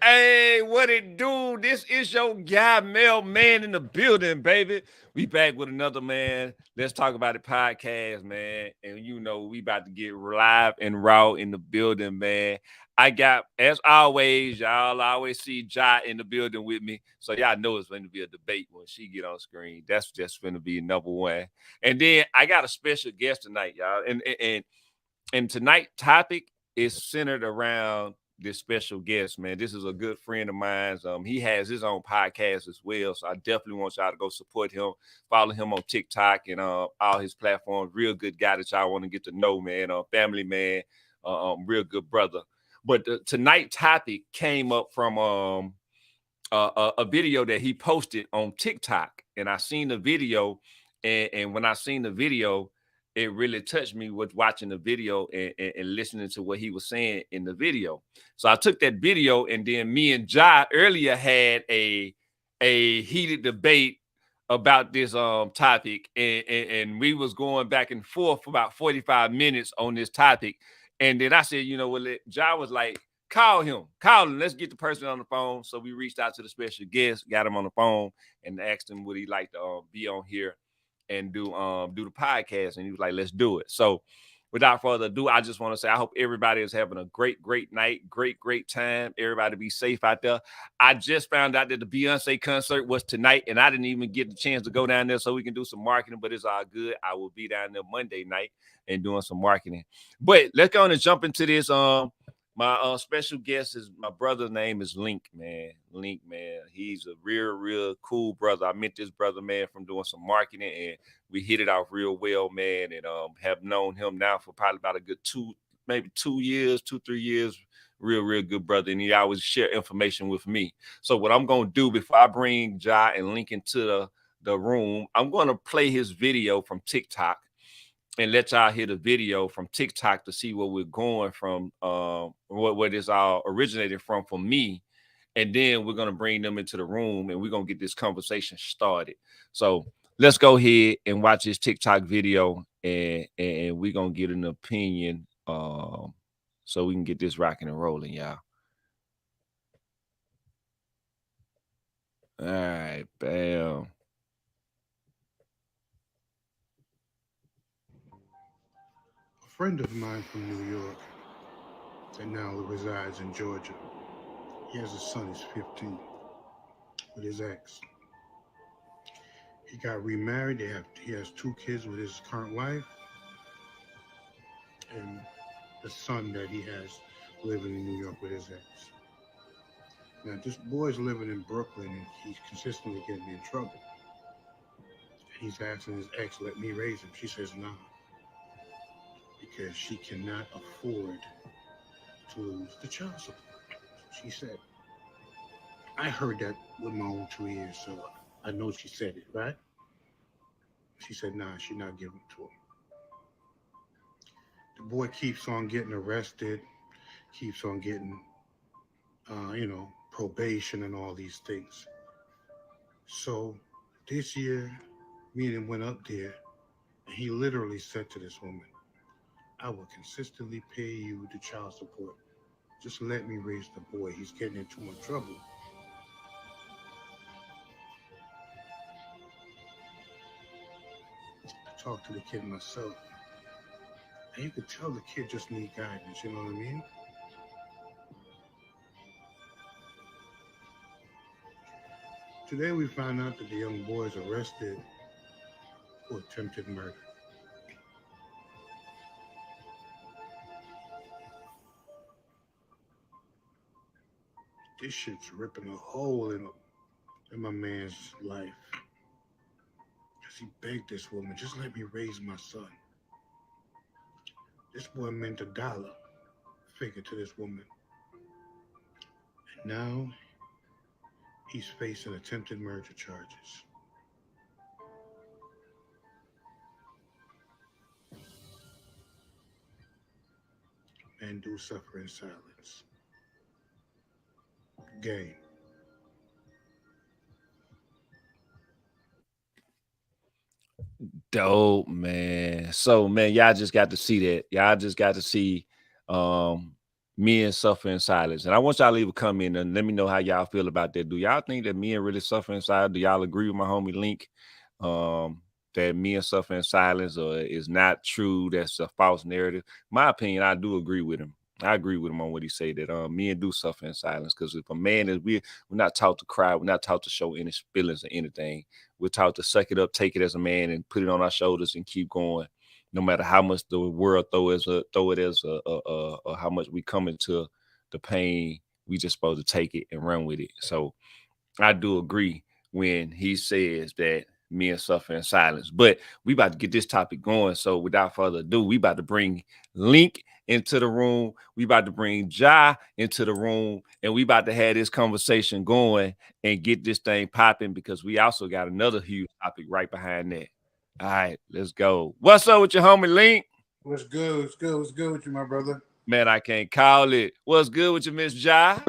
Hey, what it do? This is your guy, Mel Man in the building, baby. We back with another man. Let's talk about it podcast, man. And you know, we about to get live and raw in the building, man. I got, as always, y'all always see Jai in the building with me. So y'all know it's going to be a debate when she get on screen. That's just going to be number one. And then I got a special guest tonight, y'all. And tonight's topic is centered around this special guest, man. This is a good friend of mine. He has his own podcast as well. So I definitely want y'all to go support him, follow him on TikTok and all his platforms. Real good guy that y'all want to get to know, man. Family man, real good brother. But tonight's topic came up from a video that he posted on TikTok, and I seen the video, and when I seen the video, it really touched me with watching the video and listening to what he was saying in the video. So I took that video, and then me and Jai earlier had a heated debate about this topic, and we was going back and forth for about 45 minutes on this topic. And then I said, you know what, Jai was like, call him. Let's get the person on the phone. So we reached out to the special guest, got him on the phone, and asked him would he like to be on here and do the podcast. And he was like, let's do it. So without further ado, I just want to say I hope everybody is having a great night, great time. Everybody be safe out there. I just found out that the Beyonce concert was tonight, and I didn't even get the chance to go down there so we can do some marketing, but it's all good. I will be down there Monday night and doing some marketing. But let's go on and jump into this. My special guest is my brother's name is Link, man. Link, man. He's a real cool brother. I met this brother, man, from doing some marketing, and we hit it off real well, man. And have known him now for probably about a good maybe 2 years, 2-3 years. Real good brother, and he always share information with me. So what I'm gonna do before I bring Jai and Link into the room, I'm gonna play his video from TikTok and let y'all hear the video from TikTok to see where we're going from, where this all originated from for me. And then we're gonna bring them into the room and we're gonna get this conversation started. So let's go ahead and watch this TikTok video and we're gonna get an opinion so we can get this rocking and rolling, y'all. All right, bam. A friend of mine from New York that now resides in Georgia. He has a son who's 15 with his ex. He got remarried. He has 2 kids with his current wife and the son that he has living in New York with his ex. Now this boy's living in Brooklyn and he's consistently getting in trouble. He's asking his ex, let me raise him. She says no, because she cannot afford to lose the child support. She said, I heard that with my own 2 ears, so I know she said it, right? She said, nah, she's not giving it to him. The boy keeps on getting arrested, keeps on getting, probation and all these things. So this year, me and him went up there, and he literally said to this woman, I will consistently pay you the child support. Just let me raise the boy. He's getting in too much trouble. I talked to the kid myself, and you could tell the kid just need guidance, you know what I mean? Today we found out that the young boy is arrested for attempted murder. This shit's ripping a hole in my man's life. Because he begged this woman, just let me raise my son. This boy meant a dollar figure to this woman. And now he's facing attempted murder charges. Men do suffer in silence. Game. Dope, man. So, man, y'all just got to see that. Y'all just got to see um men suffer in silence. And I want y'all to leave a comment and let me know how y'all feel about that. Do y'all think that men really suffer in silence? Do y'all agree with my homie Link? That men suffer in silence or is not true? That's a false narrative. My opinion, I do agree with him. I agree with him on what he said that men do suffer in silence because if a man is we're not taught to cry, we're not taught to show any feelings or anything. We're taught to suck it up, take it as a man, and put it on our shoulders and keep going no matter how much the world throw it as or how much we come into the pain, we just supposed to take it and run with it. So I do agree when he says that men suffer in silence. But we about to get this topic going. So without further ado, we about to bring Link into the room. We about to bring Ja into the room, and we about to have this conversation going and get this thing popping because we also got another huge topic right behind that. All right, let's go. What's up with your homie Link? What's good? What's good? What's good with you, my brother? Man, I can't call it. What's good with you, Miss Ja?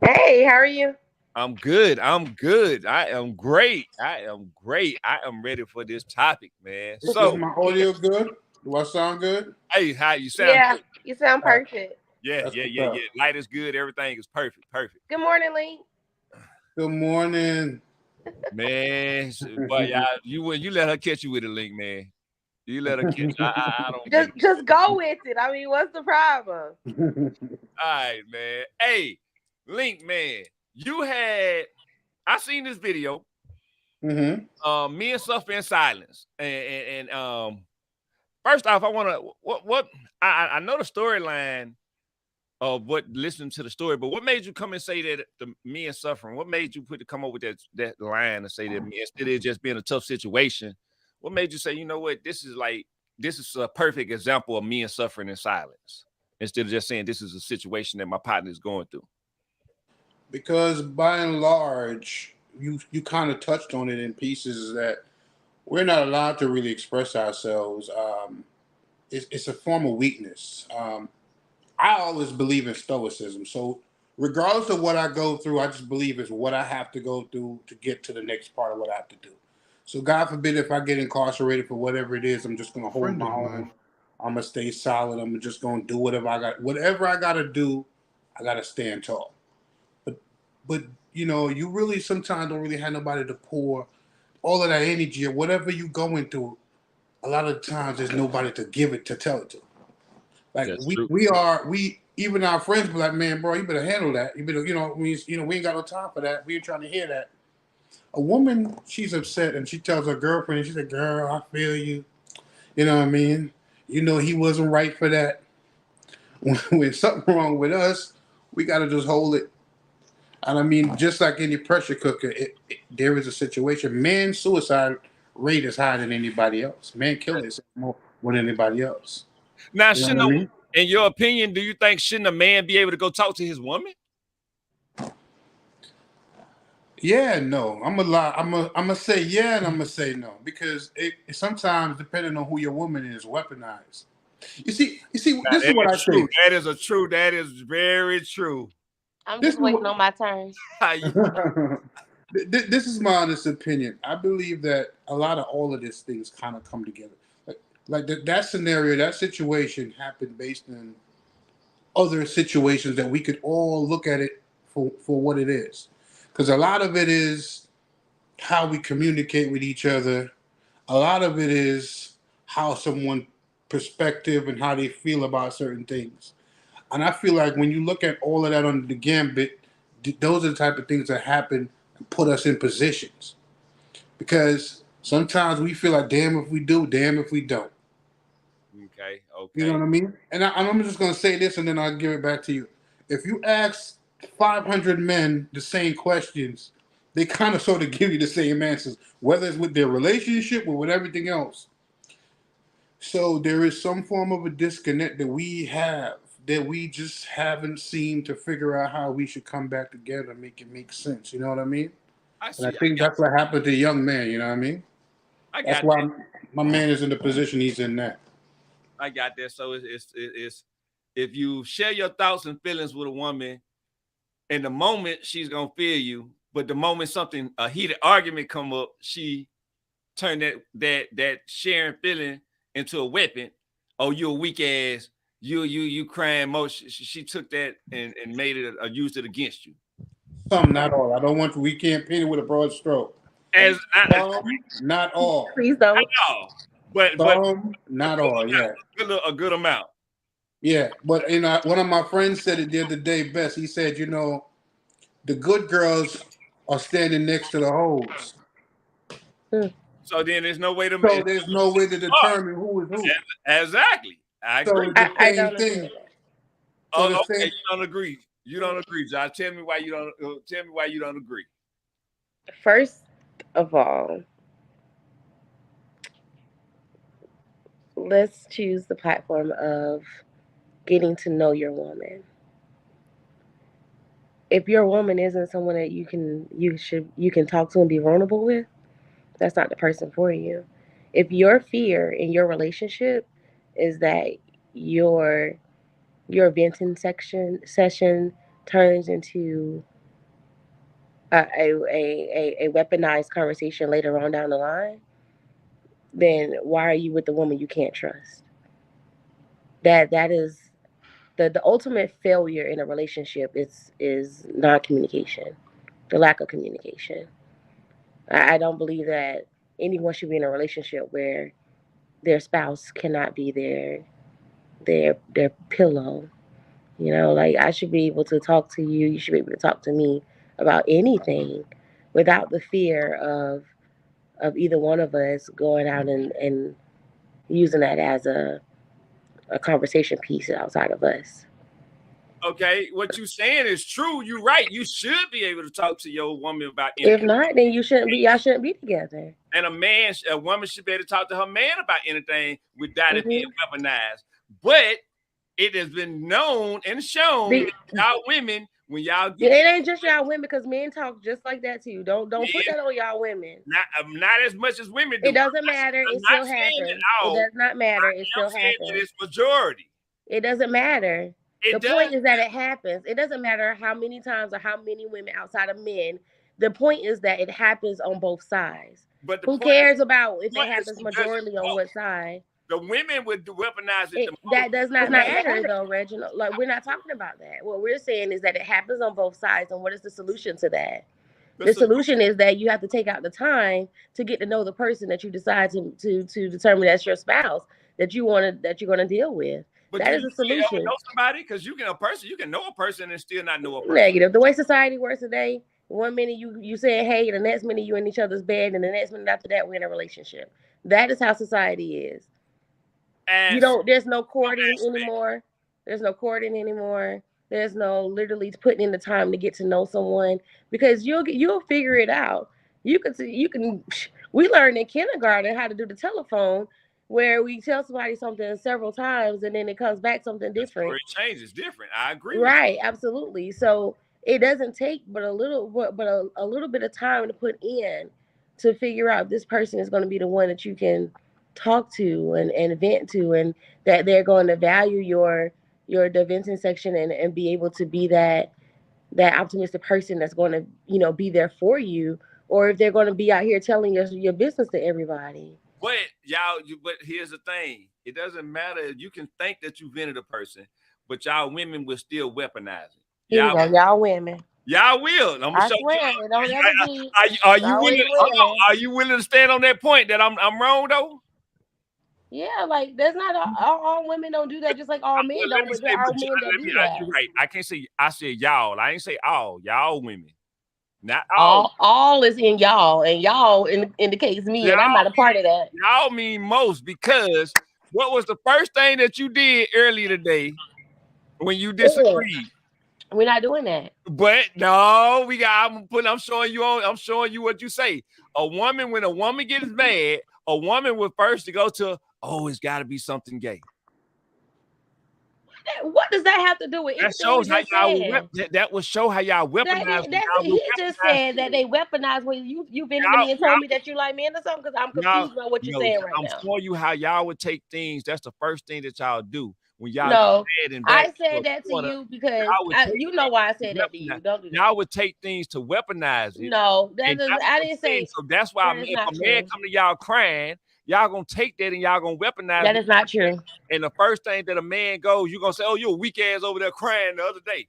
Hey, how are you? I'm good. I'm good. I am great. I am great. I am ready for this topic, man. Is So, my audio good? Do I sound good? hey, how you sound Yeah, good? you sound All right, perfect. Yeah, that's yeah, what's yeah, up. yeah. Light is good. Everything is perfect. Perfect. Good morning, Lee. Good morning. Man, but y'all, you let her catch you with a link, man. You let her catch. I don't Just make that. just go with it. I mean, what's the problem? All right, man. Hey, Link, man. You had I seen this video. hmm Men suffer in silence, and first off, I want to what I know the storyline of what listening to the story, but what made you come and say that the men suffering? What made you come up with that line and say that men instead of just being a tough situation? What made you say, you know what, this is a perfect example of men suffering in silence instead of just saying this is a situation that my partner is going through? Because by and large, you kind of touched on it in pieces that we're not allowed to really express ourselves. It's a form of weakness. I always believe in stoicism. So regardless of what I go through, I just believe it's what I have to go through to get to the next part of what I have to do. So God forbid if I get incarcerated for whatever it is, I'm just gonna hold Friend my of own. mine. I'm gonna stay solid. I'm just gonna do whatever I gotta do, I gotta stand tall. But but you really sometimes don't really have nobody to pour all of that energy or whatever you going through. A lot of times there's nobody to give it to tell it to. Like That's we true. we are we even our friends be like, man, bro, you better handle that. You better, we ain't got no time for that. We ain't trying to hear that. A woman, she's upset and she tells her girlfriend, she said, girl, I feel you. You know what I mean? You know he wasn't right for that. When something wrong with us, we gotta just hold it. And I mean, just like any pressure cooker, there is a situation. Man suicide rate is higher than anybody else. Man killing is more than anybody else. Now, You know what I shouldn't mean? in your opinion, do you think shouldn't a man be able to go talk to his woman? Yeah, no. I'm a lie. I'm gonna say yeah, and I'm gonna say no because it sometimes depending on who your woman is, weaponized. You see. Now, This is that what I is true. think. That is a true. That is very true. I'm This just is what waiting on my turn. How you this is my honest opinion. I believe that a lot of all of these things kind of come together. That scenario, that situation happened based on other situations that we could all look at it for what it is. Because a lot of it is how we communicate with each other. A lot of it is how someone perspective and how they feel about certain things. And I feel like when you look at all of that under the gambit, those are the type of things that happen and put us in positions. Because sometimes we feel like, damn if we do, damn if we don't. okay? You know Okay. what I mean? And I'm just going to say this and then I'll give it back to you. If you ask 500 men the same questions, they kind of sort of give you the same answers, whether it's with their relationship or with everything else. So there is some form of a disconnect that we have that we just haven't seemed to figure out how we should come back together and make it make sense. You know what I mean? I And I see. think that's what happened to young man. You know what I mean? I That's got why that. my man is in the position he's in now. I got that. So it's if you share your thoughts and feelings with a woman, in the moment she's gonna feel you, but the moment something a heated argument come up, she turn that sharing feeling into a weapon. Oh, you a weak ass. you crying most. She took that and made it used it against you. Some, not all. I don't want to. We can't paint it with a broad stroke. As Some, not all. Please don't. all, but Some, not all. Yeah, a good amount. yeah. But one of my friends said it the other day best. He said, the good girls are standing next to the hoes. So then there's no way to. So there's no way to determine who is who. Exactly. I So agree. it's the I same don't agree thing. with that. So Okay, the same. you don't agree. You don't agree, Josh. Tell me why you don't. Tell me why you don't agree. First of all, let's choose the platform of getting to know your woman. If your woman isn't someone that you can talk to and be vulnerable with, that's not the person for you. If your fear in your relationship is that your your venting section session turns into a weaponized conversation later on down the line, then why are you with the woman you can't trust? That is the ultimate failure in a relationship is non-communication, the lack of communication. I don't believe that anyone should be in a relationship where their spouse cannot be their pillow. Like I should be able to talk to you. You should be able to talk to me about anything without the fear of either one of us going out and using that as a conversation piece outside of us. Okay, what you saying is true. You're right. You should be able to talk to your woman about If anything. not, then you shouldn't be. Y'all shouldn't be together. And a woman should be able to talk to her man about anything without it being weaponized. But it has been known and shown that y'all women, when y'all get It ain't just y'all women, because men talk just like that too. Don't put that on y'all women. not as much as women do. It doesn't matter. I'm It not still saying it happens. It all. does not matter. It I'm still saying that happens. it's majority. It doesn't matter. It The does. point is that it happens. It doesn't matter how many times or how many women outside of men. The point is that it happens on both sides. But the Who point cares about if it is happens who does it majorly on most. what side? The women would weaponize it the most. That does not matter though, Reginald. Like, we're not talking about that. What we're saying is that it happens on both sides, and what is the solution to that? The solution is that you have to take out the time to get to know the person that you decide to determine that's your spouse that you're gonna deal with. But That do is you a really ever solution. know somebody? Because you can know a person and still not know a person. Negative. The way society works today, one minute you saying hey, the next minute you in each other's bed, and the next minute after that we're in a relationship. That is how society is. And You don't. There's no courting anymore. There's no courting anymore. There's no literally putting in the time to get to know someone, because you'll figure it out. You can. We learned in kindergarten how to do the telephone, where we tell somebody something several times and then it comes back something the different. story changes different. I agree with Right, absolutely. So it doesn't take but a little bit of time to put in to figure out if this person is going to be the one that you can talk to and vent to, and that they're going to value your the venting section, and be able to be that optimistic person that's going to be there for you, or if they're going to be out here telling your business to everybody. But but here's the thing. It doesn't matter. You can think that you vented a person, but y'all women will still weaponize it. Here we go, y'all women. Y'all will. I'm gonna I show swear, you. it don't ever be. Are you always willing? Hold on. women. Are you willing to stand on that point that I'm wrong though? Yeah, like that's not all women don't do that, just like all men Let don't. me But there are men that do that. You're right. I can't say. I said y'all. I ain't say all. Y'all women, not all. All is in y'all, and y'all indicates me, and I'm not a part of that. Y'all mean most, because what was the first thing that you did earlier today when you disagreed? We're not doing that. But no, I'm showing you what you say. When a woman gets mad, a woman would first to go to, oh, it's got to be something gay. What does that have to do with anything? That shows how y'all that will show how y'all weaponize. He just said that they weaponize when you been to me and told me that you like men or something, because I'm confused on what you're saying right now. I'm showing you how y'all would take things. That's the first thing that y'all do when y'all get mad and I said that to you because you know why I said that to you. Don't do that. Y'all would take things to weaponize it. No, I didn't say. So that's why if a man come to y'all crying, y'all gonna take that and y'all gonna weaponize That it. is not true. And the first thing that a man goes, you're gonna say, "Oh, you a weak ass over there crying the other day."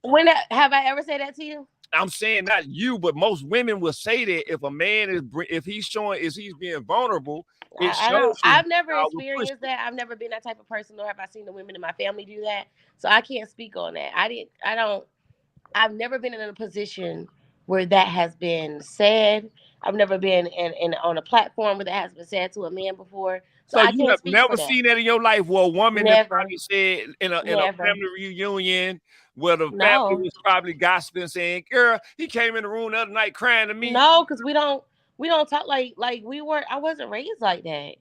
Have I ever said that to you? I'm saying not you, but most women will say that if a man is, if he's showing, is he's being vulnerable, it I don't. shows you I've never y'all will push experienced it. that. I've never been that type of person, nor have I seen the women in my family do that. So I can't speak on that. I didn't. I don't. I've never been in a position where that has been said. I've never been in on a platform where that has been said to a man before. So So I you can't have speak for never that. seen that in your life where a woman that Never. probably said in a Never. family reunion where the family No. was probably gossiping, saying, "Girl, he came in the room the other night crying to me." No, because we don't talk like we were. I wasn't raised like that.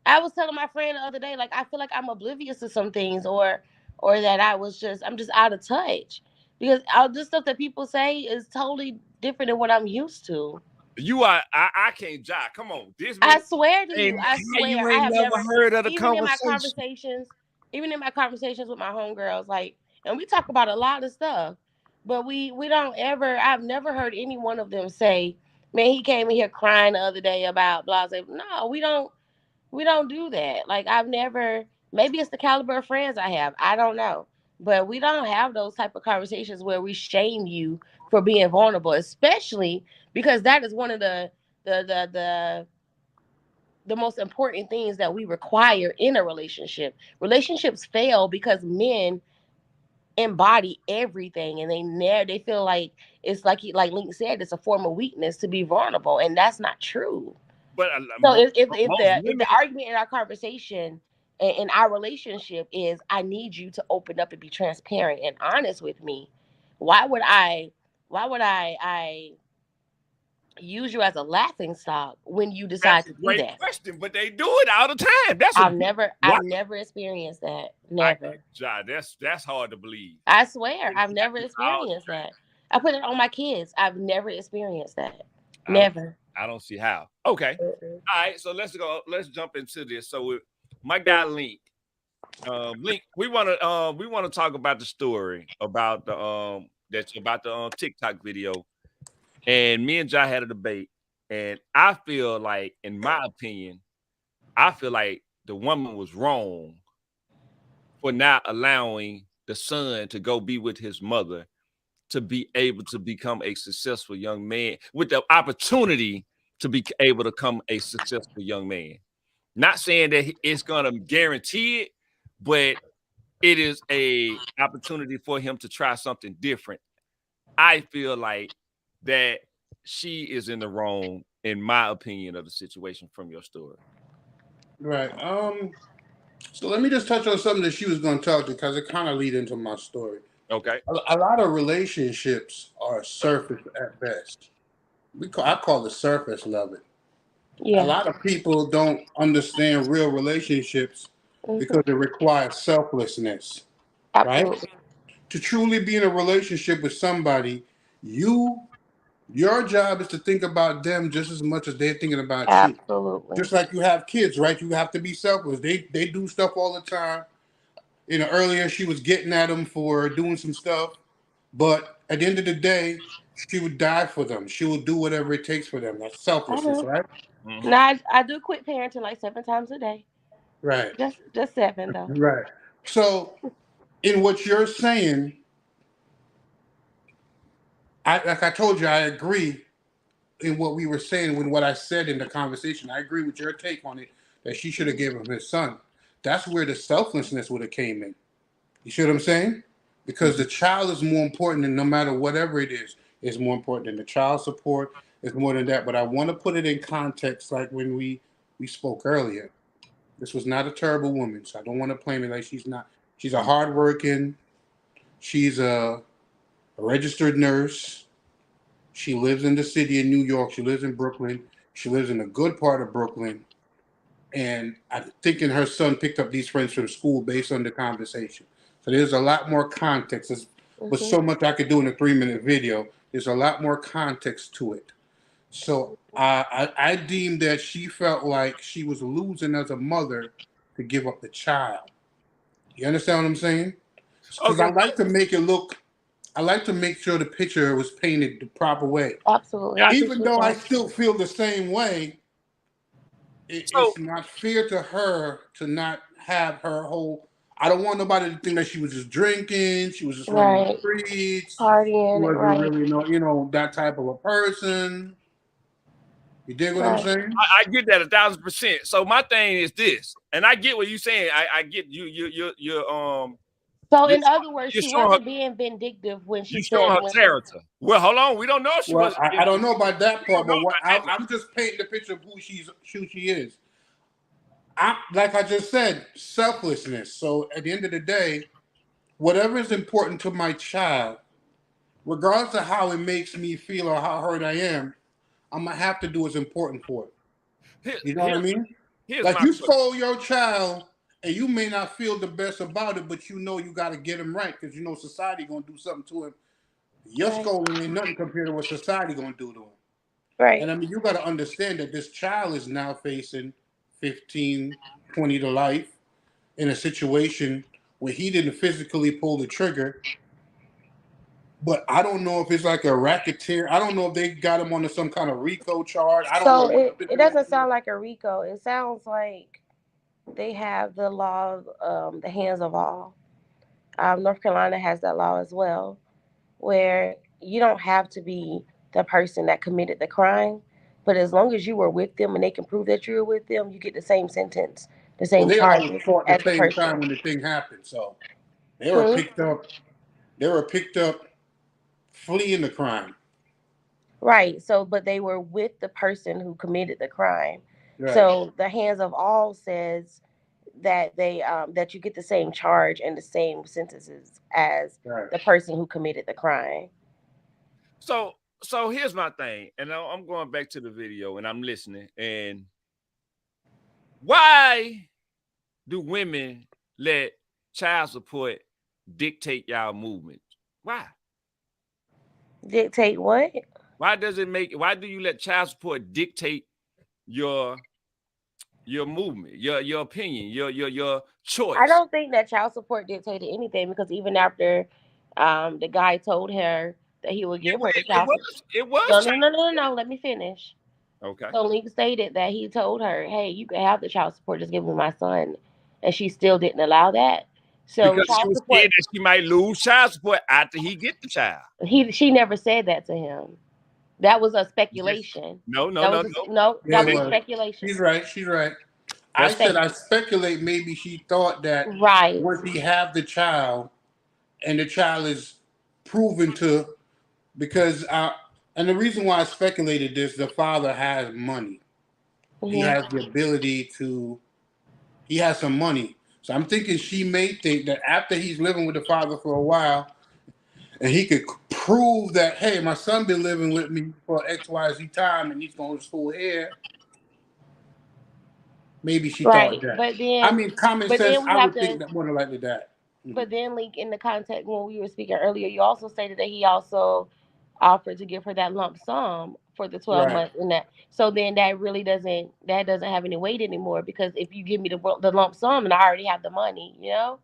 I was telling my friend the other day, like I feel like I'm oblivious to some things, or that I'm just out of touch because all this stuff that people say is totally different than what I'm used to. You are, I can't jive. Come on, this I man swear to ain't you, I how you swear I ain't have never never, heard of the even in my conversation. conversations, even in my conversations with my homegirls, like, and we talk about a lot of stuff, but we don't ever. I've never heard any one of them say, "Man, he came in here crying the other day about blah blah." No, we don't do that. Like I've never. Maybe it's the caliber of friends I have. I don't know, but we don't have those type of conversations where we shame you for being vulnerable, especially because that is one of the most important things that we require in a relationship. Relationships fail because men embody everything, and they feel like it's like Link said, it's a form of weakness to be vulnerable, and that's not true. But So if most the women, argument in our conversation in our relationship is I need you to open up and be transparent and honest with me, why would I use you as a laughing stock when you decide that's a to do great that? question. But they do it all the time. That's a big why. I've never experienced that. I Never. can't jive. That's hard to believe. I swear, It I've never happens all experienced that. I put it on my kids. I've never experienced that. I don't Never. I don't see how. Okay. Mm-mm. All right. So let's go. Let's jump into this. So my guy Link. Link, we want to talk about the story about the that's about the TikTok video. And me and Jai had a debate. And I feel like, in my opinion, I feel like the woman was wrong for not allowing the son to go be with his mother to be able to become a successful young man with the opportunity to be able to become a successful young man. Not saying that it's gonna guarantee it, but it is a opportunity for him to try something different. I feel like that she is in the wrong, in my opinion, of the situation from your story. Right. So let me just touch on something that she was going to talk to because it kind of lead into my story. Okay. A lot of relationships are surface at best. I call it surface loving. A Yeah. lot of people don't understand real relationships Hmm. because it requires selflessness, right? Absolutely. To truly be in a relationship with somebody, you your job is to think about them just as much as they're thinking about you. Absolutely. Just like you have kids, right? You have to be selfless. They do stuff all the time. Earlier she was getting at them for doing some stuff, but at the end of the day, she would die for them. She will do whatever it takes for them. That's I selflessness, know. right? Hmm. Now I do quit parenting like 7 times a day. Right. Just seven though. Right. So, in what you're saying, like I told you, I agree in what we were saying with what I said in the conversation. I agree with your take on it that she should have given him his son. That's where the selflessness would have came in. You see what I'm saying? Because the child is more important than no matter whatever it is more important than the child support. It's more than that. But I want to put it in context, like when we spoke earlier. This was not a terrible woman, so I don't want to claim it like she's not. She's a hardworking. She's a registered nurse. She lives in the city of New York. She lives in Brooklyn. She lives in a good part of Brooklyn. And I'm thinking her son picked up these friends from school based on the conversation. So there's a lot more context. There's was Hmm. so much I could do in a 3-minute video. There's a lot more context to it. So I deemed that she felt like she was losing as a mother to give up the child. You understand what I'm saying? Because Okay. I like to make sure the picture was painted the proper way. Absolutely. I Even appreciate though I that. still feel the same way, So it's not fair to her to not have her whole. I don't want nobody to think that she was just drinking. She was just running the Right. streets. She Partying. wasn't Right. really that type of a person. You dig what I'm Right. saying? I get that 1,000%. So my thing is this, and I get what you're saying. I get So you're in other words, you're she showing her wasn't being vindictive when she you're said showing her when she. character. Well, hold on, we don't know if she Well, was. I don't know about that We don't part, know but what about that now. I'm just painting the picture of who she is. Like I just said, selflessness. So at the end of the day, whatever is important to my child, regardless of how it makes me feel or how hurt I am, I'm gonna have to do what's important for it. Here, You know what I here's mean? here's Like my you question. stole your child, and you may not feel the best about it, but you know you got to get him right because you know society gonna do something to him. Your Right. scolding ain't nothing compared to what society gonna do to him. Right. And I mean, you got to understand that this child is now facing 15, 20 to life in a situation where he didn't physically pull the trigger. But I don't know if it's like a racketeer. I don't know if they got him on some kind of RICO charge. I don't know So what the it doesn't situation is. sound like a RICO. It sounds like they have the law of the hands of all. North Carolina has that law as well, where you don't have to be the person that committed the crime, but as long as you were with them and they can prove that you were with them, you get the same sentence, the Well, same they all was charges caught at as the the same person. time when the thing happened. So they were Hmm? picked up. They were picked up fleeing the crime. Right. So, but they were with the person who committed the crime. Right. So the hands of all says that that you get the same charge and the same sentences as Right. the person who committed the crime. So so here's my thing, and I'm going back to the video and I'm listening. And why do women let child support dictate y'all movement? Why? Dictate what? Why does it make? Why do you let child support dictate your your movement, your opinion, your I choice? don't think that child support dictated anything because even after the guy told her that he would It, give her the it child support. was it was No, child no, no, no, support. no. Let me finish. Okay, So Link stated that he told her, "Hey, you can have the child support. Just give me my son," and she still didn't allow that. So because she child was scared support. that she might lose child support after he get the child. She never said that to him. That was a Yes. speculation. No, no, That no, was no. no. Yeah, That it was Link, a was. speculation. She's right. She's right. I that's said Thank I you. speculate maybe she thought that Right. once he have the child and the child is proven to because and the reason why I speculated this, the father has money. He Hmm. has the ability to he has some money. So I'm thinking she may think that after he's living with the father for a while and he could prove that, hey, my son been living with me for XYZ time and he's going to school here, maybe she thought Right. that. I mean, common But sense, then we I have would think to. that more than likely that. But then, Link, in the context when we were speaking earlier, you also stated that he also offered to give her that lump sum for the 12 Right. months, and that. So then that doesn't have any weight anymore because if you give me the lump sum and I already have the money, So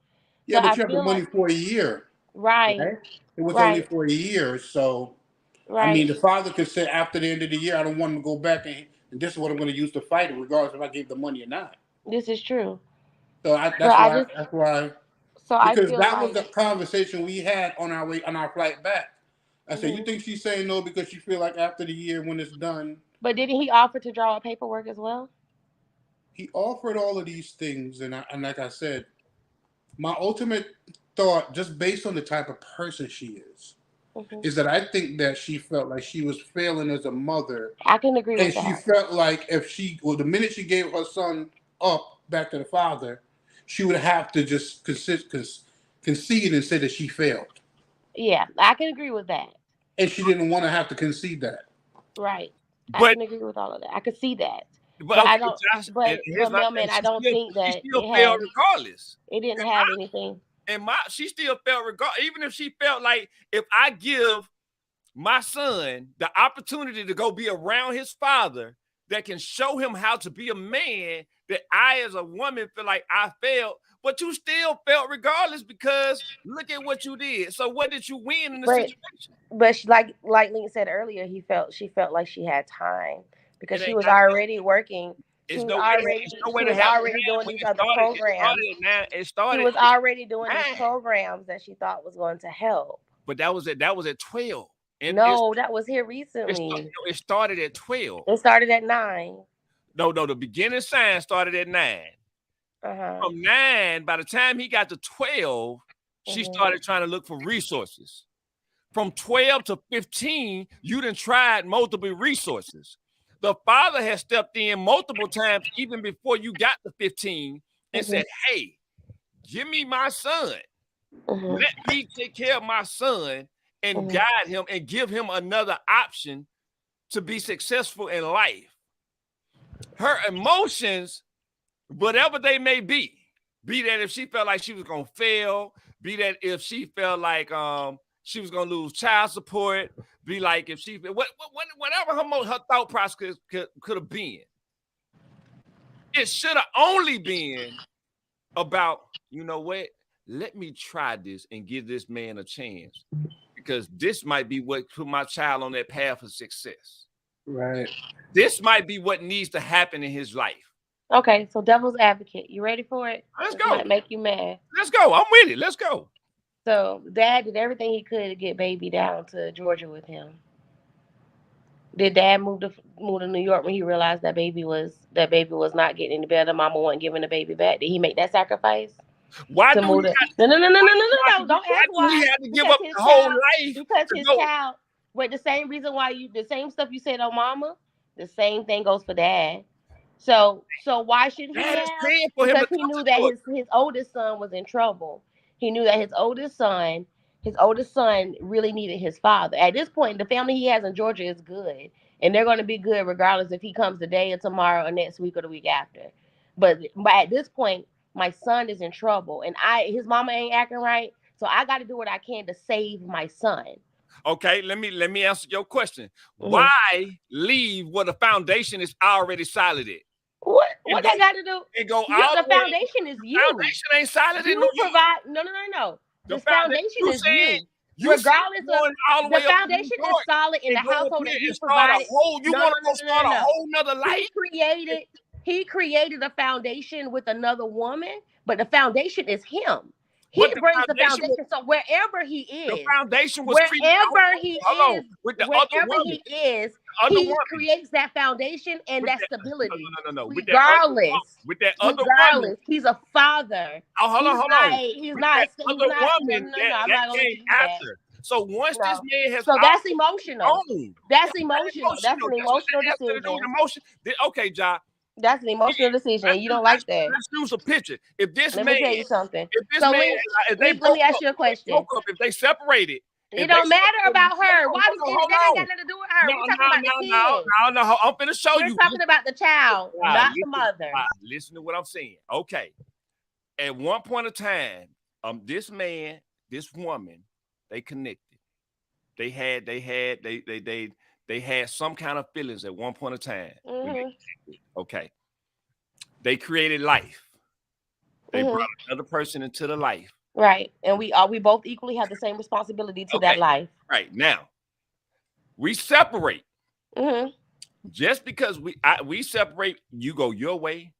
Yeah, but I you have the feel money like for a year, right, right? It was only right, for a year. So, I right. mean, the father could say after the end of the year, I don't want him to go back and this is what I'm going to use to fight it, regardless if I gave the money or not. This is true. So But I just that's why, so I because feel that was like. the conversation we had on our way, on our flight back. I said, you Mhm. think she's saying no because she feel like after the year when it's done, But didn't he offer to draw up paperwork as well? he offered all of these things. And like I said, my ultimate thought, just based on the type of person she Hmm. is that I think that she felt like she was failing as a mother, I can agree and with she that. felt like if the minute she gave her son up back to the father, she would have to just concede and say that she failed, Yeah, I can agree with that. and she didn't want to have to concede that. Right. I but can agree with all of that. I could see that. but But I okay, don't Josh, and here's but my thing. mailman, I don't think She that still failed regardless. it didn't have anything. And my she still felt regard even if she felt like if I give my son the opportunity to go be around his father that can show him how to be a man, that I as a woman feel like I failed, but you still felt regardless because look at what you did. So what did you win in the But situation? like Link said earlier, she felt like she had time because It she ain't was got already working. She It's was no way to have, already it's no way she to was have already doing these other programs. it She started was at already doing these 9. programs that she thought was going to help. But that was at 12. And No, that was here it, sta- recently. it started at 12. It started at 9. No, the beginning sign started at 9. Uh-huh. From 9, by the time he got to 12, she Mhm. started trying to look for resources. From 12 to 15, you done tried multiple resources. The father has stepped in multiple times, even before you got to 15, and Mhm. said, hey, give me my son. Mhm. Let me take care of my son and Mhm. guide him and give him another option to be successful in life. Her emotions, whatever they may be that if she felt like she was gonna fail, be that if she felt like she was gonna lose child support, be like if she whatever her thought process could have been, it should have only been about, you know what, let me try this and give this man a chance because this might be what put my child on that path of success. Right. This might be what needs to happen in his life. Okay, so devil's advocate. You ready for it? Let's This go. might make you mad. Let's go. I'm with it. Let's go. So dad did everything he could to get baby down to Georgia with him. Did dad move to New York when he realized that baby was not getting any better? Mama wasn't giving the baby back. Did he make that sacrifice Why to do move we to? have No, no, no, no, no, no, no, no. Don't why ask do we why. have to give Because up his the whole child. life Because to his go? child. Wait, the same reason why the same stuff you said on Mama, the same thing goes for dad. So why should he Dad is have? paying for him to Because come he knew to that Georgia. his oldest son was in trouble. He knew that his oldest son really needed his father. At this point, the family he has in Georgia is good, and they're going to be good regardless if he comes today or tomorrow or next week or the week after. But at this point, my son is in trouble, and his mama ain't acting right, so I got to do what I can to save my son. Okay, let me answer your question. Hmm. Why leave where the foundation is already solid at? What And go that got to do? and go You, all the the way. foundation is you. Foundation ain't solid in New You York. provide. No, no, no, no. The This foundation foundation you is saying you. you said Regardless of going all the the way up to New foundation is York solid in and the go up household here that he and start a provided. whole. You No, no, want to no, go no, no, start a no. whole nother He life? created he created a foundation with another woman, but the foundation is him. He But brings the foundation. So wherever he the is, foundation was created. wherever he Hold on, is, with the other wherever woman, he is, other he woman. creates that foundation and With that that, stability. no. Regardless, With that other woman. regardless, he's a father. Oh, hold on, He's hold not on. a, he's With not that he's other not no, woman, no, no, that I'm that not gonna let came you do that. after. So once this No. man has So that's already emotional. owned, That's that's not emotional. That's emotional. an That's what emotional that has to do with decision. emotion. Okay, Ja. That's an emotional decision. Let's You do, don't let's, like that. let's use a picture. If this Let man, me tell you something. if this So man, Link, if they Link, let me broke ask up, you a question. if they separated, It if they don't matter separated, about her. Why does hold that ain't on. got nothing to do with her? No, We're talking about the kid. no. I'm finna show We're you. talking about the child, not the mother. Listen to what I'm saying. Okay. At one point of time, this man, this woman, they connected. They had some kind of feelings at one point of time when they Mhm. connected. Okay. They created life. They brought Mhm. another person into the life. Right, and we both equally have the same responsibility to that Okay. life. Right. Now, we separate. Mhm. Just because we separate, you go your way,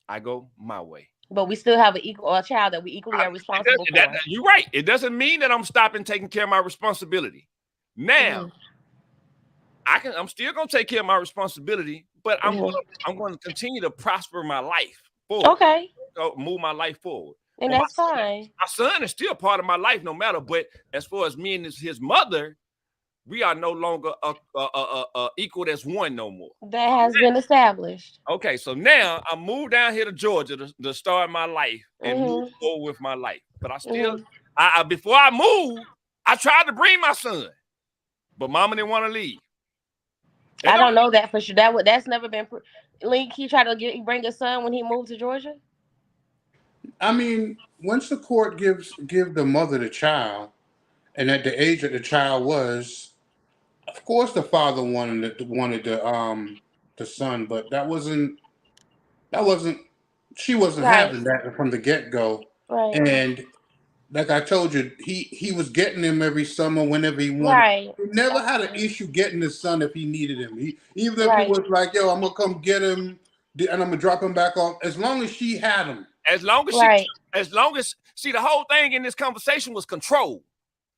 I go my way. But we still have a child that we equally are responsible for. You're right. It doesn't mean that I'm stopping taking care of my responsibility. Now, Mhm. I'm still gonna take care of my responsibility, but Mhm. I'm going to continue to prosper my life forward. Okay, Move my life forward. and But that's fine. my son is still part of my life, no matter. But as far as me and his mother, we are no longer equal as one no more. That has been established. Okay, so now I moved down here to Georgia to start my life and move Mhm. forward with my life. But I still, Mhm. before I moved, I tried to bring my son, but Mama didn't want to leave. I don't know that for sure. That's never been. Link, he tried to bring his son when he moved to Georgia. I mean, once the court give the mother the child, and at the age that the child was, of course the father wanted the son, but that wasn't she wasn't Right. having that from the get go, Right. and like I told you, he was getting him every summer whenever he wanted. Right. He never had an issue getting his son if he needed him. Even if it Right. was like, yo, I'm gonna come get him and I'm gonna drop him back off as long as she had him. As long as Right. see, the whole thing in this conversation was control.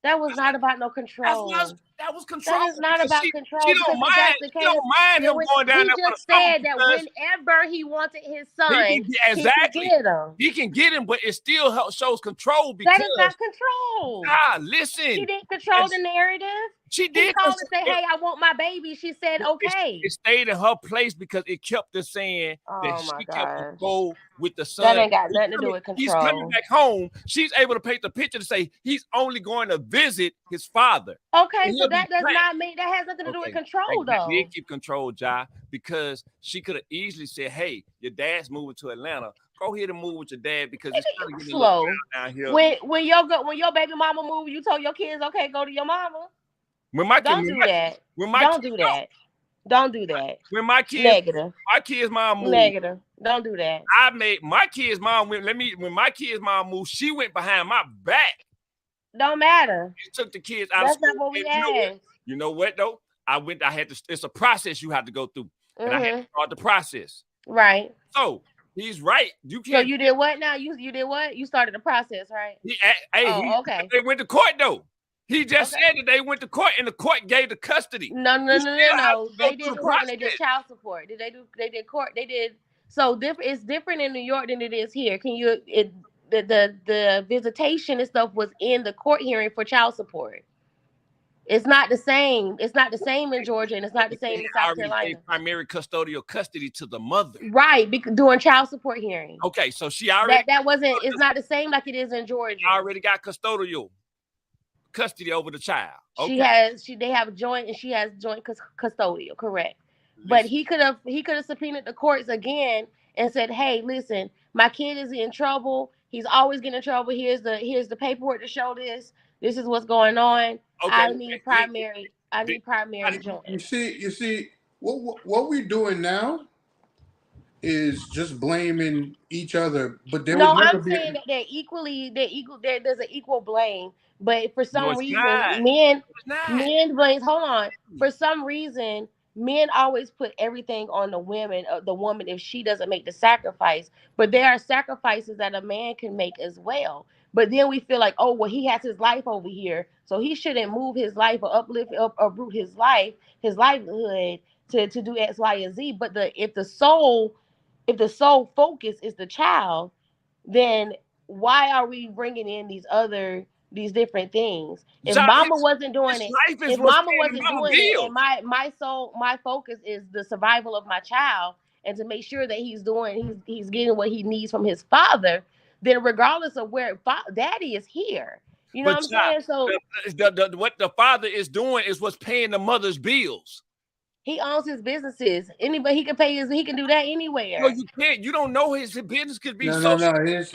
That was not about no That's what control. that was control That is not because about she control don't because if mind that's the she don't case, mind then him going down he there for the just summer said that because whenever he wanted his he son, can get he could exactly get him. he can get him, but it still shows control That is because not control. He listen, didn't control the narrative. she He did called and said, "Hey, I want my baby." She said, "Okay." it stayed in her place because it kept her saying that Oh my she kept gosh. control with the That son. ain't got nothing to do with He's coming control. back home. She's able to paint the picture to say he's only going to visit his father. Okay, And so he'll be that does back. not mean that has nothing to do with Okay, control they though. did keep control, Ja, because she could have easily said, "Hey, your dad's moving to Atlanta. Go ahead and move with your dad because it's kind of getting a little Slow. wild down here." When your baby mama move, you told your kids, "Okay, go to your mama." When my kid, Don't do that. when my Don't kid, do that. Don't do that. when Negative. my kid's mom moved. Negative. Don't do that. I made my kid's mom went. When my kid's mom moved, she went behind my back. Don't matter. She took the kids out of That's school. not what we And you know what? asked. You know what though? I went. I had to. It's a process you have to go through, and I had to Mm-hmm. start the process. Right. So he's right. You So can't. you did what now? You did what? You started the process, right? Oh, okay. They went to court though. He just Okay. said that they went to court, and the court gave the custody. No, no, You no, no, still have no. to go They through did the court when they did process. child support. Did they do? They did court. They did. So it's different in New York than it is here. Can you? The visitation and stuff was in the court hearing for child support. It's not the same. It's not the same in Georgia, and it's not the But they same in South already gave Carolina. primary custodial custody to the mother. Right, doing child support hearing. Okay, so she already That wasn't. It's not the same like it is in Georgia. already got custodial custody over the child. She Okay. has. They have joint, and she has joint custodial. Correct. But Listen, he could have subpoenaed the courts again and said, "Hey, listen, my kid is in trouble. He's always getting in trouble. Here's the paperwork to show this. This is what's going on. okay. I need primary. I Did- need primary You joint." see, what we're doing now is just blaming each other, but there would No, never I'm be. saying that they're equal. There's an equal blame, but for No, some it's not. reason, men It's not. men blames. Hold on. For some reason, men always put everything on the woman if she doesn't make the sacrifice. But there are sacrifices that a man can make as well. But then we feel like, oh, well, he has his life over here, so he shouldn't move his life or uproot his life, his livelihood to do X, Y, and Z. But if the sole focus is the child, then why are we bringing in these different things? If John, mama wasn't doing his it, life is if what's mama paying the wasn't mama doing it, and bills. my focus is the survival of my child and to make sure that he's getting what he needs from his father, then regardless of where daddy is here, you know what But I'm John, saying? So what the father is doing is what's paying the mother's bills. he owns his businesses. Anybody he can do that No, anywhere. you can't. You don't know his business could be No, so. no, no. His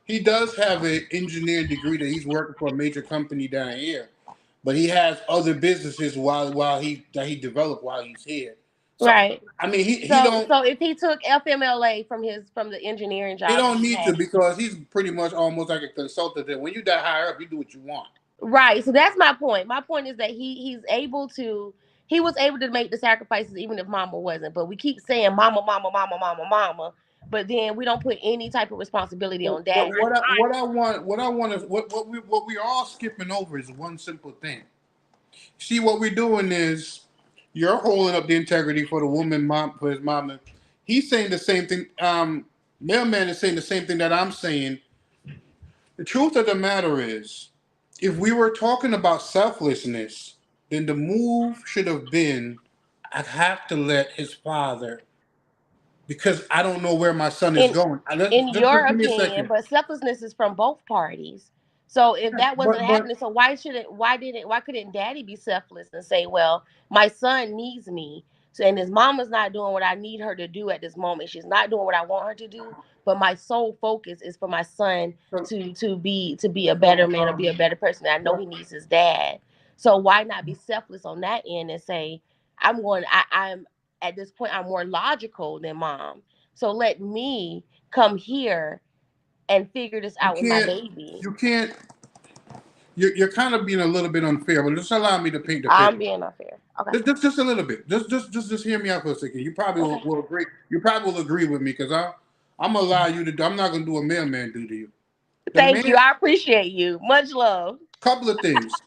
he does have an engineering degree that he's working for a major company down here, but he has other businesses while he developed while he's here. So Right. I mean, he So don't so if he took FMLA from the engineering he job that don't he need to had. because he's pretty much almost like a consultant. That when you that higher up, you do what you want. Right. So that's my point. My point is that he was able to make the sacrifices even if mama wasn't. But we keep saying mama, mama, mama, mama, mama. But then we don't put any type of responsibility on But daddy. what I want is what we all skipping over is one simple thing. See what we're doing is you're holding up the integrity for the woman mom for his mom. He's saying the same thing. Mailman is saying the same thing that I'm saying. The truth of the matter is, if we were talking about selflessness, then the move should have been, I have to let his father because I don't know where my son is In going. in your Just give me a opinion, second. but selflessness is from both parties. So if that wasn't But happening, so why couldn't daddy be selfless and say, well, my son needs me. So and his mama's not doing what I need her to do at this moment. She's not doing what I want her to do, but my sole focus is for my son so, to be a better so man or be a better person. I know he needs his dad. So why not be selfless on that end and say, I'm at this point I'm more logical than mom. So let me come here and figure this you out with my can't baby. you can't you're kind of being a little bit unfair, but just allow me to paint the I'm picture. being unfair. Okay. Just a little bit. Just hear me out for a second. You probably Okay. will agree. You probably will agree with me because I'm gonna allow you to do. I'm not gonna do a mailman do to you. The Thank man. you. I appreciate you. Much love. Couple of things.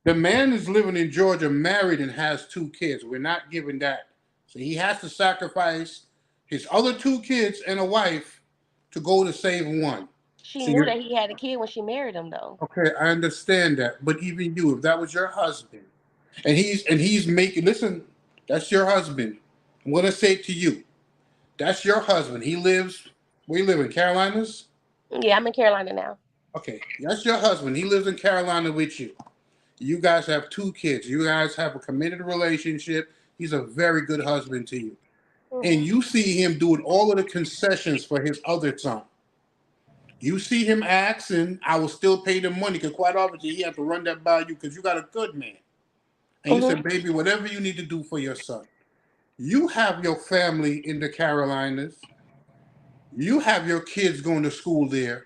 The man is living in Georgia, married, and has 2 kids. We're not giving that. So he has to sacrifice his other 2 kids and a wife to go to save one. She So knew you're that he had a kid when she married him, though. okay. I understand that, but even you, if that was your husband, and he's making listen, that's your husband. I'm gonna say to you, that's your husband. He lives where you live in Carolinas. Yeah, I'm in Carolina now. Okay, that's your husband. He lives in Carolina with you. You guys have 2 kids. You guys have a committed relationship. He's a very good husband to you. And Hmm. you see him doing all of the concessions for his other son. You see him asking, I will still pay the money because quite obviously he had to run that by you because you got a good man. And he said, Hmm. baby, whatever you need to do for your son. You have your family in the Carolinas. You have your kids going to school there.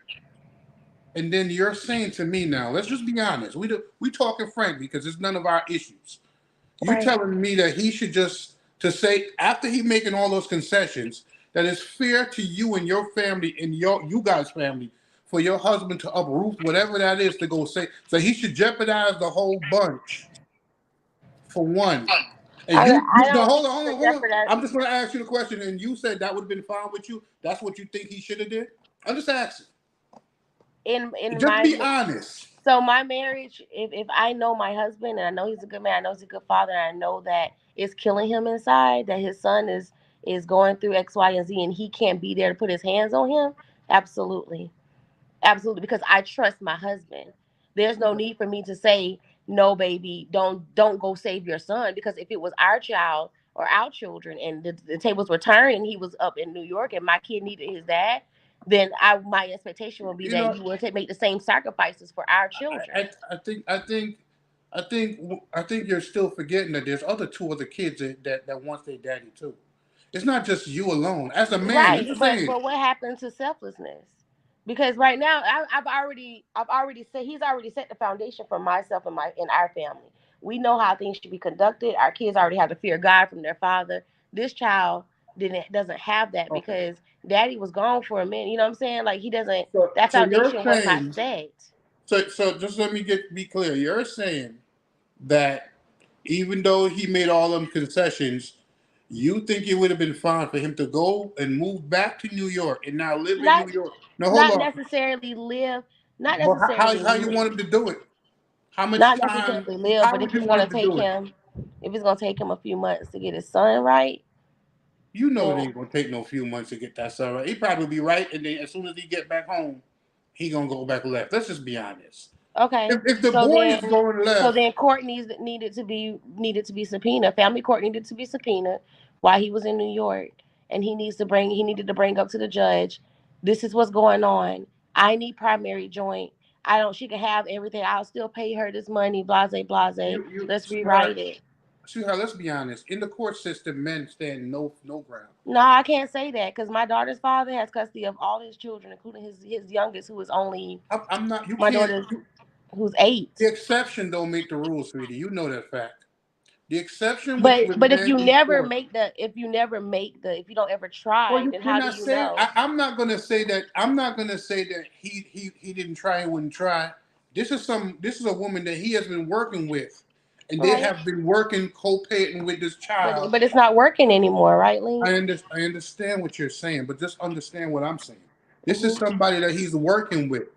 And then you're saying to me now, let's just be honest. We talking frank because it's none of our issues. You Right. telling me that he should just to say after he making all those concessions that it's fair to you and your family and you guys family for your husband to uproot whatever that is to go say so he should jeopardize the whole bunch for one. And I, you I no, don't hold think on, he hold on, should hold on. jeopardize. I'm just gonna ask you the question, and you said that would have been fine with you. That's what you think he should have did. I'm just asking. In Just my be honest. So my marriage, if I know my husband and I know he's a good man, I know he's a good father, and I know that it's killing him inside, that his son is going through X, Y, and Z, and he can't be there to put his hands on him. Absolutely, absolutely, because I trust my husband. There's no need for me to say no, baby, don't go save your son, because if it was our child or our children and the tables were turned and he was up in New York and my kid needed his dad, then my expectation would be You that know, you would make the same sacrifices for our children. I think you're still forgetting that there's two other kids that wants their daddy too. It's not just you alone. As a man, I'm Right, just but saying. but what happened to selflessness? Because right now, I've already said he's already set the foundation for myself and our family. We know how things should be conducted. Our kids already have the fear of God from their father. This child doesn't have that Okay. because daddy was gone for a minute. You know what I'm saying? Like he doesn't. So That so you're foundation was not saying set. so just let me be clear. You're saying that even though he made all them concessions, you think it would have been fine for him to go and move back to New York and now live in Not New York. No, hold not on. necessarily live. Not But necessarily how you want live. him to do it? How much Not time? necessarily live. How But would you want him to do it? if it's gonna take him a few months to get his son right, You know it then ain't gonna take no few months to get that son right. He probably be right, and then as soon as he get back home, he gonna go back left. Let's just be honest. okay. If the So boy is then, going so left, then court needed to be subpoenaed. Family court needed to be subpoenaed while he was in New York, and he needed to bring up to the judge, this is what's going on. I need primary joint. I don't. She can have everything. I'll still pay her this money. Blase, blase. you Let's sweetheart, rewrite it. sweetheart. Let's be honest. In the court system, men stand no ground. No, I can't say that because my daughter's father has custody of all his children, including his youngest, who is only I'm not. You my can't. daughter's who's 8. The exception don't make the rules, sweetie. You know that fact. The exception with But men in court. if you don't ever Well, try, you then how do cannot you say. know? I'm not gonna say that. I'm not gonna say that he didn't try and wouldn't try. This is a woman that he has been working with, and they Right. have been working co-parenting with this child. But it's not working anymore, right, Lee? I understand what you're saying, but just understand what I'm saying. This is Hmm. somebody that he's working with.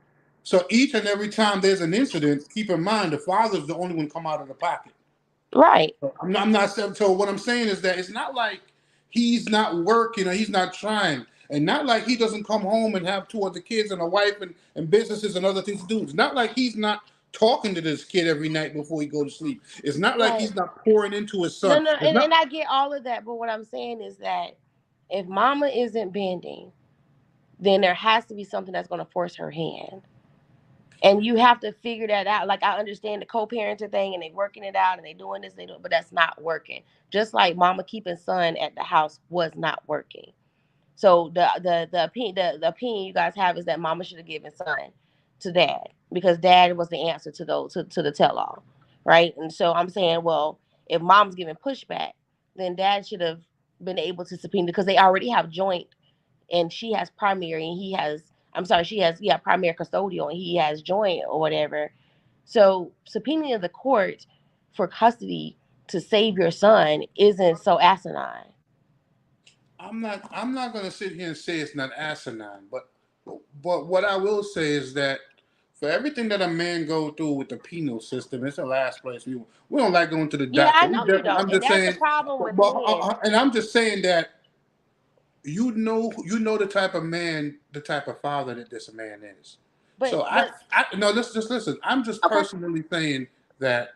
So each and every time there's an incident, keep in mind the father's the only one come out of the pocket. Right. I'm not so what I'm saying is that it's not like he's not working or he's not trying. And not like he doesn't come home and have 2 other kids and a wife and businesses and other things to do. It's not like he's not talking to this kid every night before he go to sleep. It's not like Right. he's not pouring into his No, son. no, It's and not I get all of that, but what I'm saying is that if mama isn't bending, then there has to be something that's going to force her hand. And you have to figure that out. Like I understand the co-parenting thing, and they working it out, and they doing this, they do, but that's not working. Just like mama keeping son at the house was not working. So the opinion you guys have is that mama should have given son to dad because dad was the answer to the tell all, right? And so I'm saying, well, if mom's giving pushback, then dad should have been able to subpoena because they already have joint, and she has primary and he has, I'm sorry, she has, yeah, primary custodial and he has joint or whatever. So subpoenaing the court for custody to save your son isn't so asinine. I'm not gonna sit here and say it's not asinine, but what I will say is that for everything that a man go through with the penal system, it's the last place we don't like going to the Yeah, I doctor. know you don't, I'm and just that's the saying, problem with men. and I'm just saying that you know the type of man, the type of father that this man is. So But I no, let's just listen. I'm just okay, personally saying that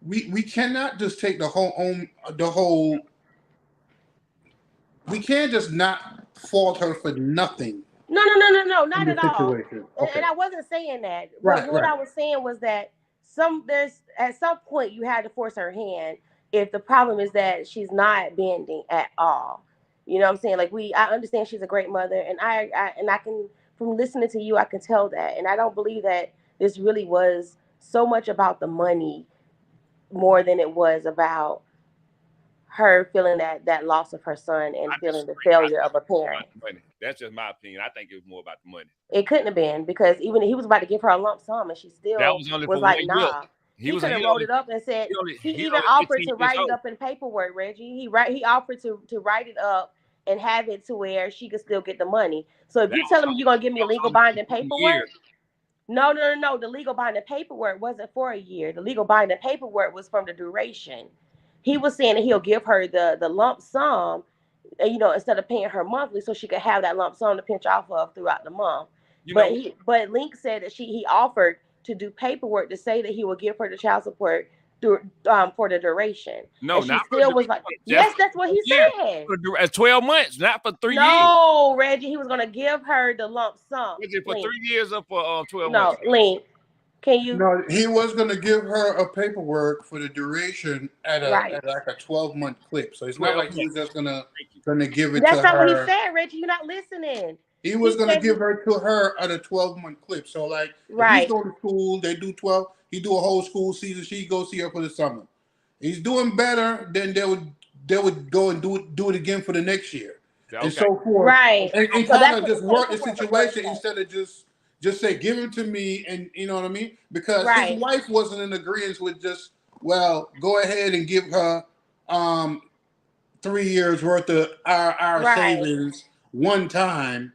we cannot just take the whole we can't just not fault her for nothing no, in not this at all. situation. And Okay. I wasn't saying that. Right, What right. I was saying was that there's at some point you had to force her hand if the problem is that she's not bending at all. You know what I'm saying? Like I understand she's a great mother, and I can, from listening to you I can tell that, and I don't believe that this really was so much about the money more than it was about her feeling that loss of her son and I feeling the disagree. I failure think of a it's more about parent. the money. That's just my opinion. I think it was more about the money. It couldn't have been because even he was about to give her a lump sum and she That still was only was for like, 1 year. nah. He He was could have he wrote only it up and said, he only he he even only offered 15 to years write it old. up in paperwork, Reggie. He offered to write it up and have it to where she could still get the money. So if That you was tell him only you're gonna give me that was legal only for binding 1 year. paperwork, no. The legal binding paperwork wasn't for a year. The legal binding paperwork was from the duration. He was saying that he'll give her the lump sum, instead of paying her monthly, so she could have that lump sum to pinch off of throughout the month. You know, But Link said that he offered to do papaperwork to say that he would give her the child support through for the duration, no, and she not for still was like, duration, just yes, for that's what 1 he year. said. 12 months, not for 3 years. No, Reggie, he was gonna give her the lump sum. Was it for Link, 3 years or for 12 months? no, Link, can you No, he was going to give her a paperwork for the duration right? at like a 12-month clip. So it's not 12 like he was months. just gonna Thank you. give it That's to not what he her. said, Reggie. You're not listening. He was He going to said give her to her at a 12-month clip. So like if he's right, going to school, they do 12. He do a whole school season. She go see her for the summer. He's doing better. Then they would go and do it again for the next year, and Okay. so forth, right. and So kind that's of what the just work the paperwork was gonna situation say. instead of just say give him to me, and you know what I mean, because his Right, wife wasn't in agreement with just well go ahead and give her um 3 years worth of our right, savings one time,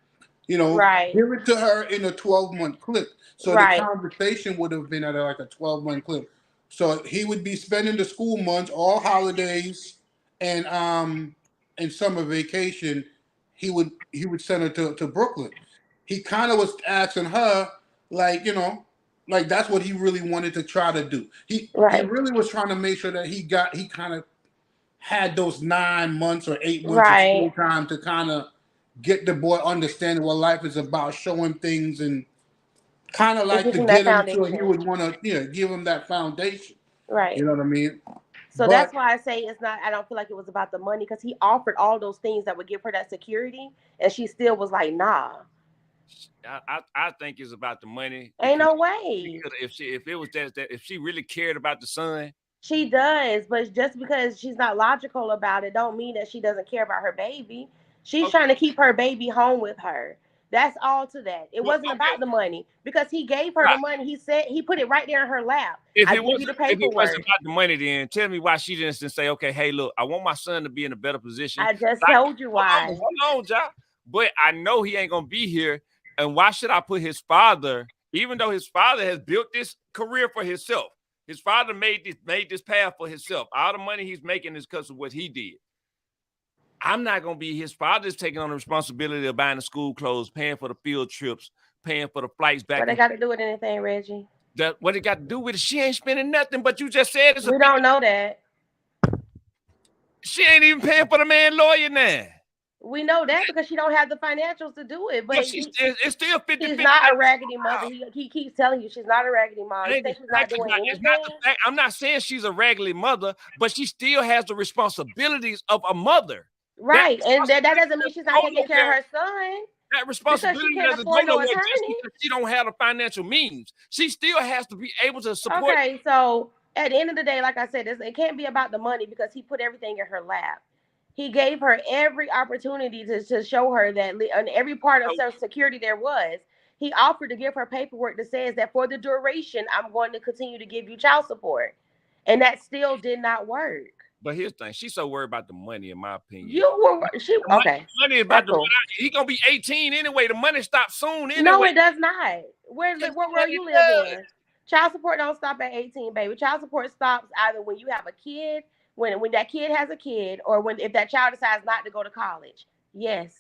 right, give it to her in a 12-month clip. So the right. conversation would have been at like a 12-month clip. So he would be spending the school months, all holidays, and summer vacation. He would send her to Brooklyn. He kind of was asking her, like, like that's what he really wanted to try to do. He Right. really was trying to make sure that he kind of had those 9 months or 8 months of school Right. time to kind of get the boy understanding what life is about, show him things, and kind of And like give to him that get him so he foundation. would want to, give him that foundation. You Right. know what I mean? So But that's why I say it's not, I don't feel like it was about the money because he offered all those things that would give her that security. And she still was like, nah, I think it's about the money ain't because no way. if it was that if she really cared about the son, She does. But just because she's not logical about it, don't mean that she doesn't care about her baby. She's trying to okay, keep her baby home with her. That's all to that. It well, wasn't okay, about the money because he gave her the right. money. He said he put it right there in her lap. I give you the If it wasn't paperwork. about the money, then tell me why she didn't just say, okay, hey, look, I want my son to be in a better position. I just Like, told you why. hold on, Ja. But I know he ain't gonna be here. And why should I put his father, even though his father has built this career for himself? His father made this path for himself. All the money he's making is because of what he did. I'm not gonna be his father's taking on the responsibility of buying the school clothes, paying for the field trips, paying for the flights What back they and got to do with anything, Reggie? that what it got to do with it? She ain't spending nothing, but you just said it's a We 50. don't know that. She ain't even paying for the man lawyer now. We know that because she don't have the financials to do it. But But it's still 50 she's 50. not a raggedy mother. He keeps telling you she's not a raggedy mom. It You ain't the think she's not fact. doing It's not the anything? fact. I'm not saying she's a raggedy mother, but she still has the responsibilities of a mother. That Right, and that responsibility doesn't mean she's not taking doesn't go care of nowhere. her son That because she responsibility can't doesn't go afford no nowhere just attorney. because she don't have the financial means. She still has to be able to support. Okay, so At the end of the day, like I said, it can't be about the money because he put everything in her lap. He gave her every opportunity to show her that on every part of So, Social Security there was. He offered to give her paperwork that says that for the duration, I'm going to continue to give you child support. And that still did not work. but here's the thing: she's so worried about the money, in my opinion. You were, she, The money, okay, money is about that's to run cool. out. He gonna be 18 anyway. The money stops soon No, anyway. it does not. Yes, What world it you live does. in? Child support don't stop at 18, baby. Child support stops either when you have a kid, when that kid has a kid, or when if that child decides not to go to college. Yes.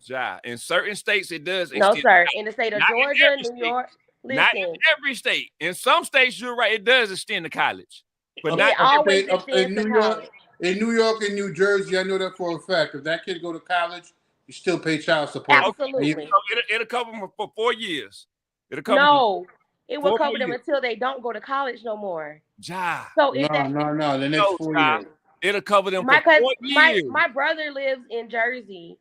Ja, in certain states, it does No, extend. sir. In the state of Not in Georgia, every New state. York, Not in listen, every state. In some states, you're right. It does extend to college, but Up, not it in up, every. always up extends to college. In New York and New Jersey, I know that for a fact. If that kid go to college, you still pay child support. Okay, And you, Absolutely. so it'll cover them for 4 years. It'll cover them for No, it will four more cover them years. until they don't go to college no more. Ja, So no, if that no, no. The next no, 4 years. Ja. It'll cover them for my cause 4 years. my brother lives in Jersey.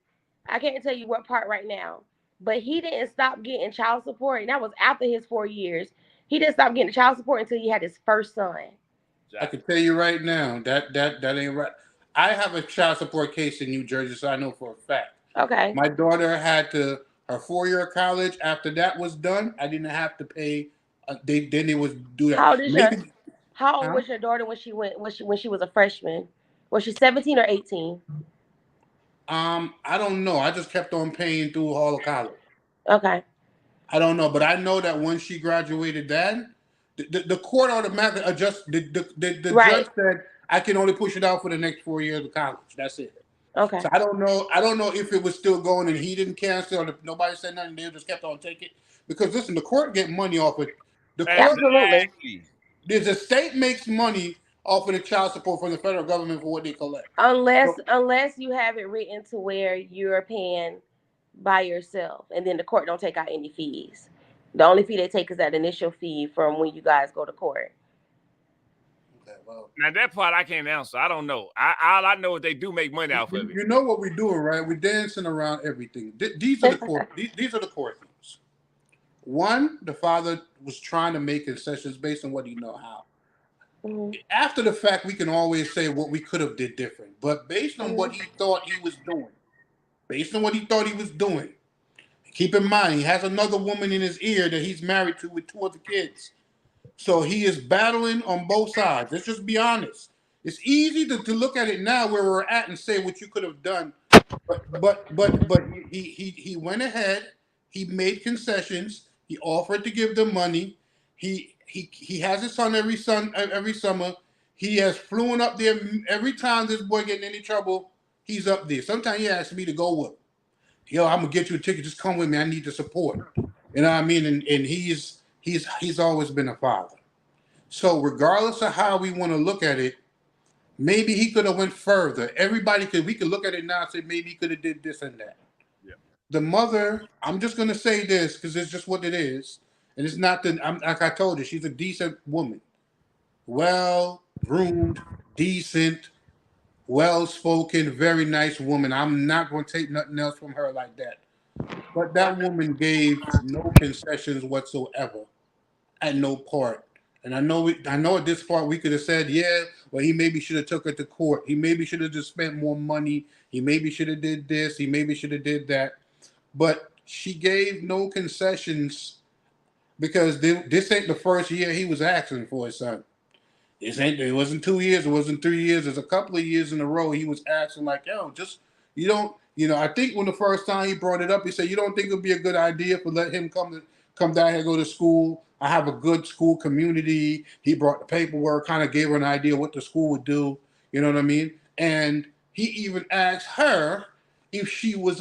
I can't tell you what part right now, but he didn't stop getting child support, and that was after his 4 years. He didn't stop getting child support until he had his first son. I Ja. can tell you right now that ain't right. I have a child support case in New Jersey, so I know for a fact. Okay. My daughter had to her 4 year college. After that was done, I didn't have to pay. They would do that. How old is your Maybe, How old huh? was your daughter when she went when she was a freshman? Was she 17 or 18? I don't know. I just kept on paying through all of college. Okay. I don't know, but I know that when she graduated, then the court automatically adjust. The judge Right. said I can only push it out for the next 4 years of college. That's it. So Okay. I don't know. I don't know if it was still going and he didn't cancel or if nobody said nothing. They just kept on taking. Because listen, the court get money off it. The court, Absolutely. Exactly. the state makes money off of the child support from the federal government for what they collect. So Unless you have it written to where you're paying by yourself, and then the court don't take out any fees. The only fee they take is that initial fee from when you guys go to court. okay, well, Now that part I can't answer. I don't know. All I know is they do make money off of it. you know what we're doing, right? We're dancing around everything. These are the court. These are the court things. One, the father was trying to make concessions based on what he know how. Hmm. After the fact, we can always say what we could have did different. But based on what Hmm. he thought he was doing, based on what he thought he was doing, keep in mind he has another woman in his ear that he's married to with two other kids. So he is battling on both sides. Let's just be honest. It's easy to look at it now where we're at and say what you could have done, but he went ahead. He made concessions. He offered to give them money. He has his son every summer. He has flown up there every time this boy get in any trouble. He's up there. Sometimes he asks me to go with him. Yo, I'm gonna get you a ticket. Just come with me. I need the support. You know what I mean? And he's always been a father. So regardless of how we want to look at it, maybe he could have went further. We could look at it now and say maybe he could have did this and that. Yeah. The mother, I'm just gonna say this because it's just what it is, and it's not that like I told you, she's a decent woman, well groomed, decent, well spoken, very nice woman. I'm not gonna take nothing else from her like that. But that woman gave no concessions whatsoever at no part. And I know at this part we could have said, yeah, well, he maybe should have took her to court. He maybe should have just spent more money. He maybe should have did this. He maybe should have did that. But she gave no concessions because this ain't the first year he was asking for his son. It wasn't 2 years, it wasn't 3 years. There's a couple of years in a row he was asking like, yo, just you don't, I think when the first time he brought it up, he said, you don't think it'd be a good idea for let him come down here, go to school. I have a good school community. He brought the paperwork, kind of gave her an idea what the school would do. You know what I mean? And he even asked her if she was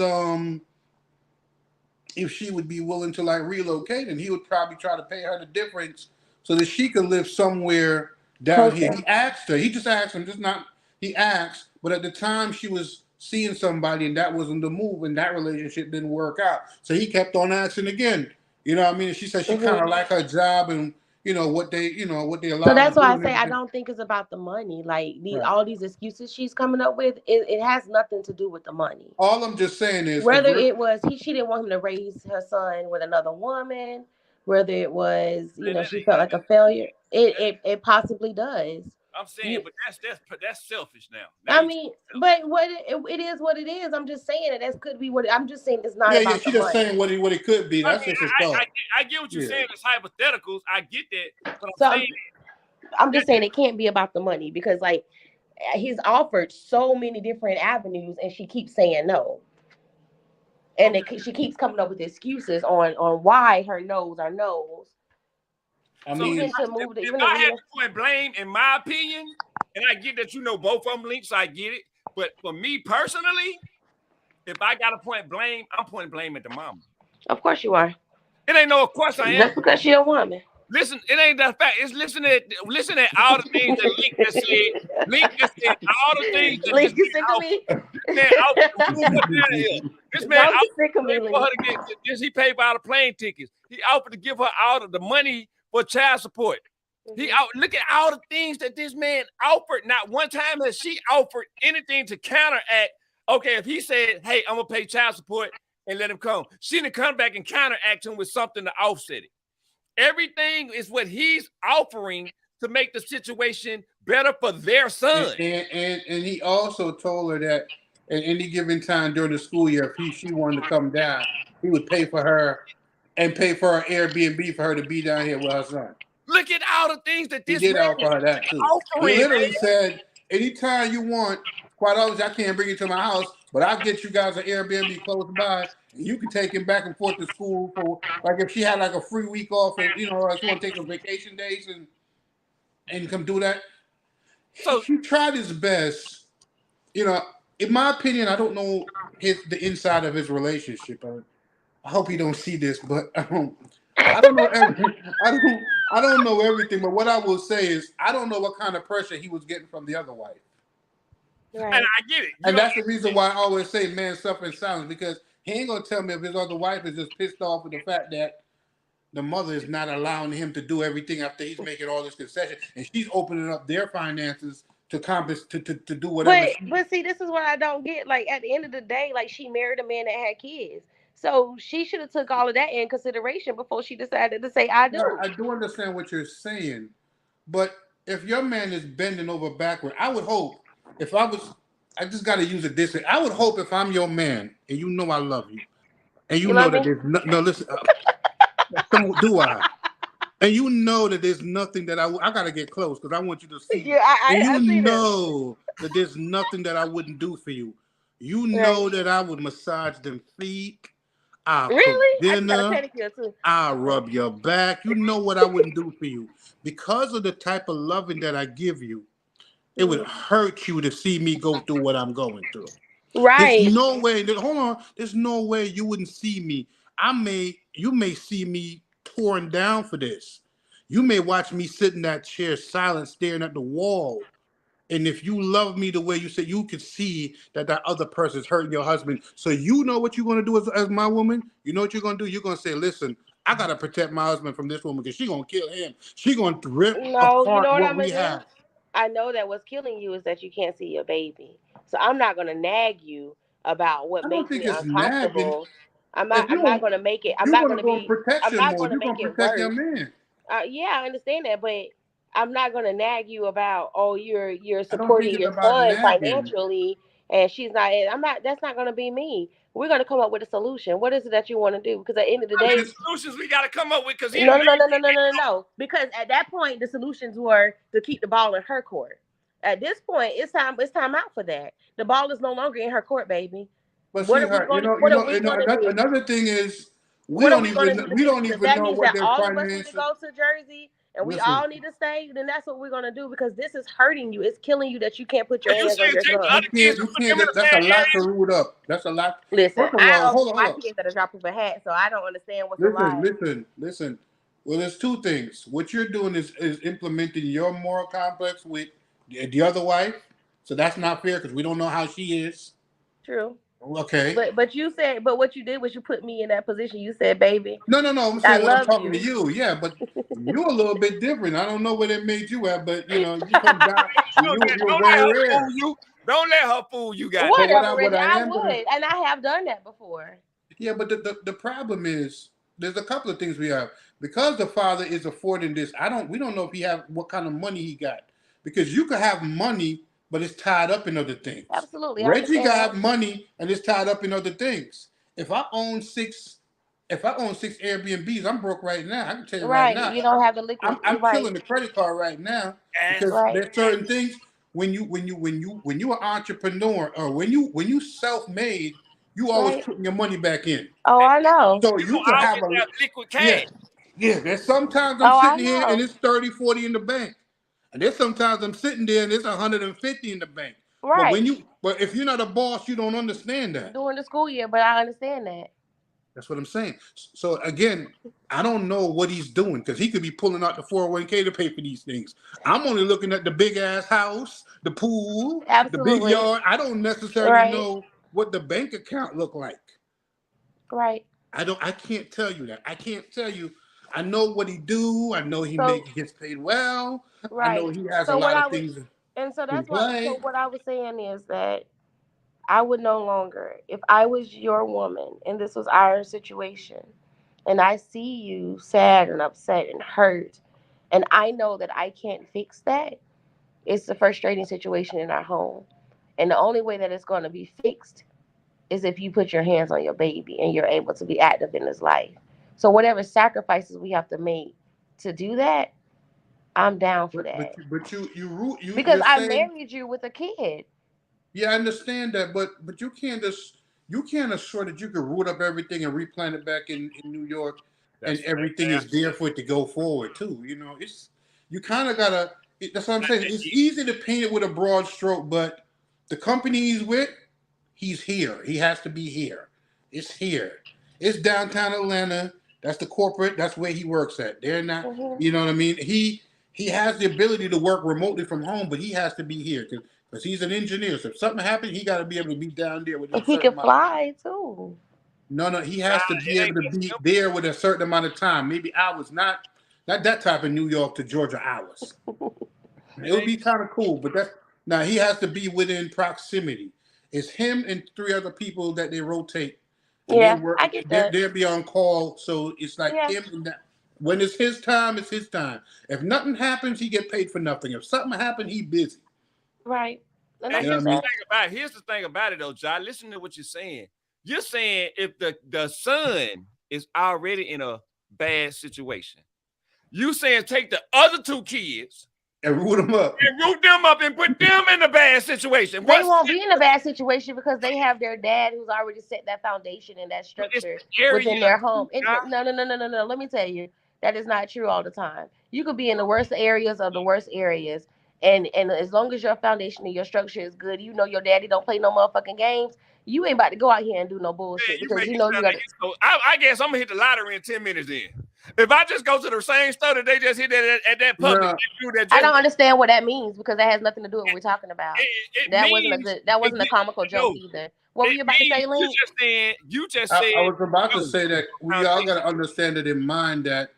if she would be willing to like relocate, and he would probably try to pay her the difference so that she could live somewhere down here. Closer. He asked her. He just asked him, just not. He asked, but at the time she was seeing somebody, and that wasn't the move, and that relationship didn't work out. So he kept on asking again. You know what I mean? And she said she kind Hmm. of liked her job and what they So allowed her that's to why do I and say I everything. don't think it's about the money. Like Right. all these excuses she's coming up with, it has nothing to do with the money. All I'm just saying is, if Whether we're it was she didn't want him to raise her son with another woman, whether it was, Man, that she ain't felt nothing. like a failure. It possibly does. I'm saying, You, but that's selfish now. Now I you mean, selfish. but it is what it is. I'm just saying that could be what I'm just saying. It's not Yeah, yeah. about She the just money. saying what it could be. I That's mean, just his I thought. I get what you're Yeah. saying. It's hypotheticals. I get that, but I'm So saying I'm that just saying it can't be about the money because like he's offered so many different avenues and she keeps saying no. And okay. she keeps coming up with excuses on why her no's are no's. I So mean, if I had to point blame, in my opinion, and I get that both of them links, I get it. But for me personally, if I got to point blame, I'm pointing blame at the mama. of course you are. It ain't no of course I am. Just because she a woman. Listen, it ain't that fact. It's listen at all the things that Link just said. Link just said all the things that this Link, you man sick of offered. me? This man offered to move her down here. This man Don't you offered sick to of pay me, for her Link? to get this. He paid for all the plane tickets. He offered to give her all of the money for child support. He out. Look at all the things that this man offered. Not one time has she offered anything to counteract. Okay, if he said, "Hey, I'm gonna pay child support and let him come," she didn't come back and counteract him with something to offset it. Everything is what he's offering to make the situation better for their son. and he also told her that at any given time during the school year, if she wanted to come down, he would pay for her and pay for her Airbnb for her to be down here with her son. Look at all the things that He this did man offer is her that too. He offering, literally man. said, anytime you want, quite honestly, I can't bring you to my house, but I'll get you guys an Airbnb close by. And you can take him back and forth to school for, like, if she had like a free week off, and if you want to take some vacation days and come do that. So He tried his best. You know, in my opinion, I don't know the inside of his relationship. I hope he don't see this, but I don't know I don't know everything. But what I will say is, I don't know what kind of pressure he was getting from the other wife, and Right. I get it. and that's the reason why I always say man suffer in silence, because he ain't gonna tell me if his other wife is just pissed off with the fact that the mother is not allowing him to do everything after he's making all this concession, and she's opening up their finances to to do whatever she. But see, this is what I don't get. Like at the end of the day, like she married a man that had kids. So she should have took all of that in consideration before she decided to say I Yeah, do. I do understand what you're saying, but if your man is bending over backward, I would hope if I was, I just got to use it this way. I would hope if I'm your man and you know I love you, and you You know love that me? there's no listen, so do I, and you know that there's nothing that I got to get close because I want you to see, Yeah, and you I see this. know that there's nothing that I wouldn't do for you. You Right. know that I would massage them feet. I'll cook Really? I just got a dinner. pedicure too. I'll rub your back. You know what I wouldn't do for you. Because of the type of loving that I give you, it would Mhm. hurt you to see me go through what I'm going through. There's Right. no way, hold on, there's no way you wouldn't see me. You may see me torn down for this. You may watch me sit in that chair silent, staring at the wall. And if you love me the way you said, you could see that that other person's hurting your husband. So you know what you're going to do as my woman? You know what you're going to do? You're going to say, listen, I got to protect my husband from this woman because she's going to kill him. She's going to rip No, you know apart what what I'm we gonna do? have. I know that what's killing you is that you can't see your baby. So I'm not gonna nag you about what I don't makes think me it's nagging. uncomfortable. I'm If not I'm not gonna make it I'm you're not going to gonna go in be I'm protection not mode, gonna you're going make to it protect your worse. man. Yeah, I understand that, but I'm not gonna nag you about you're I don't think supporting it's your about son nagging. financially and she's not. I'm not. That's not gonna be me. We're gonna come up with a solution. What is it that you want to do? Because at the end of the how many day, Just solutions we got to come up with? Because he no, didn't no, no, made no, no, no, no, no. Because at that point, the solutions were to keep the ball in her court. At this point, it's time. It's time out for that. The ball is no longer in her court, baby. But What are we sweetheart, going to? What are we going to do? another thing is What are we going to do to we fix don't it? If even that know means what that their all of us need to financial. go to Jersey and we Listen, all need to stay, then that's what we're going to do because this is hurting you. It's killing you that you can't put so your you hands on saying your take the son. other kids you and put them can't. in a That's a bad lot to area? root up. That's a lot. Listen, First of I all, don't hold get on, my hold on. kids at a drop of a hat, so I don't understand what's a Listen, lie. listen, listen. Well, there's two things. What you're doing is implementing your moral complex with the other wife. So that's not fair because we don't know how she is. True. Okay. But you said but what you did was you put me in that position. You said, baby, No, no, no. I'm I saying when I'm love talking to you. you, yeah, but you're a little bit different. I don't know what it made you at, but you come down, you're Don't let very her fool rare. you. Don't let her fool you. But Goddamn. Whatever, what Reggie. I I am gonna, would. And I have done that before. yeah, but the problem is, there's a couple of things we have because the father is affording this. We don't know if he have what kind of money he got because you could have money, but it's tied up in other things. Absolutely, I Reggie understand got that. have money and it's tied up in other things. If I own six, if I own six Airbnbs, I'm broke right now. I can tell you right Right. now. You don't have the liquid. I'm Right. killing the credit card right now because Ask, Right. there's certain things when you an entrepreneur or when you self made, you always Right. putting your money back in. Oh, I know. So you you don't could have always a have liquid yeah, cash. yeah. There's sometimes I'm Oh, I sitting here and know. it's 30, 40 in the bank. And there's sometimes I'm sitting there and it's 150 in the bank. Right. But if you're not a boss, you don't understand that. During the school year, but I understand that. That's what I'm saying. So again, I don't know what he's doing because he could be pulling out the 401k to pay for these things. I'm only looking at the big ass house, the pool, the big Absolutely. yard. I don't necessarily Right. know what the bank account look like. Right. I can't tell you that. I can't tell you. I know what he do. I know So he gets paid well. I know right. he has a So what lot I of was, things and so in that's why. So play. what I was saying is that I would no longer, if I was your woman and this was our situation, and I see you sad and upset and hurt, and I know that I can't fix that, it's a frustrating situation in our home. And the only way that it's going to be fixed is if you put your hands on your baby and you're able to be active in his life. So whatever sacrifices we have to make to do that, I'm down for But that. you're Because I saying married you with a kid. yeah, I understand that, but you can't assure that you can root up everything and replant it back in New York, and That's everything is there for it to go forward too. You know, it's you kind of gotta. That's what I'm saying. It's easy to paint it with a broad stroke, but the company he's with, he's here. He has to be here. It's here. It's downtown Atlanta. That's the corporate. That's where he works at. They're not. Hmm. You know what I mean? He has the ability to work remotely from home, but he has to be here because he's an engineer. So if something happens, he got to be able to be down there within a He certain can amount of time. fly too. No, he Nah, has to be it ain't able to that be simple. there with a certain amount of time. Maybe hours, not that type of New York to Georgia hours. It It would ain't. be kind of cool, but that now he has to be within proximity. It's him and three other people that they rotate, and they Yeah, work. I get that. They'll be on call, so it's like Yeah, him and that. When it's his time, it's his time. If nothing happens, he get paid for nothing. If something happens, he busy. right. And And I You know what get I mean? that. here's the thing about it though, John. Listen to what you're saying. You're saying if the son is already in a bad situation, you saying take the other two kids And root him up. and root them up and put them in a bad situation. They What's won't be in a bad situation because they have their dad who's already set that foundation and that it's structure the area, within their home. John? No, no, no, no, no, no. Let me tell you, that is not true all the time. You could be in the worst areas of the worst areas, and as long as your foundation and your structure is good, you know your daddy don't play no motherfucking games. You ain't about to go out here and do no Man, bullshit you because make you it know you sound got like to. it's so. I guess I'm gonna hit the lottery in 10 minutes. Then, if I just go to the same store that they just hit at that public, No, that dude that I just don't understand what that means because that has nothing to do with what we're talking about. it That wasn't a means good. That to wasn't a get comical joke no. either. What were It you about to means say, Link? you just said I was about to no. say that we all got to understand it in mind that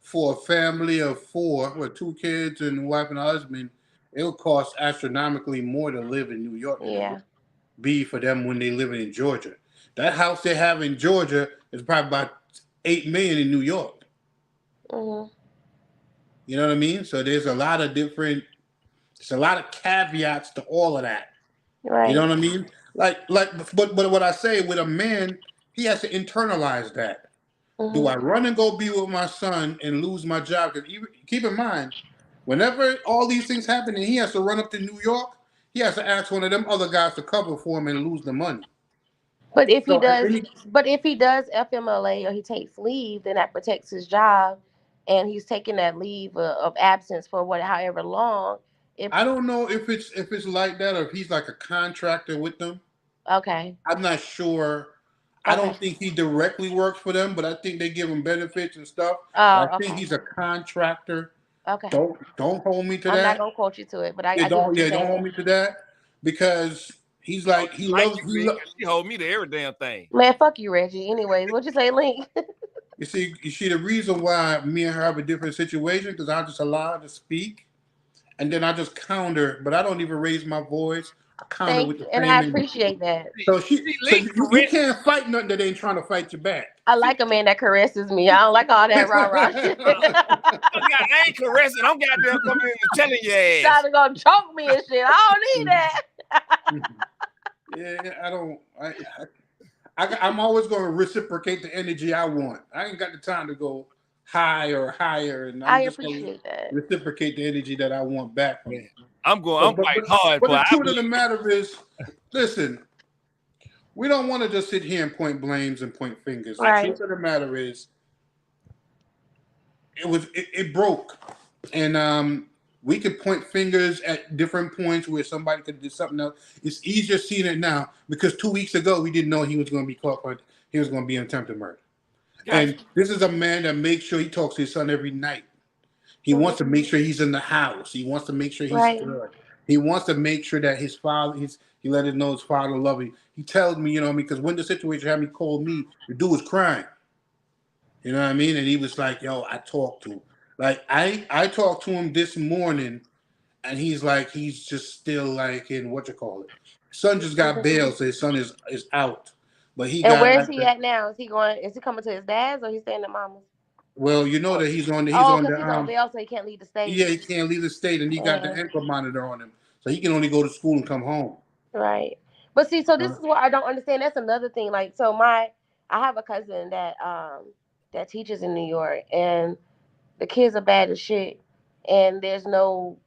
for a family of four, with two kids and a wife and a husband, it'll cost astronomically more to live in New York than it would Yeah. be for them when they live in Georgia. That house they have in Georgia is probably about 8 million in New York. Hmm. You know what I mean? So there's a lot of different, there's a lot of caveats to all of that. You know Right. what I mean? But what I say with a man, he has to internalize that. Do Hmm. I run and go be with my son and lose my job? Because keep in mind, whenever all these things happen and he has to run up to New York, he has to ask one of them other guys to cover for him and lose the money. But if he So does, any, but if he does FMLA or he takes leave, then that protects his job, and he's taking that leave of absence for what, however long. If I don't know if it's like that or if he's like a contractor with them. okay, I'm not sure. I okay, don't think he directly works for them, but I think they give him benefits and stuff. But I oh, think okay, he's a contractor. okay. Don't hold me to I'm not that. gonna quote you to it, but I get what you're Don't hold saying. me to that because he's Oh, like she like you, Link, he loves. 'cause she hold me to every damn thing. Man, fuck you, Reggie. Anyways, what you say, Link? You see the reason why me and her have a different situation because I just allow her to speak, and then I just counter, but I don't even raise my voice. I counter Thank with you, the and I same energy. appreciate that. So Lee you can't fight nothing that ain't trying to fight you back. I like a man that caresses me. I don't like all that rah rah shit. I ain't caressing. I'm goddamn coming in and telling your ass. Trying to go choke me and shit. I don't need that. Yeah, I don't. I'm always going to reciprocate the energy I want. I ain't got the time to go high or higher, and I I'm just going to appreciate that. reciprocate the energy that I want back from Man, you. I'm going. So, I'm fighting hard, but the but I truth of believe. the matter is, listen, we don't want to just sit here and point blames and point fingers. The Right. truth of the matter is, it broke, and we could point fingers at different points where somebody could do something else. It's easier seeing it now because 2 weeks ago we didn't know he was going to be caught for he was going to be in attempted murder. Gotcha. And this is a man that makes sure he talks to his son every night. He wants to make sure he's in the house. He wants to make sure he's Right. good. He wants to make sure that his father, he let him know his father love him. He tells me, you know, because when the situation had me call me, the dude was crying. You know what I mean? And he was like, "Yo, I talked to him. Like I talked to him this morning, and he's like, he's just still like in what you call it. Son just got bail, so his son is out, but he And got where is like he the, at now? Is he going? Is he coming to his dad's or he's staying at mama's? well, you know Oh, that he's oh, on because the he's on bail, so he can't leave the yeah, state. he can't leave the state, and he got the Mm, ankle monitor on him, so he can only go to school and come home. right. But see, so this Uh, is what I don't understand. That's another thing. Like, so I have a cousin that teaches in New York, and the kids are bad as shit, and there's no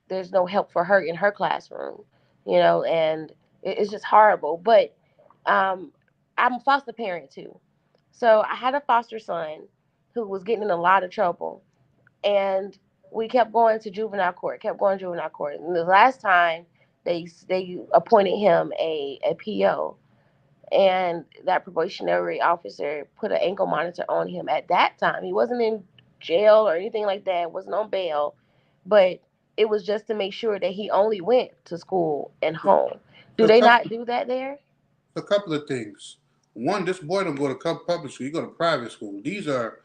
help for her in her classroom, and it's just horrible. But um, I'm a foster parent too, so I had a foster son who was getting in a lot of trouble, and we kept going to juvenile court, kept going to juvenile court, and the last time they appointed him a PO, and that probationary officer put an ankle monitor on him. At that time, he wasn't in jail or anything like that, wasn't on bail, but it was just to make sure that he only went to school and home. Do so they not do that there? a couple of things. One, this boy don't go to public school; he go to private school. These are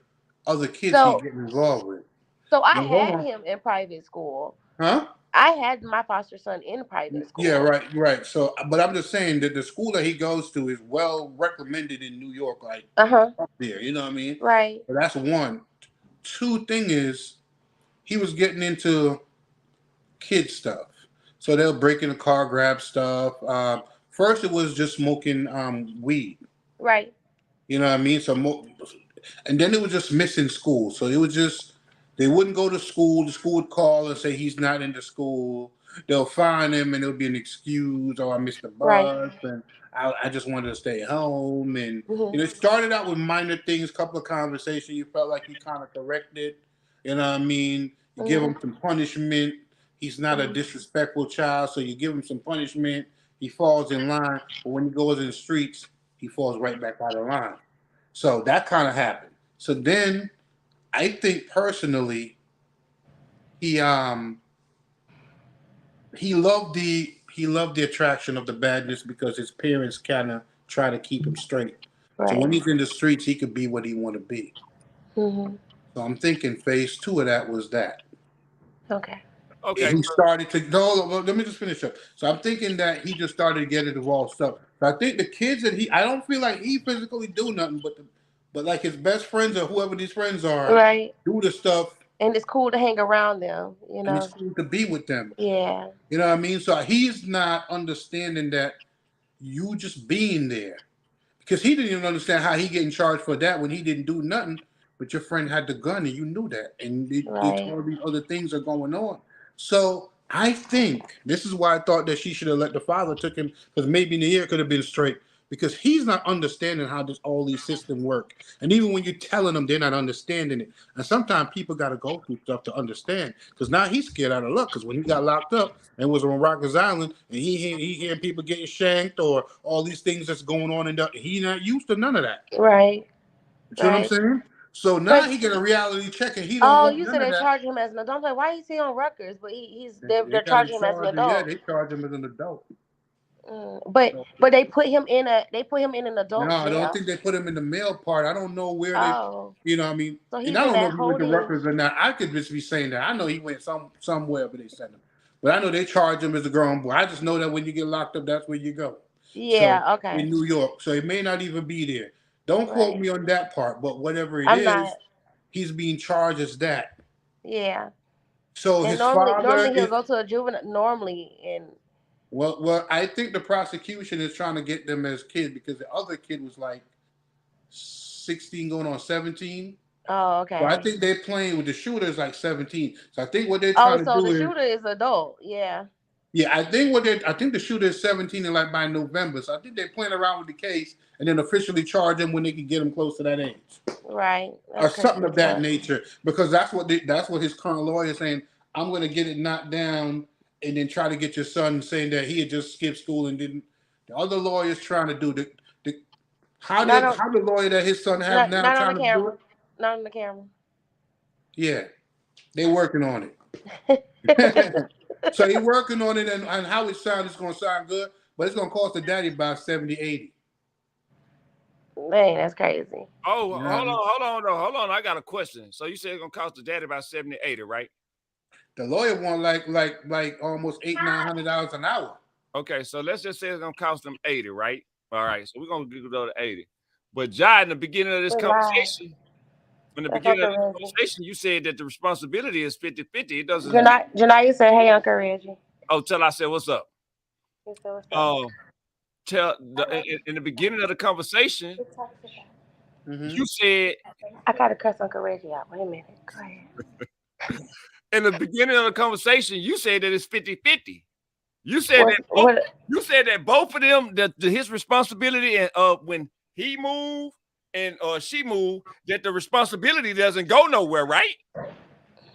other kids he So getting involved with. so I Now hold had on, him in private school. huh? I had my foster son in private Yeah, school. right. So, but I'm just saying that the school that he goes to is well recommended in New York, like Uh-huh. up there. You know what I mean? Right. So that's one. Two thing is he was getting into kid stuff. So they'll break in the car, grab stuff. First, it was just smoking weed. Right. You know what I mean? And then it was just missing school. So it was just they wouldn't go to school. The school would call and say he's not into school. They'll find him, and it'll be an excuse. Oh, I missed the Right. bus, and I just wanted to stay home. And Hmm. it started out with minor things, couple of conversations. You felt like you kind of corrected. You know what I mean? You give him Hmm. some punishment. He's not a Hmm. disrespectful child, so you give him some punishment. He falls in line, but when he goes in the streets, he falls right back out of line. So that kind of happened. So then I think personally he he loved the attraction of the badness because his parents kind of try to keep him straight. So when Right. he's in the streets, he could be what he want to be. Hmm. So I'm thinking phase two of that was that. Okay. Okay. He started to no. Let me just finish up. So I'm thinking that he just started getting involved stuff. So I think the kids that I don't feel like he physically do nothing, but like his best friends or whoever these friends are, Right. do the stuff, And it's cool to hang around them, and it's cool to be with them. Yeah. You know what I mean? So he's not understanding that you just being there because he didn't even understand how he getting charged for that when he didn't do nothing. But your friend had the gun and you knew that, and Right. all these other things are going on. So I think this is why I thought that she should have let the father took him because maybe in the year could have been straight because he's not understanding how this all these systems work. And even when you're telling them, they're not understanding it. And sometimes people got to go through stuff to understand. Because now he's scared out of luck. Because when he got locked up and was on Rikers Island, and he hearing people getting shanked or all these things that's going on, and he not used to none of that. Right. You see what I'm Right. saying? So now But he get a reality check, and he don't oh, want you said none of they that. charge him as an adult. I'm like, why is he on Rutgers? But he's They they're got him charging him as an charged. Yeah, adult. they charge him as an adult. But So, they put him in an no, adult I don't jail. think they put him in the male part. I don't know where they, Oh, I mean, so and he's I in don't know that if he went to holding. Rutgers or not. I could just be saying that. I know he went somewhere, but they sent him. But I know they charge him as a grown boy. I just know that when you get locked up, that's where you go. So Yeah, in okay. New York, so it may not even be there. Don't quote Right. me on that part, but whatever it I'm not. is, he's being charged as that. Yeah. So And his normally father he'll is go to a juvenile normally and well. I think the prosecution is trying to get them as kids because the other kid was like 16 going on 17. oh, So I okay. think they're playing with the shooter is like 17. So I think what they're Oh, trying to so do the is shooter is adult. Yeah. yeah, I think the shooter is 17 and like by November. So I think they're playing around with the case and then officially charge him when they can get him close to that age. Right. Or That's crazy something of as that fuck. nature. Because that's what his current lawyer is saying. I'm gonna get it knocked down and then try to get your son saying that he had just skipped school and didn't the other lawyers trying to do the Not on how the lawyer that his son have now not on the trying to do camera. it? Not on the camera. Yeah, they working on it. So he working on it and how it sounds, it's gonna sound good, but it's gonna cost the daddy about 70, 80. Man, that's crazy. Oh, You know what I mean? hold on. I got a question. So you said it's gonna cost the daddy about 70, 80, right? The lawyer want like almost $800-900 an hour. Okay, so let's just say it's gonna cost them 80, right? All right, so we're gonna go to 80. But Jai, in the beginning of this Good lie. conversation, in the That's beginning of Uncle this Reggie. conversation, you said that the responsibility is 50-50. It doesn't mean, Janaya said, "Hey, Uncle Reggie." oh, till I said, what's up? He said, "What's up?" Um, tell the in the beginning of the conversation, Mm-hmm. you said I gotta cuss Uncle Reggie out. Wait a minute. Go ahead. in the beginning of the conversation, you said that it's 50-50. You said What? that both, What? you said that both of them, that his responsibility and when he moved and she moved, that the responsibility doesn't go nowhere, right?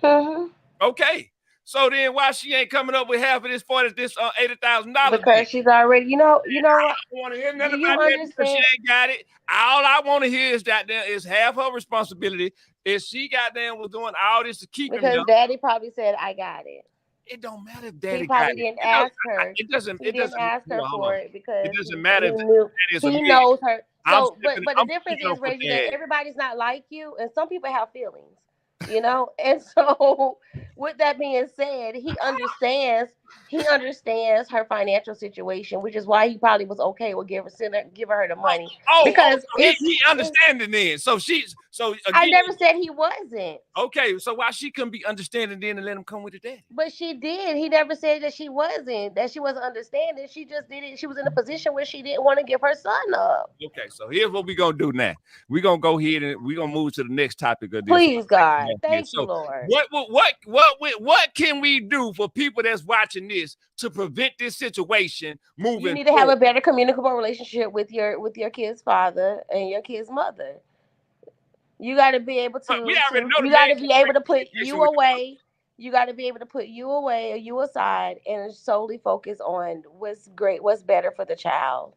Hmm. Okay. So then why she ain't coming up with half of this this $80,000 then? Because she's already. You know what? I don't want to hear Do nothing you about that because she understand? ain't got it. All I want to hear is that there is half her responsibility. If she goddamn was doing all this to keep him Because there, Daddy probably said, "I got it." it don't matter if He daddy got probably it. didn't ask her. He It didn't doesn't ask her hold on. for it It because doesn't he matter if knew daddy is a he million. knows her. I'm So, stepping, but the I'm difference speaking on is, for Reggie, that dad. everybody's not like you, and some people have feelings, you know. And so, with that being said, he understands. He understands her financial situation, which is why he probably was okay with giving her the money because So he understanding then. So she's so I again, never said he wasn't. okay. So why she couldn't be understanding then and let him come with the daddy? But she did. He never said that she wasn't. That she wasn't understanding. She just did it. She was in a position where she didn't want to give her son up. Okay, so here's what we're gonna do now. We're gonna go ahead and we're gonna move to the next topic of this. Please, God. Thank you, So Lord. what can we do for people that's watching this to prevent this situation You moving need to have forward? a better communicable relationship with your kid's father and your kid's mother. You got to be able But we already to know the you got man to can't be able break to put communication you with the away. You got to be able to put you away or you aside and solely focus on what's great, what's better for the child.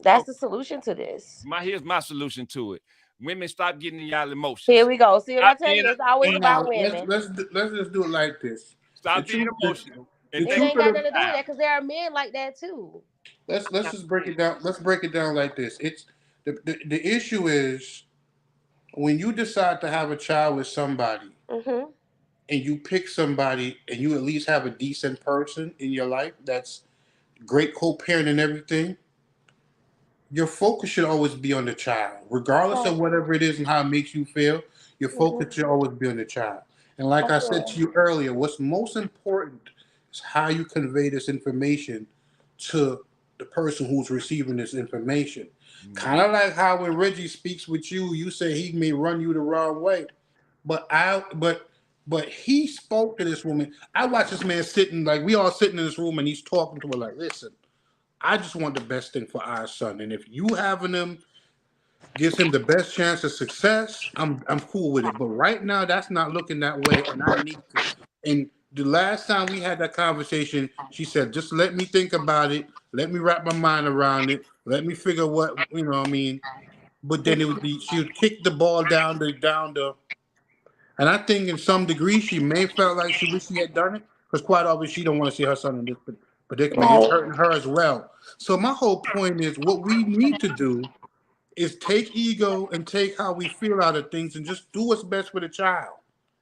That's mother. the solution to this. Here's my solution to it. Women, stop getting in y'all Here emotions. we go. See what I Stop tell being you? It's always Now about women. let's just do it like this. The stop being truth emotional the and It think truth ain't of got the nothing to do with about that because there are men like that too. let's just break it down. Let's break it down like this. It's the issue is when you decide to have a child with somebody Mm-hmm. and you pick somebody and you at least have a decent person in your life that's great co-parent and everything, your focus should always be on the child, regardless of Right. whatever it is and how it makes you feel. Your focus Mm-hmm. should always be on the child. And like I said to Absolutely. you earlier, what's most important is how you convey this information to the person who's receiving this information. it. Kind of like how when Reggie speaks with you, you say he may run you the wrong way, but but he spoke to this woman. I watched this man sitting like we all sitting in this room and he's talking to her like, listen. I just want the best thing for our son. And if you having him gives him the best chance of success, I'm cool with it. But right now that's not looking that way and I need to. And the last time we had that conversation, she said, just let me think about it. Let me wrap my mind around it. Let me figure what what I mean. But then it would be she would kick the ball down the and I think in some degree she may felt like she wish she had done it because quite obviously she don't want to see her son in this predicament. It's Right. hurting her as well. So my whole point is what we need to do is take ego and take how we feel out of things and just do what's best for the child.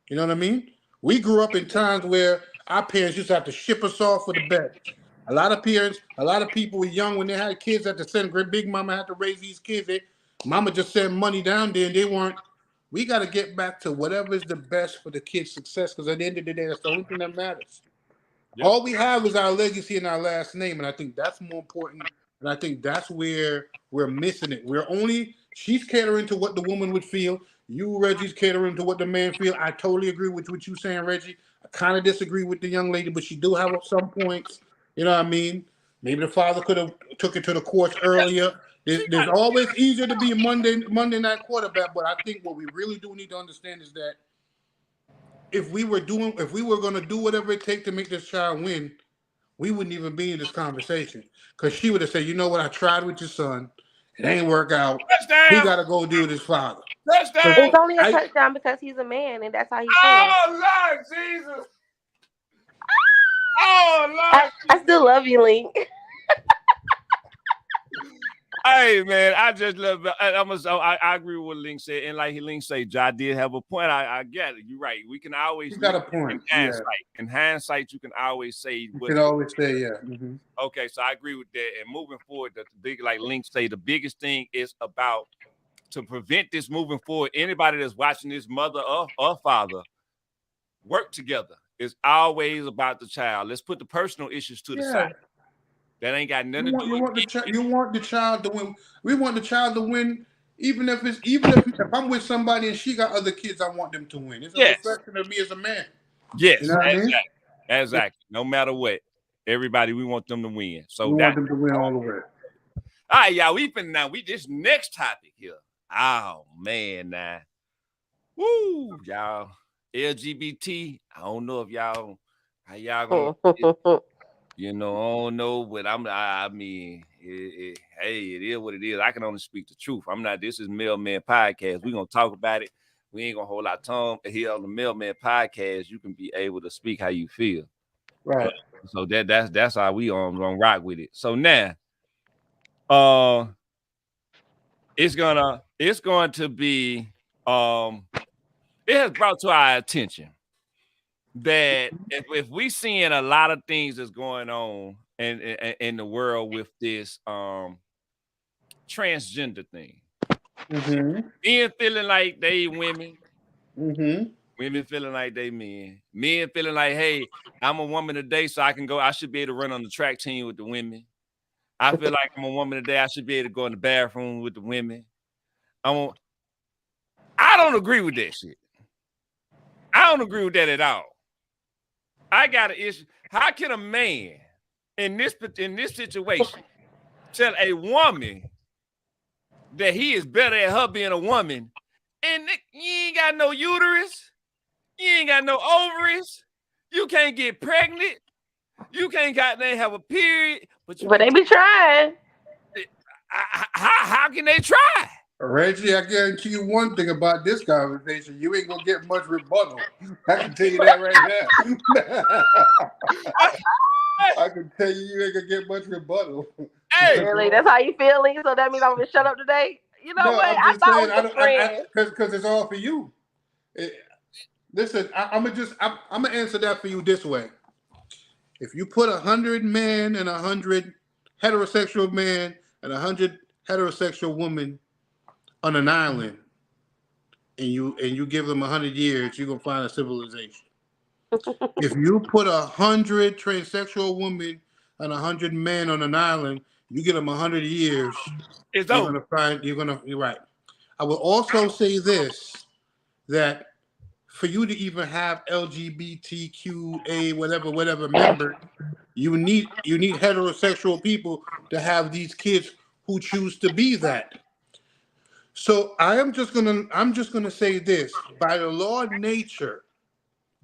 You know what I mean? We grew up in times where our parents used to have to ship us off for the bed. A lot of parents, a lot of people were young when they had kids at the send. Great big mama had to raise these kids. Mama just sent money down there, and they weren't. We got to get back to whatever is the best for the kids' success, because at the end of the day, that's the only thing that matters. Yep. All we have is our legacy and our last name, and I think that's more important. And I think that's where we're missing it. She's catering to what the woman would feel. You, Reggie's catering to what the man feel. I totally agree with what you're saying, Reggie. I kind of disagree with the young lady, but she do have some points. You know what I mean? Maybe the father could have took it to the courts earlier. There's always easier to be a Monday night quarterback, but I think what we really do need to understand is that if we were going to do whatever it takes to make this child win, we wouldn't even be in this conversation, because she would have said, you know what, I tried with your son, it ain't work out. Touchdown. He got to go do with his father. Touchdown. It's only a touchdown because he's a man, and that's how he feels. Oh Lord Jesus! Oh Lord! I still love you, Link. Hey man, I just love. I agree with what Link said, and like Link said, Ja did have a point. I get it. You're right. We can always got a point. In hindsight, you can always say. You can always say, yeah. Mm-hmm. Okay, so I agree with that. And moving forward, the big, like Link say, the biggest thing is about to prevent this moving forward. Anybody that's watching this, mother or father, work together. It's always about the child. Let's put the personal issues to the side. That ain't got nothing to do with you want the child to win. We want the child to win, even if I'm with somebody and she got other kids, I want them to win. It's a reflection of me as a man. Yes, you know what I mean? Exactly. No matter what, everybody, we want them to win. So we want them to win all the way. All right, y'all. We this next topic here. Oh man, now, woo, y'all. LGBT. I don't know if y'all how y'all gonna. You know, I don't know, but I mean, it is what it is. I can only speak the truth. This is Mailman Podcast. We're going to talk about it. We ain't going to hold our tongue. Here on the Mailman Podcast, you can be able to speak how you feel. Right. So that's how we going to rock with it. So now, it's going to be, it has brought to our attention that if we seeing a lot of things that's going on in the world with this transgender thing, men feeling like they women, women feeling like they men feeling like, hey, I'm a woman today, so I should be able to run on the track team with the women. I feel like I'm a woman today, I should be able to go in the bathroom with the women. I don't agree with that shit. I don't agree with that at all. I got an issue. How can a man in this situation tell a woman that he is better at her being a woman, and you ain't got no uterus, you ain't got no ovaries, you can't get pregnant, you can't have a period, but they be trying. How can they try? Reggie, I guarantee you one thing about this conversation: you ain't gonna get much rebuttal. I can tell you that right now. I can tell you ain't gonna get much rebuttal. Hey, really? That's how you feeling? So that means I'm gonna shut up today? You know what? I'm just saying, because it's all for you. Listen, I'm gonna answer that for you this way. If you put 100 men and 100 heterosexual men and 100 heterosexual women on an island, and you give them 100 years, you're gonna find a civilization. If you put 100 transsexual women and 100 men on an island, you get them 100 years. You're right. I will also say this, that for you to even have LGBTQA whatever member, you need heterosexual people to have these kids who choose to be that. So I'm just gonna say this: by the law of nature,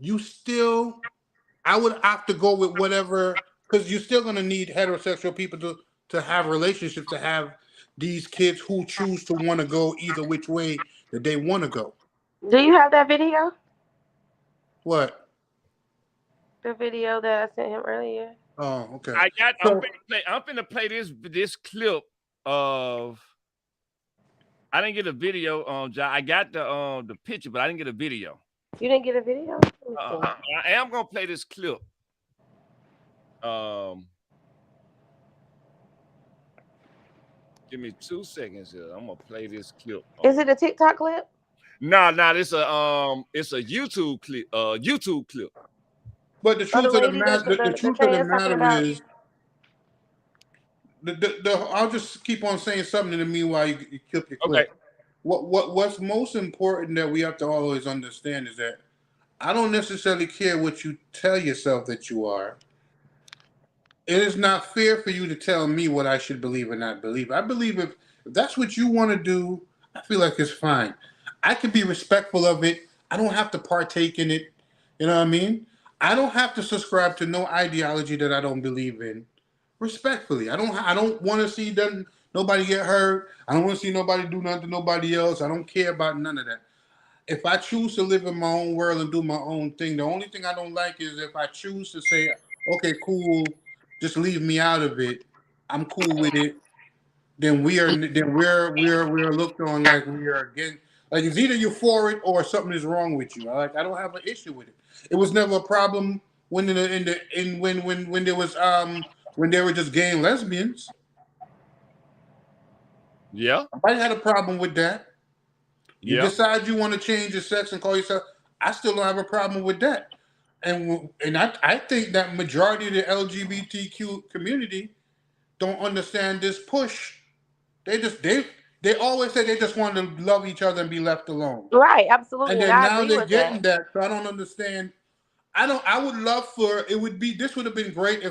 I would have to go with whatever, because you're still gonna need heterosexual people to have relationships, to have these kids who choose to want to go either which way that they want to go. Do you have that video? What? The video that I sent him earlier. Oh, okay. I'm finna play this clip of. I didn't get a video on. I got the picture, but I didn't get a video. You didn't get a video? I am gonna play this clip. Give me 2 seconds here. I'm gonna play this clip. Is it a TikTok clip? Nah, it's a YouTube clip. YouTube clip. But the truth of the matter, the The truth of the trans talking matter about. is, I'll just keep on saying something in the meanwhile you clip your clip. Okay. What's most important that we have to always understand is that I don't necessarily care what you tell yourself that you are. It is not fair for you to tell me what I should believe or not believe. I believe if that's what you want to do, I feel like it's fine. I can be respectful of it. I don't have to partake in it. You know what I mean? I don't have to subscribe to no ideology that I don't believe in. Respectfully, I don't want to see nobody get hurt. I don't want to see nobody do nothing to nobody else. I don't care about none of that. If I choose to live in my own world and do my own thing, the only thing I don't like is if I choose to say, okay, cool, just leave me out of it. I'm cool with it. Then we're looked on like we are again. Like it's either you're for it or something is wrong with you. I don't have an issue with it. It was never a problem when when there was when they were just gay and lesbians. Yeah. I had a problem with that. You Yeah. decide you want to change your sex and call yourself. I still don't have a problem with that. I think that majority of the LGBTQ community don't understand this push. They always say they just want to love each other and be left alone. Right, absolutely, And and then I now agree they're with getting that. that. So I don't understand. I would love for it would be this would have been great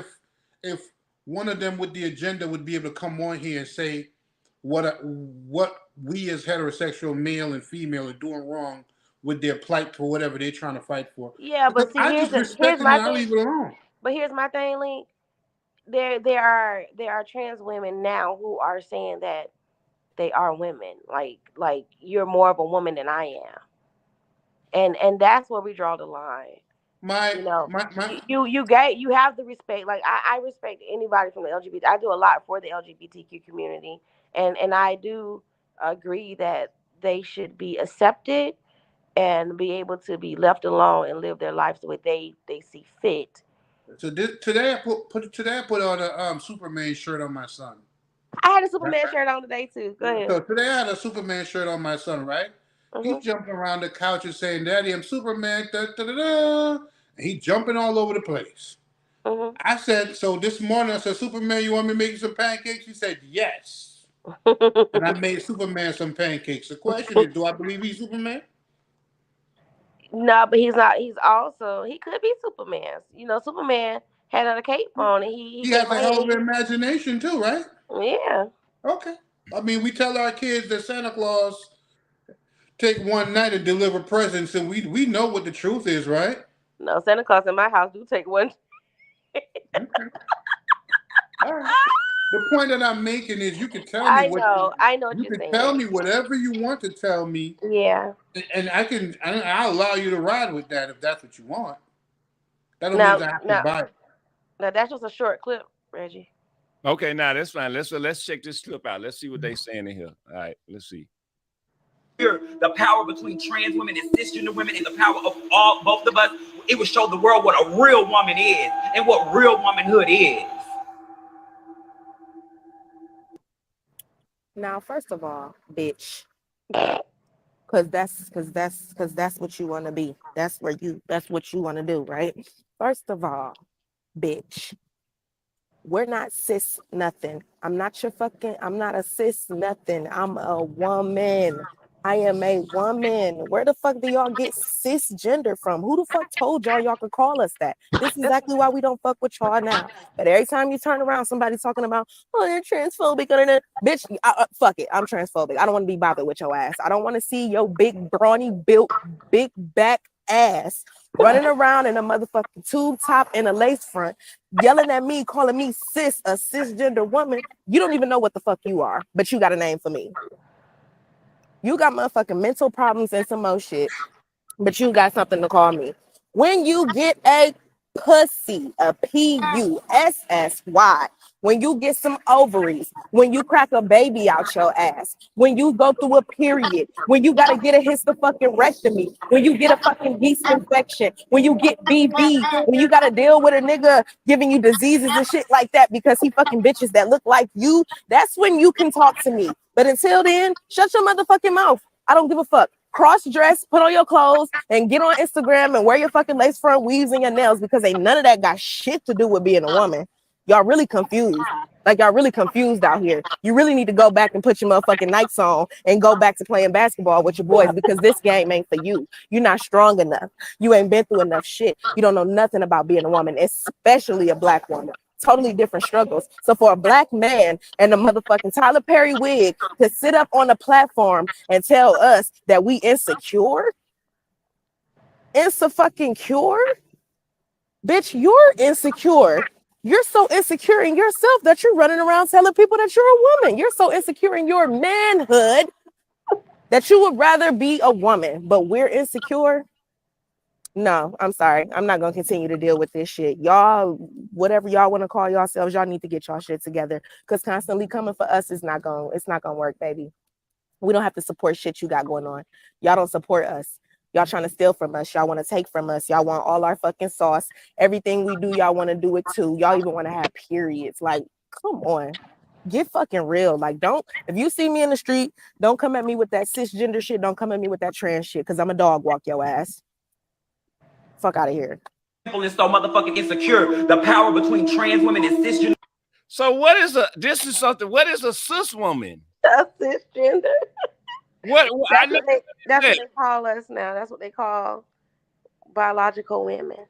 if one of them with the agenda would be able to come on here and say what we as heterosexual male and female are doing wrong with their plight for whatever they're trying to fight for. Yeah, Because but see, I just here's respect it and my I thing. leave it alone. But here's my thing, Link. There are trans women now who are saying that they are women. Like you're more of a woman than I am, and that's where we draw the line. My You know, my you have the respect. Like I respect anybody from the LGBT. I do a lot for the LGBTQ community, and I do agree that they should be accepted and be able to be left alone and live their lives the way they see fit. today I put on a Superman shirt on my son. I had a Superman shirt on today too. Go ahead. So today I had a Superman shirt on my son, right? He's Mhm. jumping around the couch and saying, "Daddy, I'm Superman." Da, da, da, da. And he's jumping all over the place. Mhm. I said, so this morning I said, Superman, you want me to make you some pancakes? He said, yes. And I made Superman some pancakes. The question is, do I believe he's Superman? No, but he's not. He's also he could be Superman. You know, Superman had on a cape on and he He came has a out here hell and of an imagination too, right? yeah. Okay. I mean, we tell our kids that Santa Claus take one night and deliver presents, and we know what the truth is, right? No, Santa Claus in my house do take one. Okay. All right. The point that I'm making is you can tell me I know what you you're can tell saying. me whatever you want to tell me, Yeah. and I'll allow you to ride with that if that's what you want. That don't mean Now, I have to now, buy it. now that's just a short clip, Reggie. Okay, now that's fine. Let's check this clip out. Let's see what they saying in here. All right, let's see. The power between trans women and cisgender women and the power of both of us. It would show the world what a real woman is and what real womanhood is. Now, first of all, bitch, because that's what you want to be. That's what you want to do, right? First of all, bitch, we're not cis nothing. I'm not a cis nothing. I'm a woman. I am a woman. Where the fuck do y'all get cisgender from? Who the fuck told y'all could call us that? This is exactly why we don't fuck with y'all now. But every time you turn around, somebody's talking about, oh, they're transphobic. Bitch, fuck it. I'm transphobic. I don't want to be bothered with your ass. I don't want to see your big, brawny built, big back ass running around in a motherfucking tube top and a lace front, yelling at me, calling me cis, a cisgender woman. You don't even know what the fuck you are, but you got a name for me. You got motherfucking mental problems and some more shit, but you got something to call me. When you get a pussy, a pussy, when you get some ovaries, when you crack a baby out your ass, when you go through a period, when you gotta get a hysterectomy, when you get a fucking yeast infection, when you get BV, when you gotta deal with a nigga giving you diseases and shit like that because he fucking bitches that look like you, that's when you can talk to me. But until then, shut your motherfucking mouth. I don't give a fuck. Cross dress, put on your clothes, and get on Instagram and wear your fucking lace front weaves and your nails because ain't none of that got shit to do with being a woman. Y'all really confused. Like y'all really confused out here. You really need to go back and put your motherfucking Nikes on and go back to playing basketball with your boys because this game ain't for you. You're not strong enough. You ain't been through enough shit. You don't know nothing about being a woman, especially a black woman. Totally different struggles. So for a black man and a motherfucking Tyler Perry wig to sit up on a platform and tell us that we insecure, bitch, you're insecure. You're so insecure in yourself that you're running around telling people that you're a woman. You're so insecure in your manhood that you would rather be a woman, but we're insecure. No, I'm sorry. I'm not going to continue to deal with this shit. Y'all, whatever y'all want to call yourselves, y'all need to get y'all shit together because constantly coming for us is not going to work, baby. We don't have to support shit you got going on. Y'all don't support us. Y'all trying to steal from us. Y'all want to take from us. Y'all want all our fucking sauce. Everything we do, y'all want to do it too. Y'all even want to have periods. Like, come on. Get fucking real. Like, if you see me in the street, don't come at me with that cisgender shit. Don't come at me with that trans shit because I'm a dog walk your ass. Fuck out of here. And so motherfucking insecure. The power between trans women and cisgender. So what is a cis woman? A cisgender. What That's what they call us now. That's what they call biological women.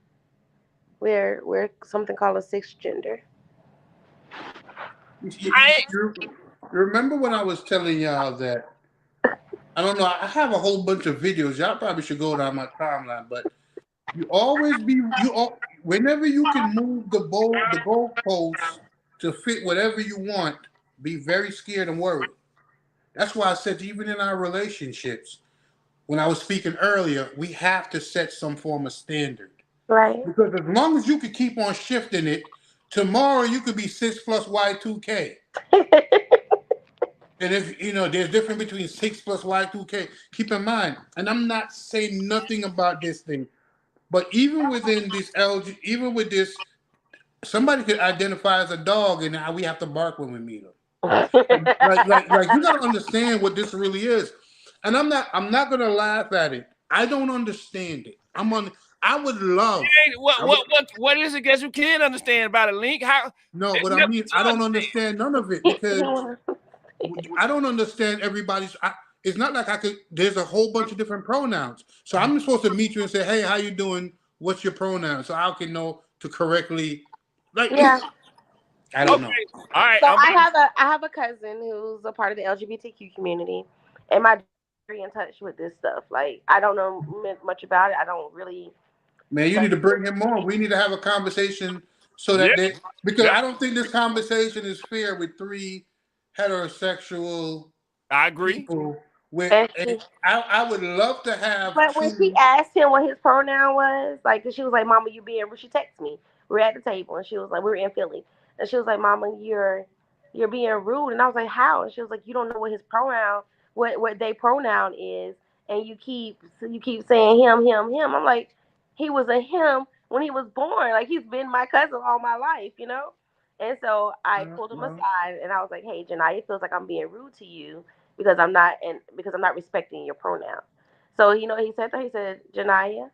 We're something called a cisgender. You remember when I was telling y'all that, I don't know, I have a whole bunch of videos. Y'all probably should go down my timeline, but whenever you can move the goalposts to fit whatever you want, be very scared and worried. That's why I said even in our relationships, when I was speaking earlier, we have to set some form of standard. Right. Because as long as you could keep on shifting it, tomorrow you could be 6 plus Y2K. And if there's difference between 6 plus Y2K, keep in mind, and I'm not saying nothing about this thing, but even within this even with this, somebody could identify as a dog, and now we have to bark when we meet them. like you gotta understand what this really is. And I'm not gonna laugh at it. I don't understand it. I would love. What is it that you can't understand about a link? How? No, what I mean, I don't understand none of it because I don't understand everybody's. It's not like I could. There's a whole bunch of different pronouns, so I'm supposed to meet you and say, "Hey, how you doing? What's your pronoun?" So I can know to correctly. Yeah. I don't know. All right. So I have a cousin who's a part of the LGBTQ community, and my very in touch with this stuff. Like I don't know much about it. I don't really. Man, you need to bring him on. We need to have a conversation so that because I don't think this conversation is fair with 3 heterosexual. I agree. People I would love to have. But when she asked him what his pronoun was, like, cause she was like, "Mama, you being rude." She texted me. We were at the table, and she was like, "We were in Philly," and she was like, "Mama, you're being rude." And I was like, "How?" And she was like, "You don't know what his pronoun, what they pronoun is, and you keep saying him." I'm like, he was a him when he was born. Like he's been my cousin all my life, you know. And so I pulled him aside, and I was like, "Hey, Janaya, it feels like I'm being rude to you." Because I'm not respecting your pronouns. So he said that. He said, "Janaya,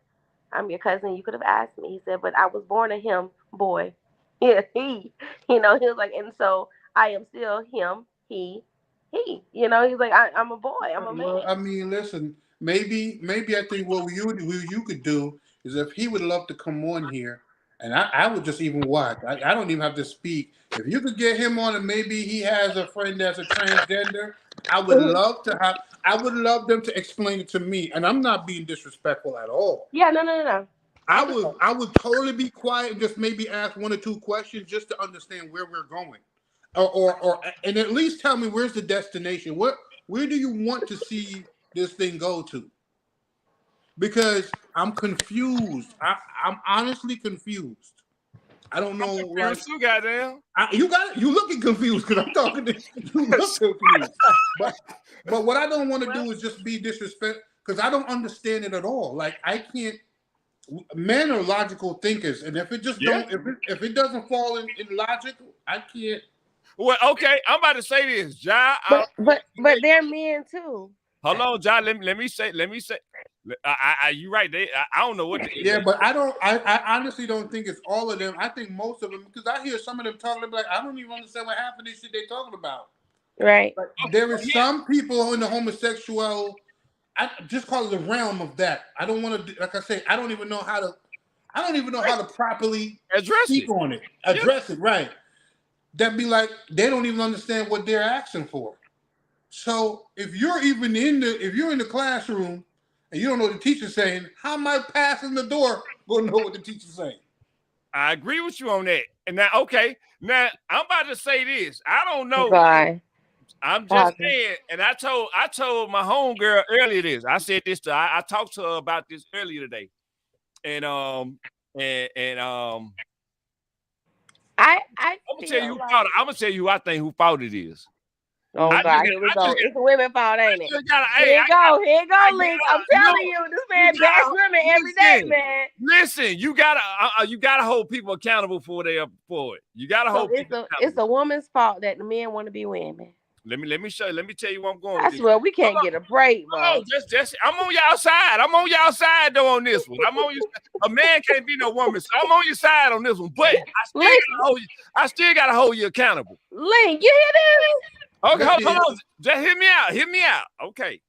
I'm your cousin. You could have asked me." He said, "But I was born a him boy." Yeah, he. He was like, and so I am still him. He. He's like, I'm a boy. I'm a man. Well, I mean, listen. Maybe I think what you could do is if he would love to come on here, and I would just even watch. I don't even have to speak. If you could get him on, and maybe he has a friend that's a transgender, I would love to have. I would love them to explain it to me, and I'm not being disrespectful at all. Yeah, no. I would totally be quiet and just maybe ask 1 or 2 questions just to understand where we're going, or and at least tell me where's the destination. Where do you want to see this thing go to? Because I'm confused. I'm honestly confused. I don't know. Like, You goddamn. You looking confused because I'm talking to you. Look confused. But what I don't want to do is just be disrespectful because I don't understand it at all. Like I can't. Men are logical thinkers, and if it just don't, if it doesn't fall in logical, I can't. Well, okay, I'm about to say this, Ja. But they're men too. Hold on, Ja. Let me say. You right. I don't know what. Yeah, but I honestly don't think it's all of them. I think most of them, because I hear some of them talking like I don't even understand what half of this shit they talking about. Right. Like, there is some people in the homosexual. I just call it the realm of that. I don't want to, like I say, I don't even know how to properly speak on it. Address it, right. That'd be like they don't even understand what they're asking for. So if you're in the classroom and you don't know what the teacher's saying, how am I passing the door gonna know what the teacher's saying? I agree with you on that. And now, okay, now I'm about to say this. I don't know. Bye. I'm just saying, and I told my homegirl earlier this. I said this I talked to her about this earlier today. And I'm gonna tell you who I think who fault it is. Oh God, here we go. It's a women fault, ain't it? Here you go, Link. I'm telling you, this man bash women every day, man. Listen, you gotta hold people accountable for it. You gotta hold people accountable. It's a woman's fault that the men want to be women. Let me show you. Let me tell you where I'm going. I swear we can't get a break, bro. Just I'm on y'all side. I'm on y'all side though on this one. A man can't be no woman, so I'm on your side on this one. But I still gotta hold you accountable. Link, you hear this? Okay, hold on. Just hear me out. Okay.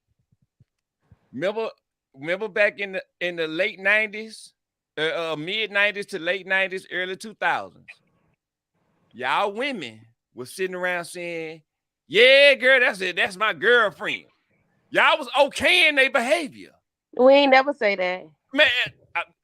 Remember back in the late 90s, mid 90s to late 90s, early 2000s. Y'all women was sitting around saying, "Yeah, girl, that's it. That's my girlfriend." Y'all was okay in their behavior. We ain't never say that. Man,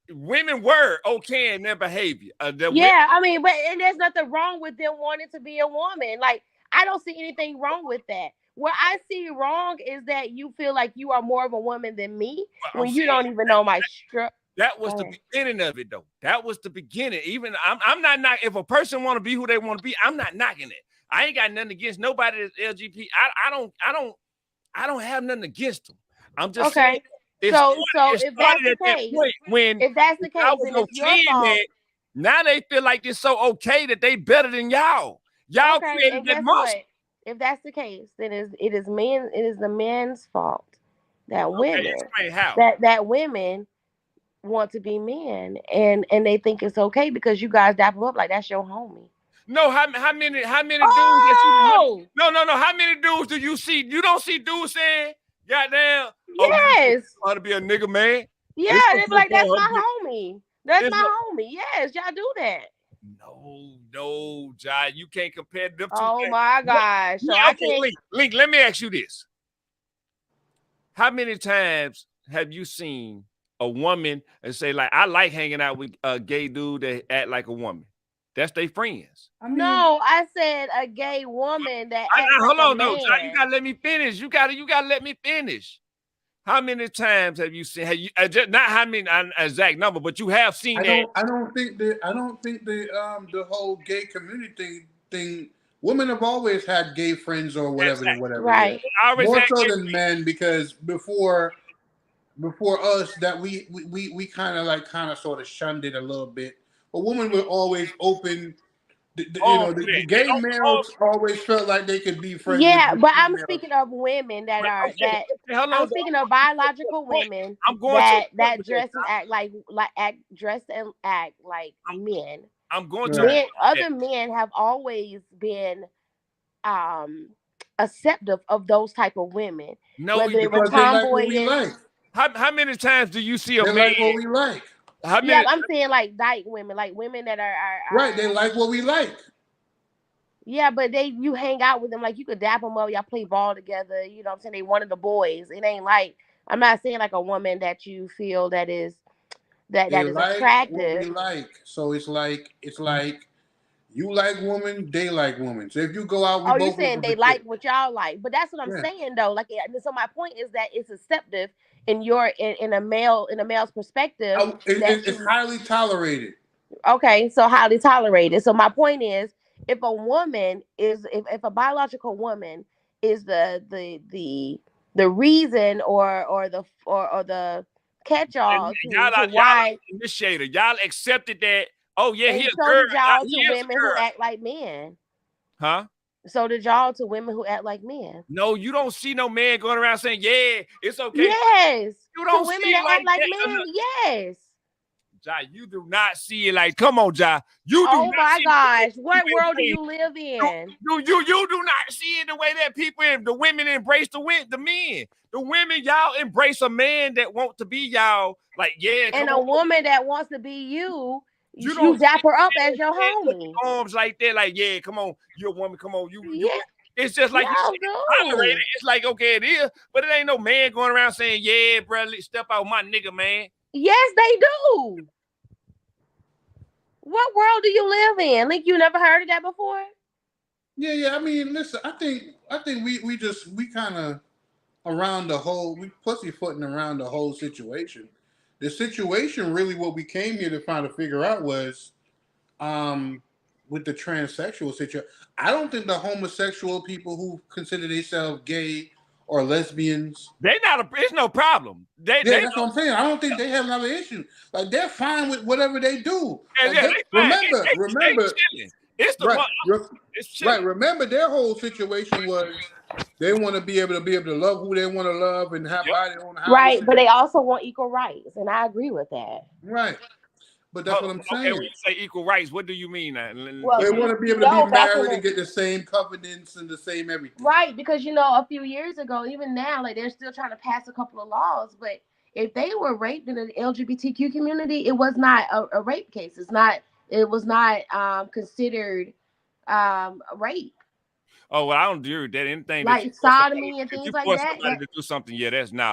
women were okay in their behavior. And there's nothing wrong with them wanting to be a woman. Like, I don't see anything wrong with that. What I see wrong is that you feel like you are more of a woman than me when you don't even know my structure. That was the beginning of it, though. That was the beginning. Even I'm not knocking. If a person want to be who they want to be, I'm not knocking it. I ain't got nothing against nobody that's LGBT. I don't have nothing against them. I'm just saying. So if that's the case, then it's your fault. Now they feel like it's so okay that they better than y'all. Y'all created that monster. If that's the case, then it is the men's fault that women that women want to be men and they think it's okay because you guys dap them up like that's your homie. No, how many dudes that you No, how many dudes do you see? You don't see dudes saying, "Goddamn, yes, want to be a nigga, man." Yeah, they're like, "That's my homie. That's my homie." Yes, y'all do that. No, Jai, you can't compare them two. Oh my gosh! So I can't. Link, let me ask you this: how many times have you seen a woman and say, like, "I like hanging out with a gay dude that act like a woman"? That's their friends. No, I said a gay woman that. Hold on, no, Jai, you gotta let me finish. You gotta let me finish. How many times have you seen? Not how many exact number, but you have seen that. I don't think the whole gay community thing. Women have always had gay friends or whatever, right? More so than men, because before us, that we kind of sort of shunned it a little bit. But women were always open. The gay males always felt like they could be friends. Yeah, but I'm speaking of women that are I'm speaking of biological women that dress and act like men. I'm going to other men have always been acceptive of those type of women. No, whether they were tomboyish. How many times do you see a man like what we like? I'm saying like dyke women, like women that are right. They like what we like. Yeah, but you hang out with them, like you could dap them up, y'all play ball together. You know what I'm saying? They one of the boys. It ain't like, I'm not saying like a woman that you feel that is attractive. What we like. So it's like you like women, they like women. So if you go out, you're saying they like what y'all like, but that's what I'm saying though. Like, so my point is that it's acceptive in a male's perspective. It's highly tolerated. Okay, so highly tolerated. So my point is, if a woman is, if a biological woman is the reason or the catch And all y'all to are y'all are why, the initiator. Y'all accepted that. Oh yeah, he and a so girl. did y'all He to is a women who girl, act like men. huh? So did y'all to women who act like men. No, you don't see no man going around saying, "Yeah, it's okay." Yes, You to don't see women it that like act like that. men. Yes. Jai, you do not see it like. Come on, Jai. You do Oh not my see it the way gosh, that what people world do embrace. you live in? You do not see it the way that people, the women embrace the men. The women, y'all embrace a man that want to be y'all. Like, yeah, And come a on. woman that wants to be you, You you don't see dap her up as your men up homie. in arms like that. Like, yeah, come on, you're a woman. Come on, you. Yeah, It's just like you said, y'all tolerated. do. It's like okay, it is, but it ain't no man going around saying, "Yeah, bro, step out my nigga, man." Yes, they do. What world do you live in? Like you never heard of that before? Yeah. I mean, listen, I think we kind of around the whole we pussyfooting around the whole situation. The situation really what we came here to find to figure out was um with the transsexual situation. I don't think the homosexual people who consider themselves gay or lesbians. They not a. It's no problem. Yeah, They that's what I'm saying. I don't think they have another issue. Like they're fine with whatever they do. yeah, Like yeah, they they fine. They remember, chilling. It's the right, one. re- It's chilling. right. Remember their whole situation was they want to be able to love who they want to love and have Yep. buy their own house. Right, but they also want equal rights, and I agree with that. Right. But that's what I'm Okay, when saying. you say equal rights, what do you mean? Well, They Give me. want to be you able to be know, back in married the and get the same covenants and the same everything. right, because you know, a few years ago, even now, like they're still trying to pass a couple of laws, but if they were raped in the LGBTQ community, it was not a rape case. It was not considered rape, Oh well, I don't do that. Anything that you like force somebody, sodomy and if you things like force that. somebody to do something, yeah, that's no.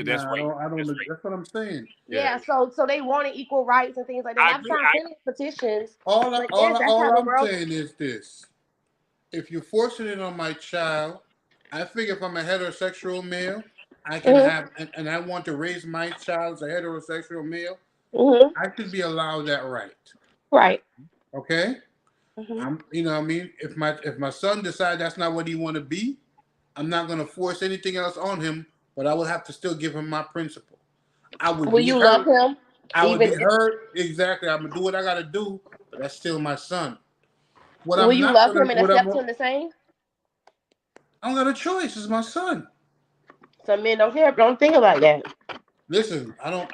That's Nah, rape. I don't. That's rape. That's what I'm saying. Yeah, Yeah, so they wanted equal rights and things like that. And I I've agree. signed plenty of petitions, All, I, but all, yes, I, that's how all the I'm world. saying is this: if you're forcing it on my child, I figure if I'm a heterosexual male, I can Hmm. have, and I want to raise my child as a heterosexual male, Hmm. I should be allowed that right. Right. Okay, Hmm. you know, what I mean, if my son decides that's not what he want to be, I'm not going to force anything else on him, but I will have to still give him my principle. I would Will be you love hurt. him, I would even be if? hurt. Exactly. I'm gonna do what I got to do, but that's still my son. What Will I'm you not love gonna, him and what accept him the same? I don't got a choice. It's my son. Some men don't care. Don't think about that. Listen, I don't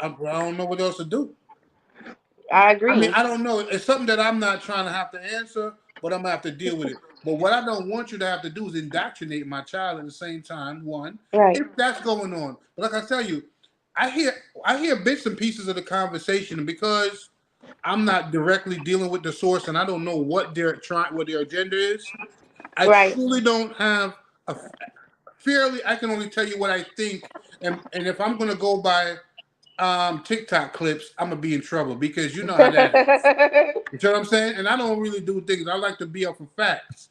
know what else to do. I I mean, agree. I don't know. It's something that I'm not trying to have to answer, but I'm gonna have to deal with it. But what I don't want you to have to do is indoctrinate my child at the same time. One, Right. if that's going on. But like I tell you, I hear I hear bits and pieces of the conversation, and because I'm not directly dealing with the source, and I don't know what their agenda is. I Right. truly don't have a fairly. I can only tell you what I think, and if I'm gonna go by TikTok clips, I'm gonna be in trouble because you know how that is. You know what I'm saying? And I don't really do things. I like to be up for facts.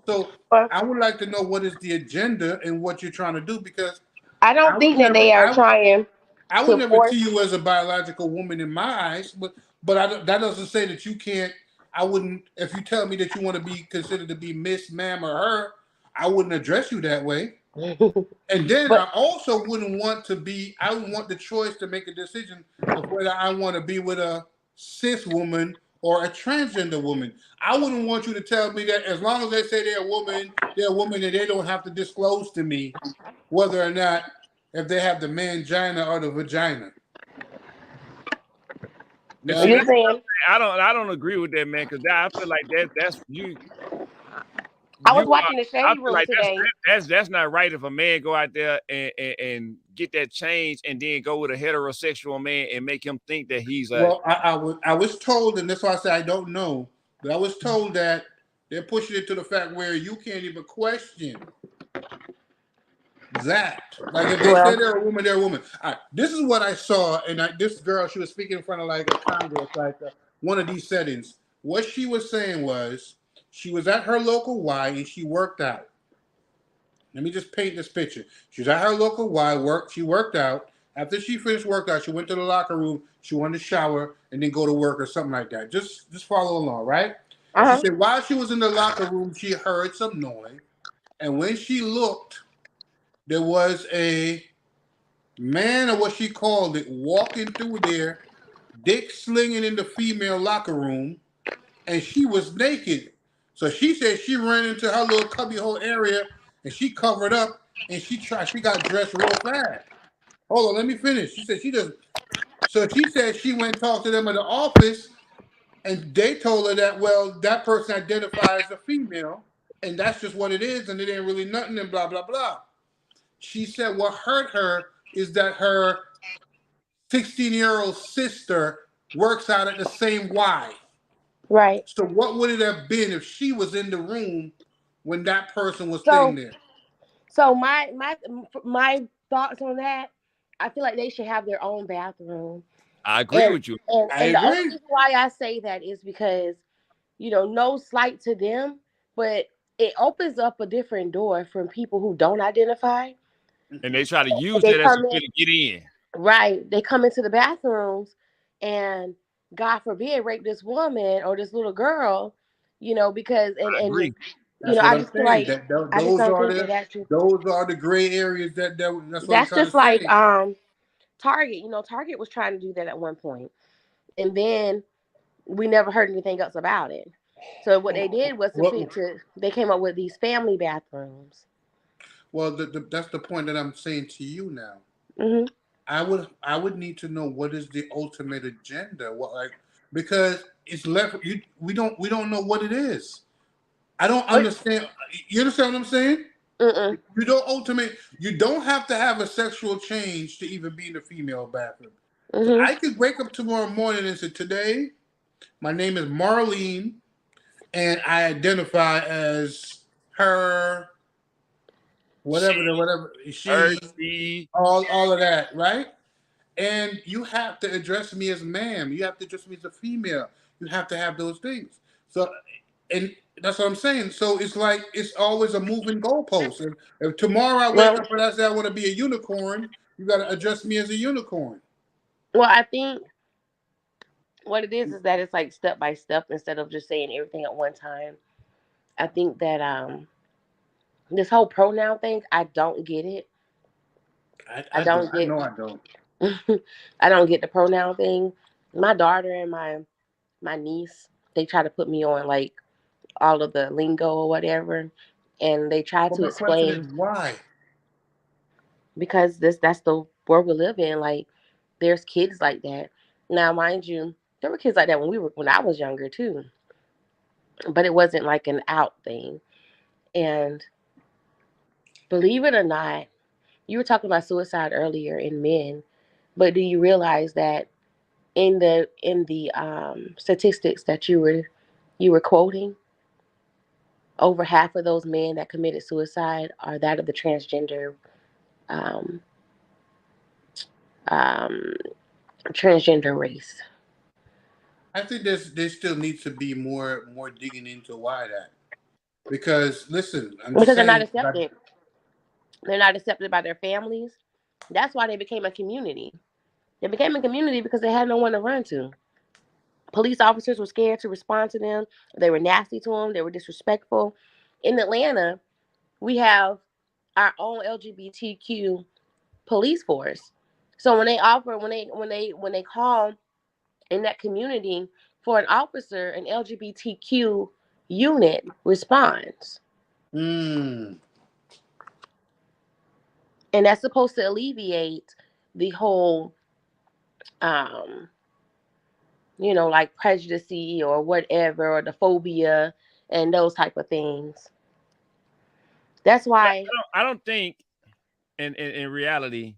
So Well, I would like to know what is the agenda and what you're trying to do because I I don't would think that never, they are trying I would to never force. see you as a biological woman in my eyes. That doesn't say that you can't. I wouldn't. If you tell me that you want to be considered to be Miss, Ma'am, or her, I wouldn't address you that way. And then But I also wouldn't want to be. I would want the choice to make a decision of whether I want to be with a cis woman or a transgender woman. I wouldn't want you to tell me that as long as they say they're a woman, and they don't have to disclose to me whether or not if they have the mangina or the vagina. You know And what see, I you're that's mean? saying I don't agree with that, man, because I feel like that's you. I was You watching the I Shady feel Room like today. that's not right if a man go out there and get that change and then go with a heterosexual man and make him think that he's a Well, I was told, and that's why I say I don't know, but I was told that they're pushing it to the fact where you can't even question that. Like if they say Well, they're a woman, they're a woman. All right, this is what I saw, and this girl, she was speaking in front of like a Congress, like one of these settings. What she was saying was she was at her local Y and she worked out. Let me just paint this picture. She was at her local Y, she worked out. After she finished workout, she went to the locker room. She wanted to shower and then go to work or something like that. Just follow along, right? She Uh-huh. said while she was in the locker room, she heard some noise, and when she looked, there was a man, or what she called it, walking through there, dick slinging in the female locker room, and she was naked. So she said she ran into her little cubbyhole area and she covered up and she got dressed real fast. Hold on, let me finish. She said she just so she said she went and talked to them in the office and they told her that, well, that person identifies as a female and that's just what it is and it ain't really nothing and blah blah blah. She said what hurt her is that her 16-year-old sister works out at the same Y. Right. So what would it have been if she was in the room when that person was staying So there? so my thoughts on that, I feel like they should have their own bathroom. I agree And with you. I and the only agree. reason why I say that is because, no slight to them, but it opens up a different door from people who don't identify. And they try to use They that as a come way in, to get in. right? They come into the bathrooms and God forbid rape this woman or this little girl, because I agree. That's what I I'm just feel saying. like That I just don't think that those are the gray areas that's what I'm that's trying to just like say. Target. Target was trying to do that at one point, and then we never heard anything else about it. So what they did was Well, they came up with these family bathrooms. that's the point that I'm saying to you now. Hmm. I would need to know what is the ultimate agenda. What like because it's left we don't know what it is. I don't understand. You understand what I'm saying? Mm-mm. You don't have to have a sexual change to even be in the female bathroom. So Hmm. I could wake up tomorrow morning and say, today, my name is Marlene, and I identify as her, She, whatever, her, she, she. all of that, right? And you have to address me as ma'am. You have to address me as a female. You have to have those things. So, and that's what I'm saying. So it's like it's always a moving goalpost. If tomorrow I wake Well, up and I say I want to be a unicorn, you got to address me as a unicorn. I think what it is that it's like step by step instead of just saying everything at one time. I think that this whole pronoun thing, I don't get it. I I do. don't I get know I don't. I don't get the pronoun thing. My daughter and my niece, they try to put me on like all of the lingo or whatever, and they try But to my question is explain why? because that's the world we live in. Like there's kids like that. Now, mind you, there were kids like that when I was younger too, but it wasn't like an out thing. And believe it or not, you were talking about suicide earlier in men, but do you realize that in the statistics that you were quoting, over half of those men that committed suicide are that of the um, um, transgender race I think there still needs to be more digging into why that. Because listen, I'm just because they're not saying like accepted. They're not accepted by their families. That's why they became a community. They became a community because they had no one to run to. Police officers were scared to respond to them. They were nasty to them. They were disrespectful. In Atlanta, we have our own LGBTQ police force. So when they call in that community for an officer, an LGBTQ unit responds, mm, and that's supposed to alleviate the whole, um, like prejudice or whatever, or the phobia and those type of things. That's But why. I don't think, in reality,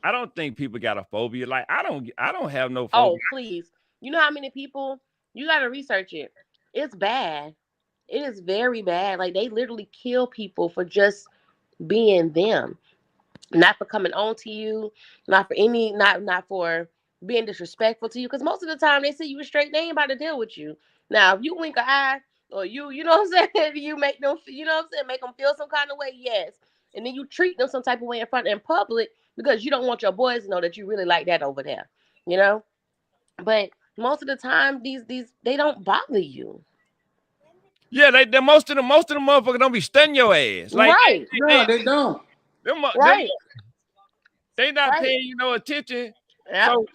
I don't think people got a phobia. Like I don't have no phobia. Oh, please. You know how many people? You got to research it. It's bad. It is very bad. Like they literally kill people for just being them, not for coming on to you, not for not for being disrespectful to you. Because most of the time they see you straight, they ain't about to deal with you. Now, if you wink an eye or you know what I'm saying, you make them, make them feel some kind of way, yes, and then you treat them some type of way in public. because you don't want your boys to know that you really like that over there, you know. But most of the time, these they don't bother you, Yeah, they most of the motherfuckers don't be stunning your ass. Like right? No, they don't. them Right, they not right. paying you no attention. Yep. So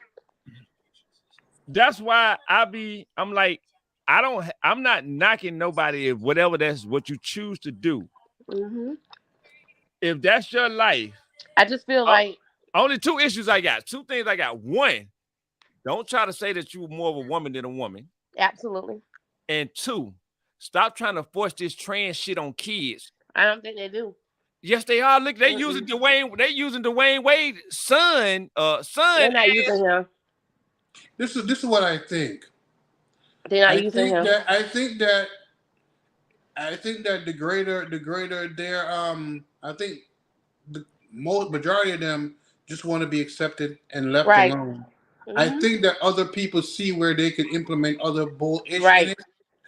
that's why I'm like, I'm not knocking nobody if whatever that's what you choose to do. Hmm. If that's your life, I just feel uh, like only two issues I got. Two things I got. One, don't try to say that you're more of a woman than a woman. absolutely. And two, stop trying to force this trans shit on kids. I don't think they do. Yes, they are. Look, they using Mm-mm. Dwayne Wade's son They're not as using him. This is what I think. They're not I using think him. that I think that I think that the greater their I think the most majority of them just want to be accepted and left Right. alone. I Hmm. think that other people see where they could implement other bullish in Right. it,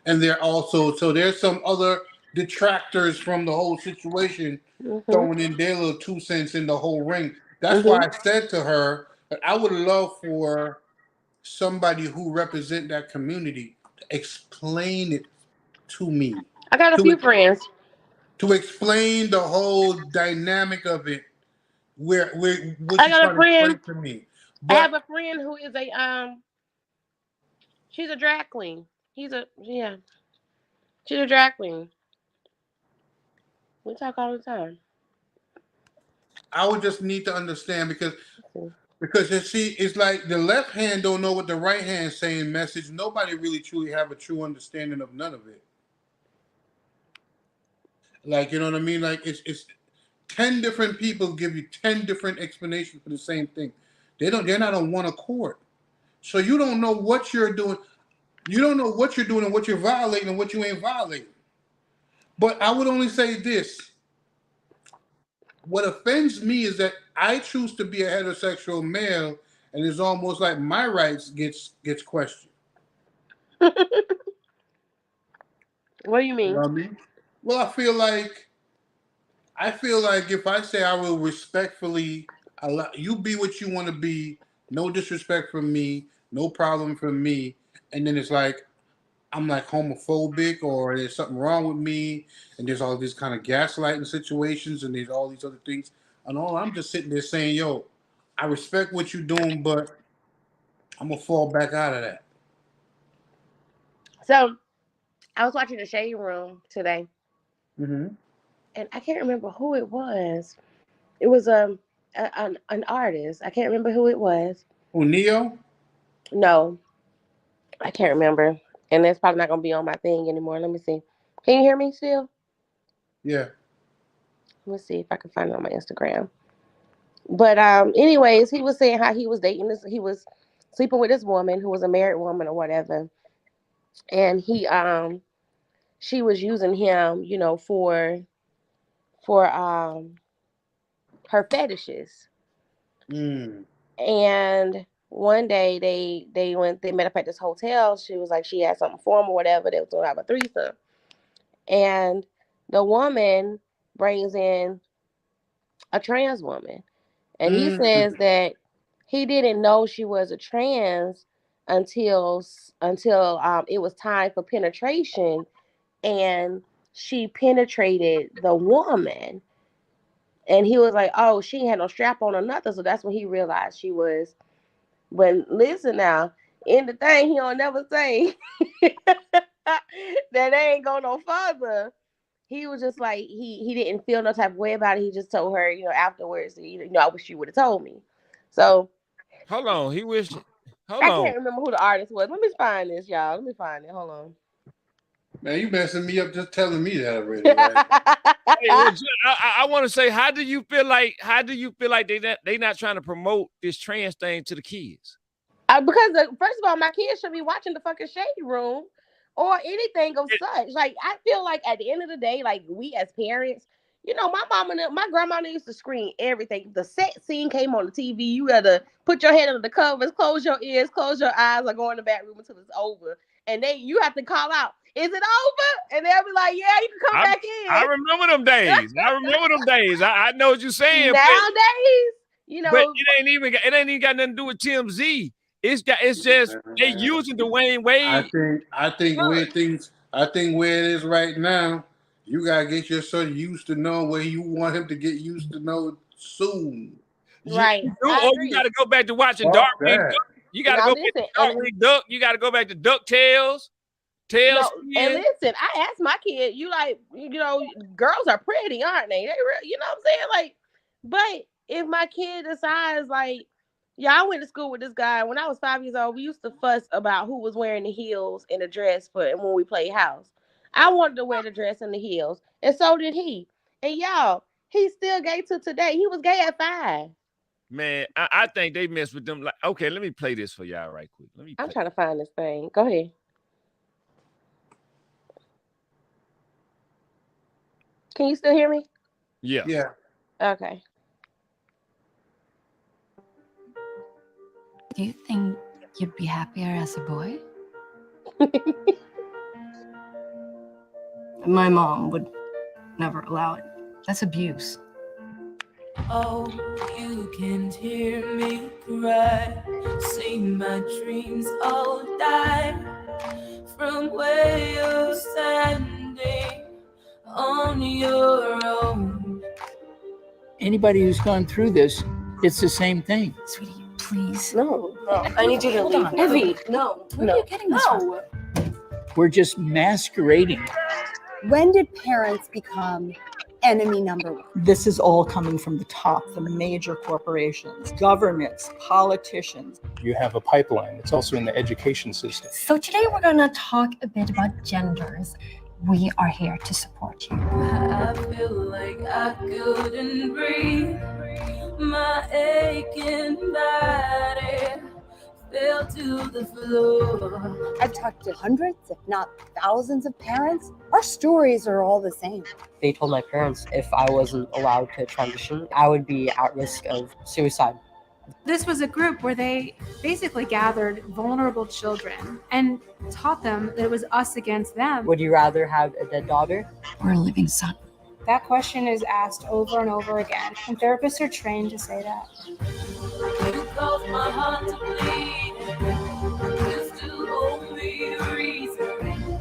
and they're also so there's some other detractors from the whole situation Hmm. throwing in their little 2 cents in the whole ring. That's why Hmm. I said to her that I would love for somebody who represent that community to explain it to me, I got a to few friends. to explain the whole dynamic of it, where what I she's got a trying to friend. explain to me. I have But a friend who is a she's a drag queen. Yeah, she's a drag queen. We talk all the time. I would just need to understand See. because you see, it's like the left hand don't know what the right hand saying message. Nobody really truly have a true understanding of none of it. Like you know what I mean? Like it's 10 different people give you 10 different explanations for the same thing. They're not on one accord. So you don't know what you're doing. You don't know what you're doing and what you're violating and what you ain't violating. But I would only say this. What offends me is that I choose to be a heterosexual male and it's almost like my rights gets questioned. What do you You know mean? what I mean? Well, I feel like if I say I will respectfully allow you be what you want to be, no disrespect from me, no problem from me, and then it's like I'm like homophobic or there's something wrong with me, and there's all these kind of gaslighting situations and there's all these other things, and all I'm just sitting there saying, yo, I respect what you're doing, but I'm gonna fall back out of that. So I was watching the Shade Room today, Mm-hmm. and I can't remember who it was. It was an artist. I can't remember who it was. Oh, Neo? No, I can't remember. And it's probably not gonna be on my thing anymore. Let me see. Can you hear me still? Yeah. Let me see if I can find it on my Instagram. But anyways, he was saying how he was dating this. He was sleeping with this woman who was a married woman or whatever, and she was using him, for her fetishes. Mm. And one day they met up at this hotel. She was like she had something for him or whatever. They was gonna have a threesome, and the woman brings in a trans woman, and he Mm. says that he didn't know she was a trans until it was time for penetration, and she penetrated the woman, and he was like, "Oh, she ain't had no strap on or nothing." So that's when he realized she was. But listen now, in the thing he don't never say that they ain't go no further. He was just like he didn't feel no type of way about it. He just told her, afterwards, I wish you would have told me. So hold on. He wished hold I on. can't remember who the artist was. Let me find this, y'all. Let me find it. Hold on. Man, you messing me up just telling me that already. Like, Hey, well, I want to say, how do you feel like they not trying to promote this trans thing to the kids? Because first of all, my kids should be watching the fucking Shade Room or anything of such. Like I feel like at the end of the day, like we as parents, my mom and my grandma used to screen everything. The sex scene came on the TV. You had to put your head under the covers, close your ears, close your eyes, or go in the back room until it's over. And you have to call out, "Is it over?" And they'll be like, "Yeah, you can come I back I in." remember them days. I remember them days. I know what you're saying, but Nowadays, You But know, it ain't even got nothing to do with TMZ. It's just they using Dwayne Wade. I think where it is right now, you gotta get your son used to know where you want him to get used to know soon. right? You do, I or you agree. got to go back to watching Fuck Darkwing that. Duck. You got to Now go back to listen, Darkwing Duck. You got to go back to DuckTales, no, and Tailspin. listen. I asked my kid, "You like, girls are pretty, aren't they? They, you know what I'm saying? Like, but if my kid decides, like, yeah, I went to school with this guy when I was 5 years old. We used to fuss about who was wearing the heels and the dress for, and when we played house. I wanted to wear the dress and the heels, and so did he. And y'all, he's still gay to today. He was gay at 5. Man, I think they mess with them. Like, okay, let me play this for y'all right quick. Let me I'm play. trying to find this thing. Go ahead. Can you still hear me? Yeah, Yeah. Okay. Do you think you'd be happier as a boy? My mom would never allow it. That's abuse. Oh, you can't hear me cry. See my dreams all die from where you're standing on your own. Anybody who's gone through this, it's the same thing. Sweetie, please. No. I need you to Hold leave. on. Evie, no. Where are you getting this from? No. We're just masquerading. When did parents become enemy number one? This is all coming from the top, the major corporations, governments, politicians. You have a pipeline. It's also in the education system. So today we're going to talk a bit about genders. We are here to support you. I feel like I couldn't breathe. My aching body fell to the floor. I've talked to hundreds, if not thousands of parents. Our stories are all the same. They told my parents if I wasn't allowed to transition, I would be at risk of suicide. This was a group where they basically gathered vulnerable children and taught them that it was us against them. Would you rather have a dead daughter or a living son? That question is asked over and over again, and therapists are trained to say that. You caused my heart to bleed. Just to hold me reason.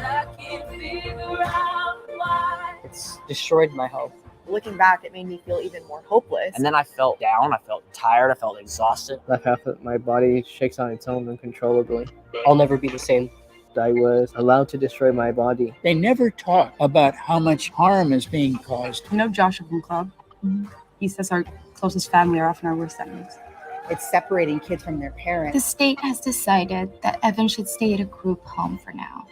I can't figure out why. It's destroyed my health. Looking back, it made me feel even more hopeless. And then I felt down, I felt tired, I felt exhausted. Like half of my body shakes on its own uncontrollably. I'll never be the same. I was allowed to destroy my body. They never talk about how much harm is being caused. You know Joshua from Club? He says our closest family are often our worst enemies. It's separating kids from their parents. The state has decided that Evan should stay at a group home for now,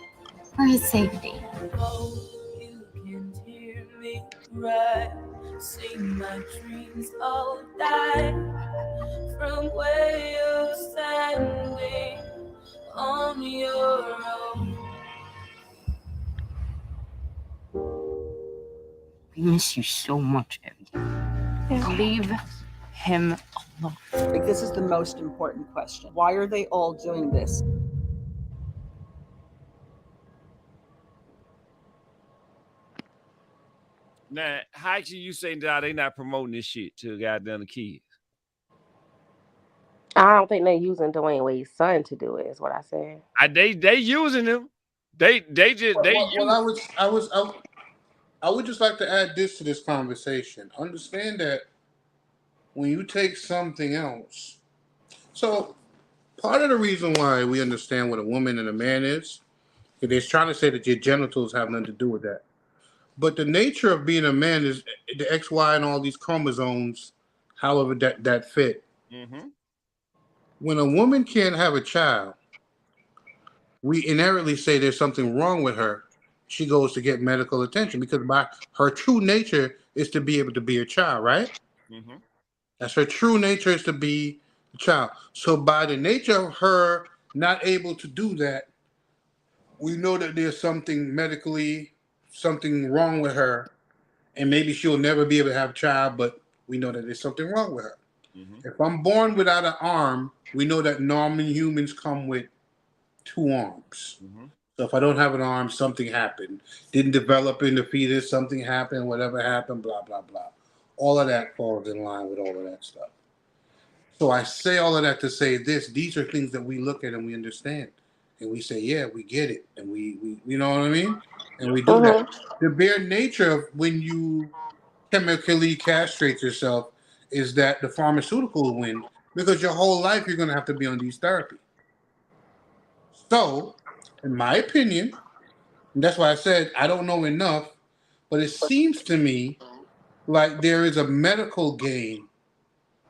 for his safety. Oh, you can't hear me cry. See my dreams all die from where you're standing on your own. I miss you so much, Evie. Leave him alone. Like, this is the most important question. Why are they all doing this? Now, how can you say that they not promoting this shit to goddamn the kids? I don't think they're using Dwayne Wade's son to do it. Is what I said. They using them. They just I would just like to add this to this conversation. Understand that when you take something else, so part of the reason why we understand what a woman and a man is they're trying to say that your genitals have nothing to do with that. But the nature of being a man is the XY and all these chromosomes, however that fit. Mm-hmm. When a woman can't have a child, we inherently say there's something wrong with her. She goes to get medical attention because by her true nature is to be able to be a child, right? Mm-hmm. That's her true nature is to be a child. So by the nature of her not able to do that, we know that there's something medically, something wrong with her, and maybe she'll never be able to have a child, but we know that there's something wrong with her. Mm-hmm. If I'm born without an arm, we know that normal humans come with 2 arms. Mm-hmm. So if I don't have an arm, something happened. Didn't develop in the fetus, something happened, whatever happened, blah, blah, blah. all of that falls in line with all of that stuff. So I say all of that to say this: these are things that we look at and we understand, and we say, yeah, we get it, and we you know what I mean, and we do that. The bare nature of when you chemically castrate yourself is that the pharmaceuticals win because your whole life you're going to have to be on these therapy. So, in my opinion, and that's why I said I don't know enough, but it seems to me like there is a medical gain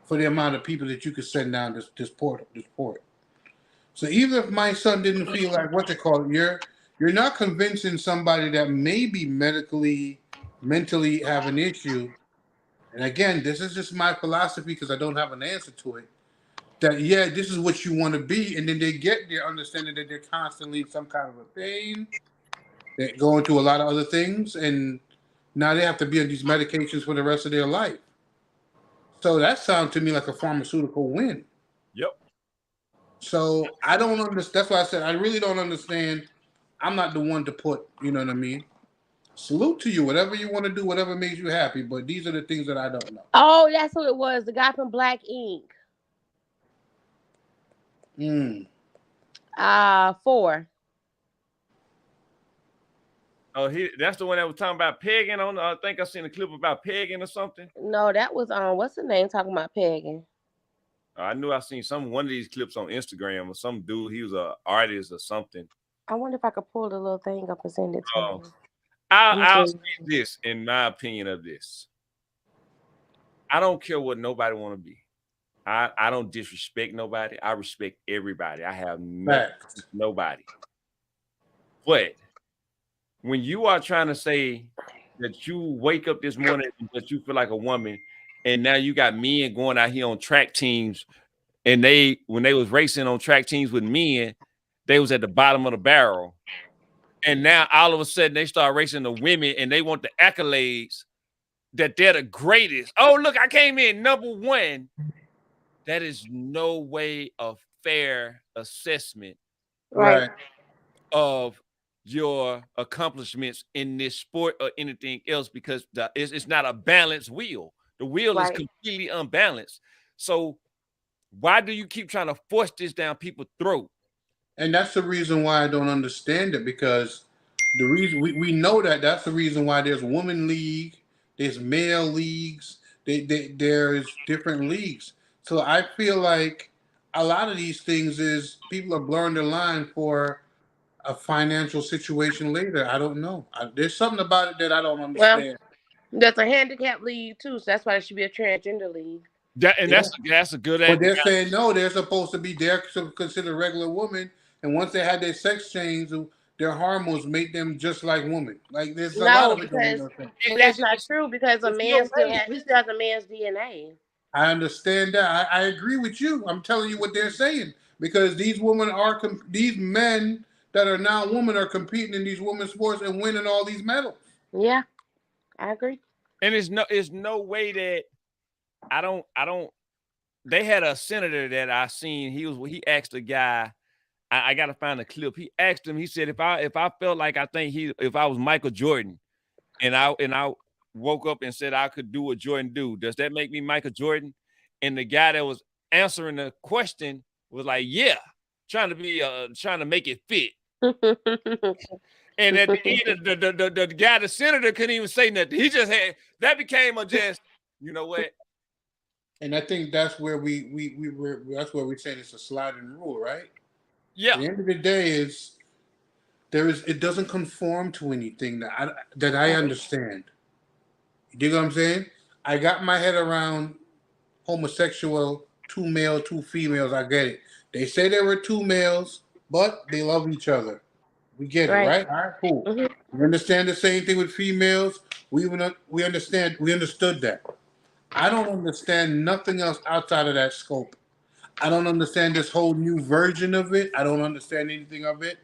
for the amount of people that you could send down this port. So even if my son didn't feel like what you call it, you're not convincing somebody that maybe mentally have an issue. And again, this is just my philosophy because I don't have an answer to it. That yeah, this is what you want to be, and then they get their understanding that they're constantly in some kind of a pain. They're going through a lot of other things, and now they have to be on these medications for the rest of their life. So that sounds to me like a pharmaceutical win. Yep. So I don't understand. That's why I said I really don't understand. I'm not the one to put, you know what I mean? Salute to you, whatever you want to do, whatever makes you happy. But these are the things that I don't know. Oh, that's who it was. The guy from Black Ink. 4. Oh, that's the one that was talking about pegging on. I think I seen a clip about pegging or something. No, that was what's the name talking about pegging? I knew I seen one of these clips on Instagram or some dude. He was an artist or something. I wonder if I could pull the little thing up and send it to you. I'll say this in my opinion of this. I don't care what nobody want to be. I don't disrespect nobody. I respect everybody. I have nobody. But when you are trying to say that you wake up this morning that you feel like a woman, and now you got men going out here on track teams, and when they was racing on track teams with men, they was at the bottom of the barrel. And now all of a sudden they start racing the women and they want the accolades that they're the greatest. Oh, look, I came in number 1. That is no way a fair assessment of your accomplishments in this sport or anything else, because it's not a balanced wheel. The wheel is completely unbalanced. So why do you keep trying to force this down people's throat? And that's the reason why I don't understand it, because the reason we know that's the reason why there's women league, there's male leagues, there's different leagues. So I feel like a lot of these things is people are blurring the line for a financial situation later. I don't know. There's something about it that I don't understand. Well, that's a handicap league too, so that's why it should be a transgender league. That's a good idea. But they're saying no, they're supposed to be considered regular women, and once they had their sex change, their hormones make them just like women. Like there's a lot of it. That's not true, because a man still has a man's DNA. I understand that. I agree with you. I'm telling you what they're saying, because these these men that are now women are competing in these women's sports and winning all these medals. Yeah, I agree. And it's no way that I don't. They had a senator that I seen. He asked a guy. I got to find a clip. He asked him. He said, if I felt like if I was Michael Jordan, and I woke up and said I could do what Jordan do, does that make me Michael Jordan? And the guy that was answering the question was like, yeah, trying to make it fit. And at the end, the guy, the senator, couldn't even say nothing. He just had that became you know what? And I think that's where that's where we're saying it's a sliding rule, right? Yeah. At the end of the day, it doesn't conform to anything that I understand. You dig what I'm saying? I got my head around homosexual, 2 male, 2 females. I get it. They say there were 2 males, but they love each other. We get it, right? All right, cool. Mm-hmm. We understand the same thing with females. We understand. We understood that. I don't understand nothing else outside of that scope. I don't understand this whole new version of it. I don't understand anything of it.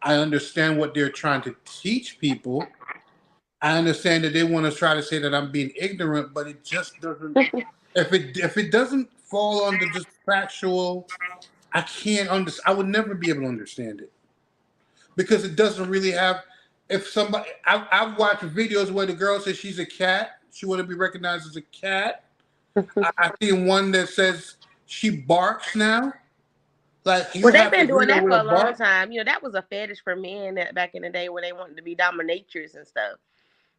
I understand what they're trying to teach people. I understand that they want to try to say that I'm being ignorant, but it just doesn't. If it doesn't fall under just factual, I can't understand. I would never be able to understand it, because it doesn't really have. If somebody, I've watched videos where the girl says she's a cat. She want to be recognized as a cat. I seen one that says she barks now. Like you Well, they've have to been doing greet her that with for a a long bark. time. You know, that was a fetish for men back in the day when they wanted to be dominatrix and stuff.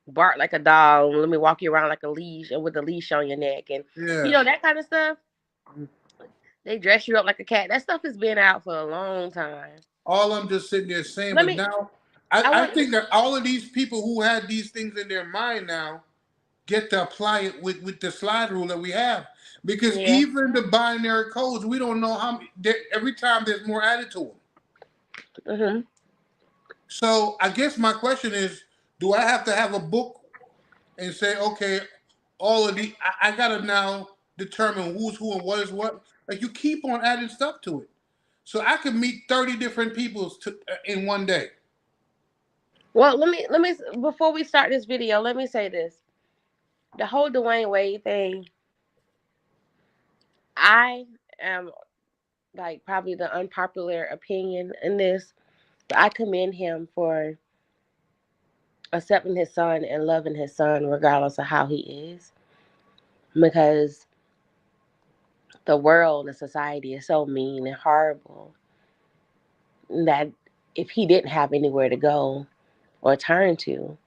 Bark like a dog. Let me walk you around like a leash and with a leash on your neck and Yeah. that kind of stuff. They dress you up like a cat. That stuff has been out for a long time. All I'm just sitting there saying, Let but me. now I I want. think that all of these people who had these things in their mind now get to apply it with the slide rule that we have. Because Yeah. even the binary codes, we don't know how many, every time there's more added to them. Mm-hmm. So I guess my question is, do I have to have a book and say, okay, all of the, I gotta now determine who's who and what is what? Like you keep on adding stuff to it. So I could meet 30 different people in one day. Well, let me before we start this video, let me say this: the whole Dwayne Wade thing. I am like probably the unpopular opinion in this, but I commend him for accepting his son and loving his son regardless of how he is, because the world and society is so mean and horrible that if he didn't have anywhere to go or turn to,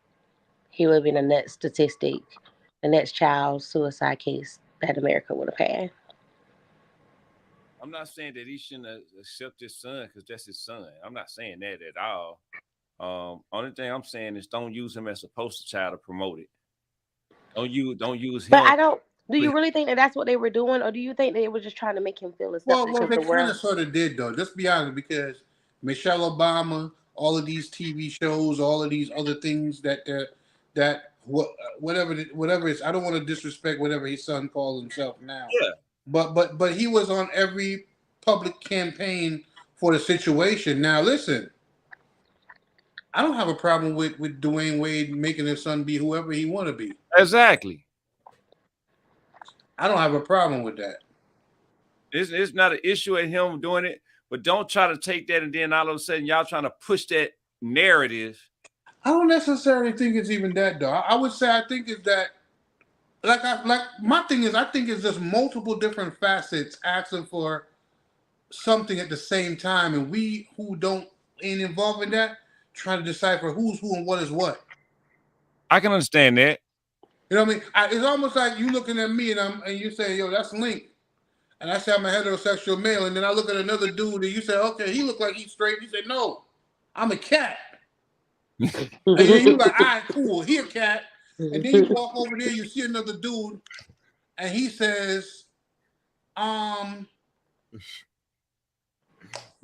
he would have been the next statistic, the next child suicide case that America would have had. I'm not saying that he shouldn't accept his son because that's his son. I'm not saying that at all. Only thing I'm saying is don't use him as a poster child to promote it. Don't use him. But I don't. Do you really think that that's what they were doing, or do you think they were just trying to make him feel accepted? Well, Because they the kind world. of sort of did though. Just be honest, because Michelle Obama, all of these TV shows, all of these other things whatever it's. I don't want to disrespect whatever his son calls himself now. Yeah. But he was on every public campaign for the situation. Now listen, I don't have a problem with Dwayne Wade making his son be whoever he want to be. Exactly. I don't have a problem with that. It's not an issue at him doing it, but don't try to take that and then all of a sudden y'all trying to push that narrative. I don't necessarily think it's even that though. I would say I think it's that my thing is I think it's just multiple different facets asking for something at the same time, and we who ain't involved in that try to decipher who's who and what is what. I can understand that. You know what I mean? It's almost like you looking at me and you say, yo, that's Link. And I say I'm a heterosexual male, and then I look at another dude and you say, okay, he look like he's straight. You say, no, I'm a cat. And then you like, all right, cool, he a cat. And then you walk over there, you see another dude, and he says, I'm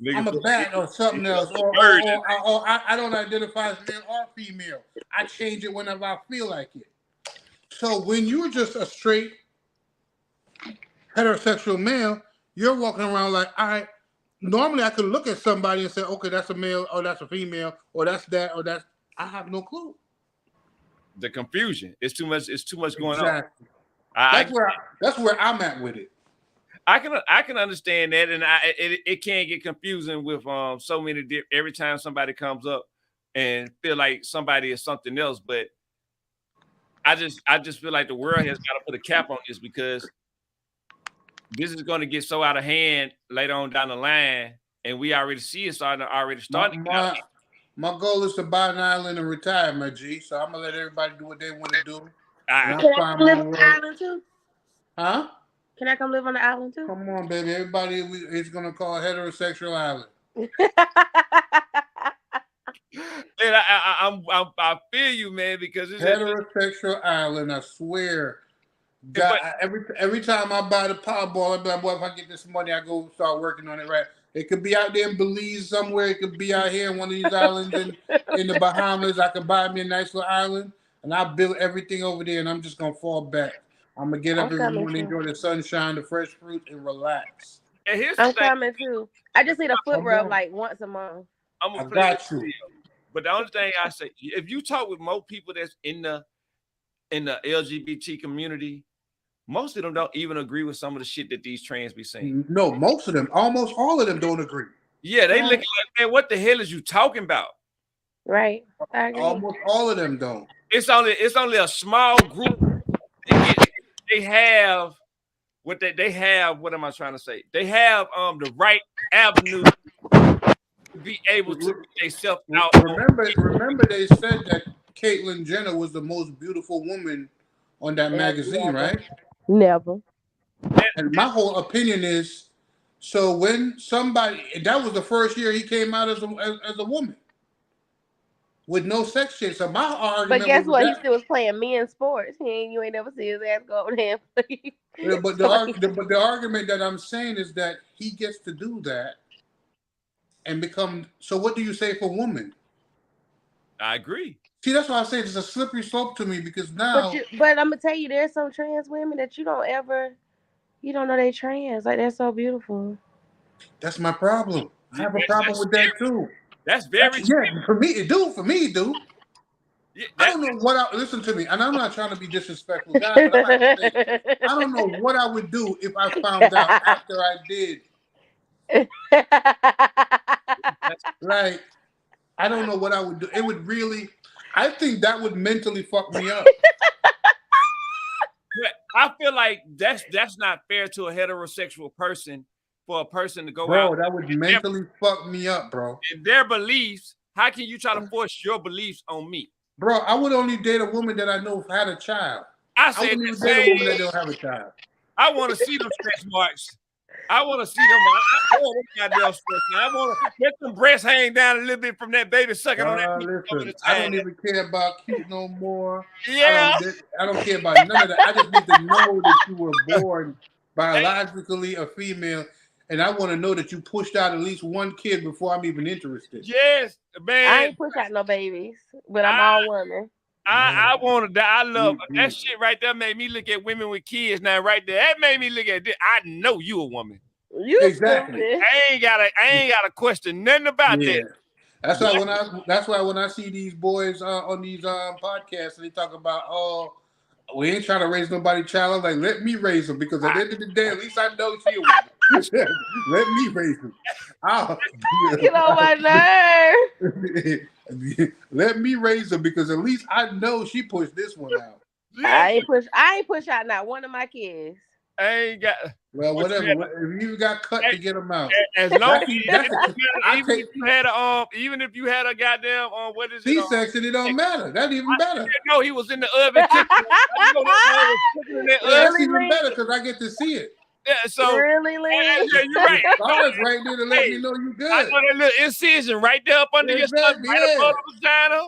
a bat or something else, or I don't identify as male or female. I change it whenever I feel like it. So when you're just a straight heterosexual male, you're walking around like, all right, normally I could look at somebody and say, okay, that's a male, or that's a female, or that's that, or that's, I have no clue. The confusion. It's too much going Exactly. on. That's where I'm at with it. I can understand that, and it can get confusing with so many every time somebody comes up and feel like somebody is something else. But I just feel like the world has got to put a cap on this, because this is going to get so out of hand later on down the line, and we already see it starting. My goal is to buy an island and retire, my G. So I'm gonna let everybody do what they want to do. Can I come live on the island too? Huh? Can I come live on the island too? Come on, baby. Everybody is gonna call heterosexual island. And I feel you, man, because it's heterosexual island. I swear. God, every time I buy the Powerball, I be like, boy, if I get this money, I go start working on it. Right? It could be out there in Belize somewhere. It could be out here in one of these islands in the Bahamas. I could buy me a nice little island, and I build everything over there, and I'm just gonna fall back. I'm gonna get up every morning, enjoy the sunshine, the fresh fruit, and relax. And here's I'm coming too. I just need a foot rub like once a month. I got you. But the only thing I say, if you talk with more people that's in the LGBT community, most of them don't even agree with some of the shit that these trans be saying. No, most of them, almost all of them don't agree. Yeah, they looking like, man, what the hell is you talking about? Right. I agree. Almost all of them don't. It's only a small group they have what they have. What am I trying to say? They have the right avenue to be able to get themselves out. Remember, they said that Caitlyn Jenner was the most beautiful woman on that magazine, right? Never. And my whole opinion is, so when somebody, that was the first year he came out as a woman with no sex change. So my argument But guess was what? He that. still was playing men's sports. You ain't never see his ass go over there and play. Yeah, but the argument that I'm saying is that he gets to do that and become. So what do you say for women? I agree. See, that's why I say it's a slippery slope to me because now. But I'm gonna tell you, there's some trans women that you don't know they trans. Like they're so beautiful. That's my problem. I have a problem with that too. That's very yeah. For me, it do. Yeah, I don't know what I listen to me, and I'm not trying to be disrespectful, guys, but I'm not saying, I don't know what I would do if I found out after I did. Like, I don't know what I would do. It would really, I think that would mentally fuck me up. But I feel like that's not fair to a heterosexual person for a person to go out. Bro, that would mentally fuck me up, bro. In their beliefs, how can you try to force your beliefs on me? Bro, I would only date a woman that I know had a child. I wouldn't even date a woman that don't have a child. I want to see them stretch marks. I want to see them. I want to let them breasts hang down a little bit from that baby sucking on that. Listen, I don't even care about cute no more. Yeah. I don't care about none of that. I just need to know that you were born biologically a female, and I want to know that you pushed out at least one kid before I'm even interested. Yes, man. I ain't pushed out no babies, but I'm all woman. I want to die. I love that shit right there. Made me look at women with kids now. Right there, that made me look at this. I know you a woman. You exactly. I ain't gotta question nothing about that. That's why when I see these boys on these podcasts and they talk about, oh, we ain't trying to raise nobody's child. I'm like, let me raise them, because at the end of the day, at least I know she a woman. Let me raise them. Get on my nerve. Let me raise them, because at least I know she pushed this one out. I ain't push out not one of my kids. I ain't got. Well, whatever. If you got cut to get them out, as long as even if you had a goddamn what is it? C-section, it don't matter. That's even better. No, he was in the oven cooking. I know that was cooking in that oven. That's even better because I get to see it. Yeah, so really, yeah, you're right. Stars right there to let me know you good. I know that little incision right there up under your stomach, right above the vagina,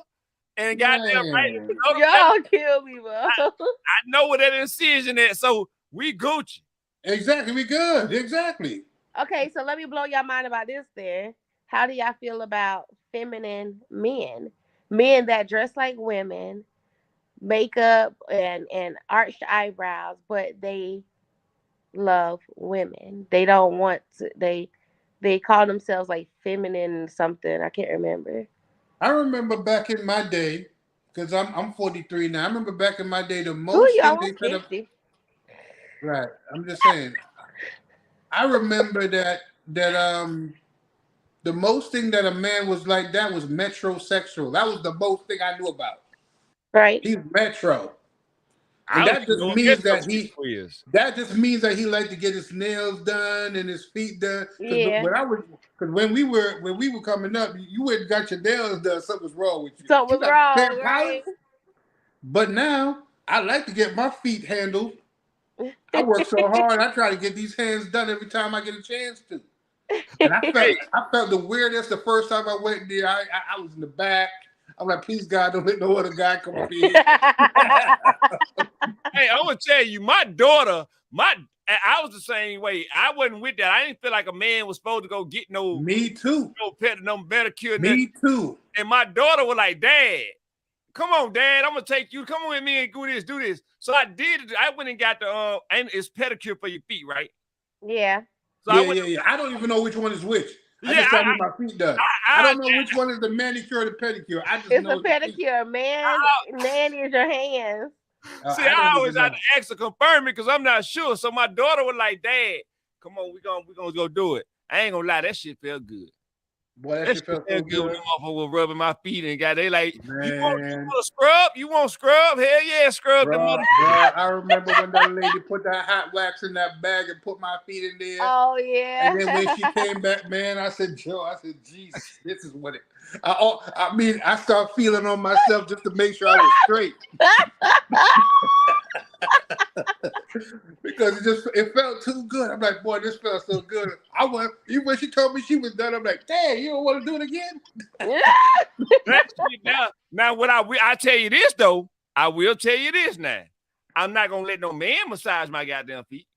and goddamn right. Y'all kill me, bro. I know where that incision is, so we Gucci. Exactly, we good. Exactly. Okay, so let me blow your mind about this then. How do y'all feel about feminine men? Men that dress like women, makeup and arched eyebrows, but they love women. They don't want to, they call themselves like feminine something. I can't remember. I remember back in my day, because I'm 43 now. I remember back in my day the most Ooh, you thing they said. Right. I'm just saying. I remember that the most thing that a man was like that was metrosexual. That was the most thing I knew about. Right. He's metro. And that just means that he liked to get his nails done and his feet done. Yeah. Because when we were coming up, you went and got your nails done. Something was wrong with you. Something was wrong, right? But now I like to get my feet handled. I work so hard. I try to get these hands done every time I get a chance to. And I felt the weirdest the first time I went there. I was in the back. I'm like, please God, don't let no other guy come up here. Hey, I'm gonna tell you, my daughter, I was the same way. I wasn't with that. I didn't feel like a man was supposed to go get no. Me too. No pedicure. Me too. And my daughter was like, Dad, come on, Dad, I'm gonna take you. Come on with me and do this. So I did it. I went and got the and it's pedicure for your feet, right? Yeah. So yeah. I don't even know which one is which. I just tell me my feet done. I don't know which one is the manicure or the pedicure. I just know it's a pedicure, man. Man is your hands. See, I always had to ask to confirm it because I'm not sure. So my daughter was like, Dad, come on, we gonna go do it. I ain't gonna lie, that shit felt good. Boy, that That shit shit felt so felt good when good. them motherfuckers was rubbing my feet and got they like, you want Man, a scrub? You want scrub? Hell yeah, scrub the mother. bruh, I remember when that lady put that hot wax in that bag and put my feet in there. Oh yeah. And then when she came back, man, I said, Joe, I said, Jesus, this is what it. I mean, I started feeling on myself just to make sure I was straight. Because it felt too good. I'm like, boy, this felt so good. Even when she told me she was done, I'm like, dang, you don't want to do it again? Now what I tell you this though, I will tell you this now. I'm not gonna let no man massage my goddamn feet.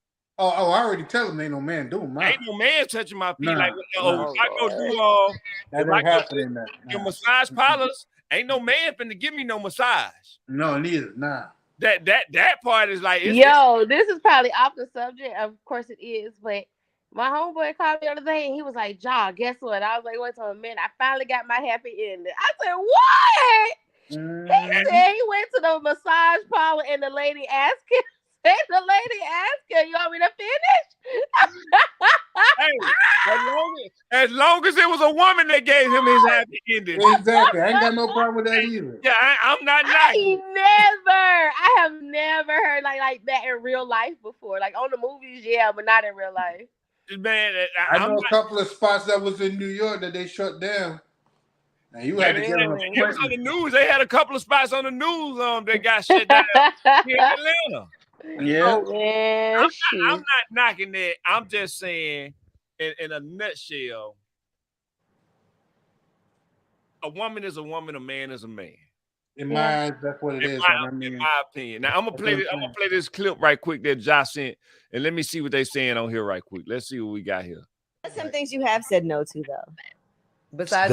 Oh, I already tell him ain't no man doing mine. Ain't no man touching my feet. Nah, like, nah. if I go do that ain't happening. your massage parlors, ain't no man finna give me no massage. No, neither. Nah. That part is like, yo, this is probably off the subject. Of course it is, but my homeboy called me the other day and he was like, "Ja, guess what?" I was like, "What's on, man? I finally got my happy ending." I said, "What?" He said he went to the massage parlor and the lady asked him, "You want me to finish?" Hey, as long as it was a woman that gave him his happy ending. Exactly. I ain't got no problem with that either. Yeah, I'm not knocking. I have never heard like that in real life before. Like on the movies, yeah, but not in real life. Man, I know a couple of spots that was in New York that they shut down. Now you had to get an appointment. It was on the news. They had a couple of spots on the news that got shut down here in Atlanta. Yeah. Oh, man, I'm not knocking that. I'm just saying, in a nutshell, a woman is a woman, a man is a man. In my eyes, that's what it is. In my opinion. Now I'm gonna play this clip right quick that Josh sent, and let me see what they saying on here right quick. Let's see what we got here. That's some things you have said no to though. Besides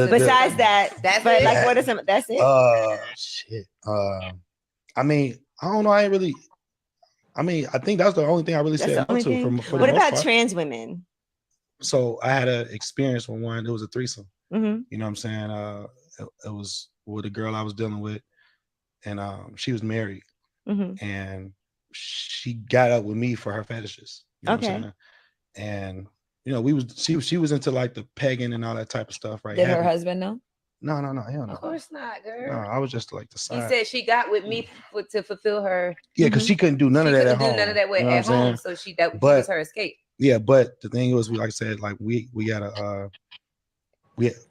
that, that's but it. like, what is some? That's it. Shit. I mean, I don't know. I think that's the only thing I really said no to. What about trans women? So I had an experience with one. It was a threesome. Mm-hmm. You know what I'm saying? It was with a girl I was dealing with, and she was married, and she got up with me for her fetishes. You know what I'm saying? And you know, she was into like the pegging and all that type of stuff, right? Did her husband know? No, hell no. Of course not, girl. No, I was just like the side. He said she got with me to fulfill her. Yeah, because she couldn't do none of that at home. None of that at home, so that was her escape. Yeah, but the thing was, like I said, like we got a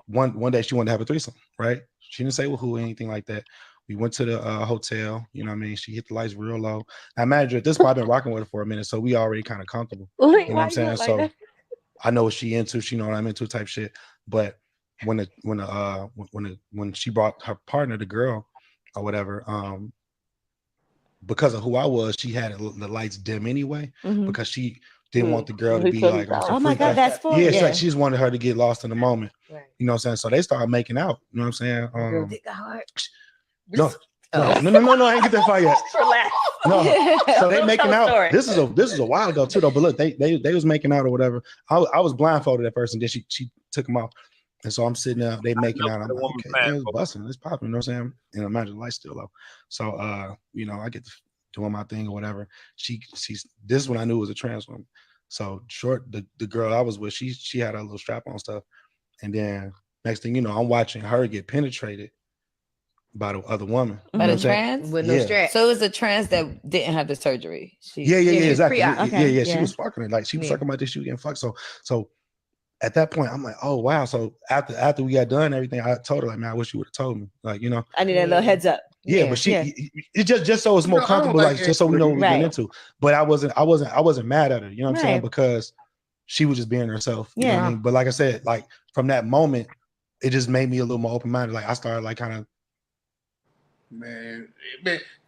one day she wanted to have a threesome, right? She didn't say who or anything like that. We went to the hotel, you know what I mean? She hit the lights real low. I imagine at this point I've been rocking with her for a minute, so we already kind of comfortable. You know what I'm saying? So I know what she into, she know what I'm into type shit. But when she brought her partner, the girl or whatever, because of who I was, she had the lights dim anyway, because she didn't want the girl to be like, oh my God, that's for yeah. Like, she just wanted her to get lost in the moment. Right. You know what I'm saying? So they started making out. You know what I'm saying? Girl, dick got hard. No, I ain't get that far yet. No, so they making out. This is a while ago too, though. But look, they was making out or whatever. I was blindfolded at first, and then she took him off, and so I'm sitting there. They making out. I'm like, okay, it's busting, it's popping. You know what I'm saying? And imagine the lights still low. So you know, I get to doing my thing or whatever. She's this is when I knew it was a trans woman. So the girl I was with, she had a little strap on stuff, and then next thing you know, I'm watching her get penetrated by the other woman. By the trans? With no strap. So it was a trans that didn't have the surgery. Yeah, exactly. Yeah. She was fucking it. Like she was talking about this, she was getting fucked. So at that point, I'm like, oh wow. So after we got done, everything, I told her, like, man, I wish you would have told me. Like, you know. I need a little heads up. Yeah, but it just so it's more comfortable, like just so we know what we're getting into. But I wasn't mad at her, you know what I'm saying? Because she was just being herself. You know what I mean? But like I said, like from that moment, it just made me a little more open-minded. Like I started like kind of Man,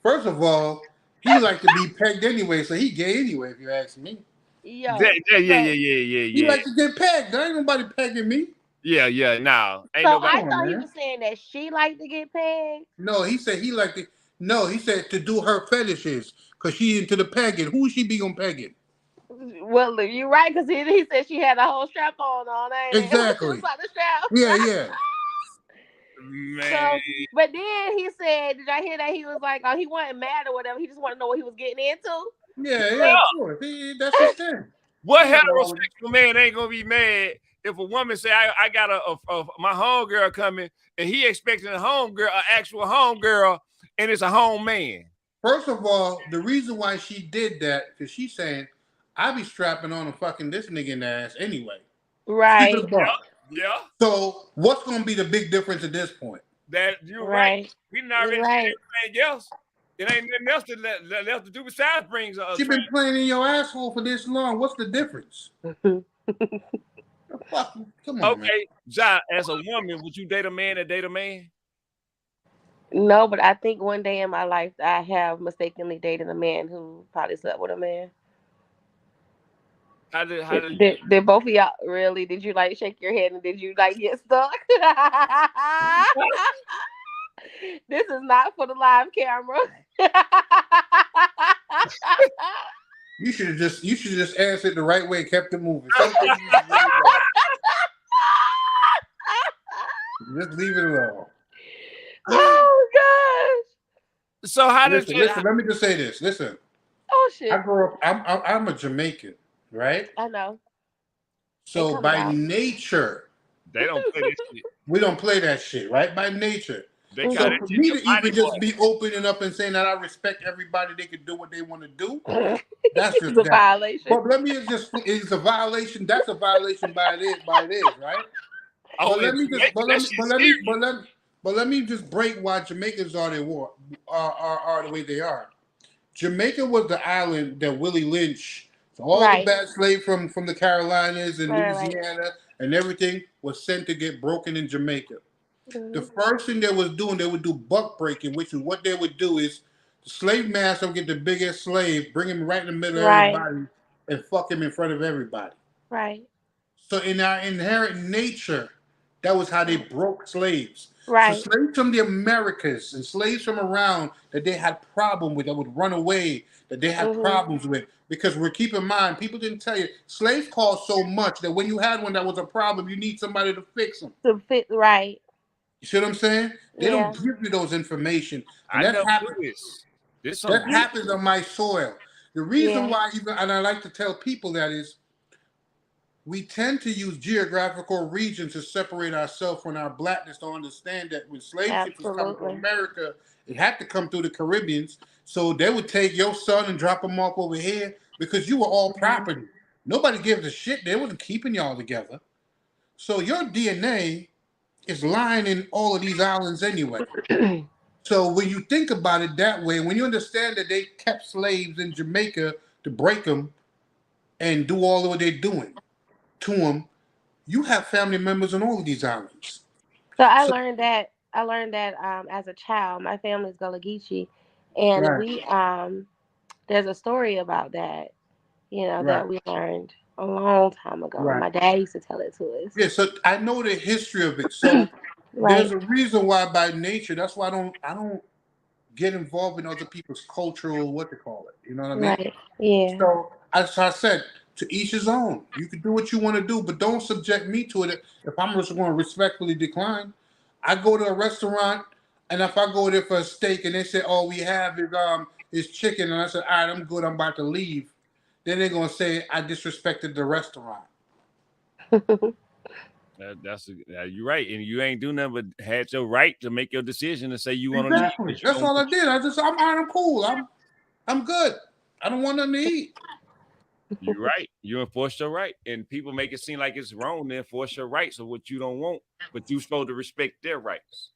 first of all, he like to be pegged anyway, so he gay anyway, if you ask me. Yeah. He like to get pegged. There ain't nobody pegging me. Yeah. No. Ain't so I thought he was saying that she liked to get pegged. No, he said he liked to. No, he said to do her fetishes because she into the pegging. Who she be gonna pegging? Well, you're right, because he said she had a whole strap on. Exactly. Like the strap. Yeah. Man. So, but then he said, did I hear that he was like, oh, he wasn't mad or whatever. He just wanted to know what he was getting into. Yeah, of course. That's his thing. What heterosexual man ain't gonna be mad if a woman say I got my homegirl coming and he expecting a homegirl, an actual homegirl, and it's a home man? First of all, the reason why she did that, because she's saying, I be strapping on and fucking this nigga in the ass anyway. Right. She's a buck. Yeah. So what's going to be the big difference at this point? That you're right. We done already did everything else. It ain't nothing else left to do besides bring. She been playing in your asshole for this long. What's the difference? Fuck, come on, man. Okay, Ja, as a woman, would you date a man that date a man? No, but I think one day in my life I have mistakenly dated a man who probably slept with a man. How did Did both of y'all really? Did you like shake your head and did you like get stuck? This is not for the live camera. You should have just answered the right way and kept it moving. Just leave it alone. Oh gosh. So how did you listen? Let me just say this. Listen. Oh shit. I grew up. I'm a Jamaican, right? I know. So by nature, they don't play this shit. We don't play that shit, right? By nature. So for me to even just be opening up and saying that I respect everybody, they can do what they want to do. That's just a violation. But let me it's a violation. That's a violation by it is, right? Oh, but let me just break why Jamaicans are the way they are. Jamaica was the island that Willie Lynch, all the bad slaves from the Carolinas and Louisiana and everything was sent to get broken in Jamaica. The first thing they was doing, they would do buck breaking, which is what they would do is the slave master would get the biggest slave, bring him right in the middle of everybody, and fuck him in front of everybody. Right. So in our inherent nature, that was how they broke slaves. Right. So slaves from the Americas and slaves from around that they had problem with, that would run away, that they had problems with. Because keep in mind, people didn't tell you, slaves cost so much that when you had one that was a problem, you need somebody to fix them. To fit, right. You see what I'm saying? They don't give you those information. And that happens on my soil. The reason why, and I like to tell people that is, we tend to use geographical regions to separate ourselves from our blackness to understand that when slave ships was coming to America, it had to come through the Caribbeans. So they would take your son and drop him off over here because you were all property. Nobody gives a shit. They wasn't keeping y'all together. So your DNA is lying in all of these islands anyway. So when you think about it that way, when you understand that they kept slaves in Jamaica to break them and do all of what they're doing to them, you have family members on all of these islands. So I learned that as a child. My family's Gullah Geechee, and we there's a story about that, that we learned a long time ago. My dad used to tell it to us. Yeah, so I know the history of it. So there's a reason why by nature, that's why I don't get involved in other people's cultural, what they call it. You know what I mean? Right. Yeah. So as I said, to each his own. You can do what you want to do, but don't subject me to it. If I'm just going to respectfully decline, I go to a restaurant, and if I go there for a steak and they say, all we have is chicken, and I said, all right, I'm good, I'm about to leave, then they're going to say I disrespected the restaurant. You're right, and you ain't do nothing but had your right to make your decision and say you want to leave. That's all I did. I'm cool. I'm good. I don't want nothing to eat. You're right. You enforce your right, and people make it seem like it's wrong to enforce your rights of what you don't want, but you're supposed to respect their rights.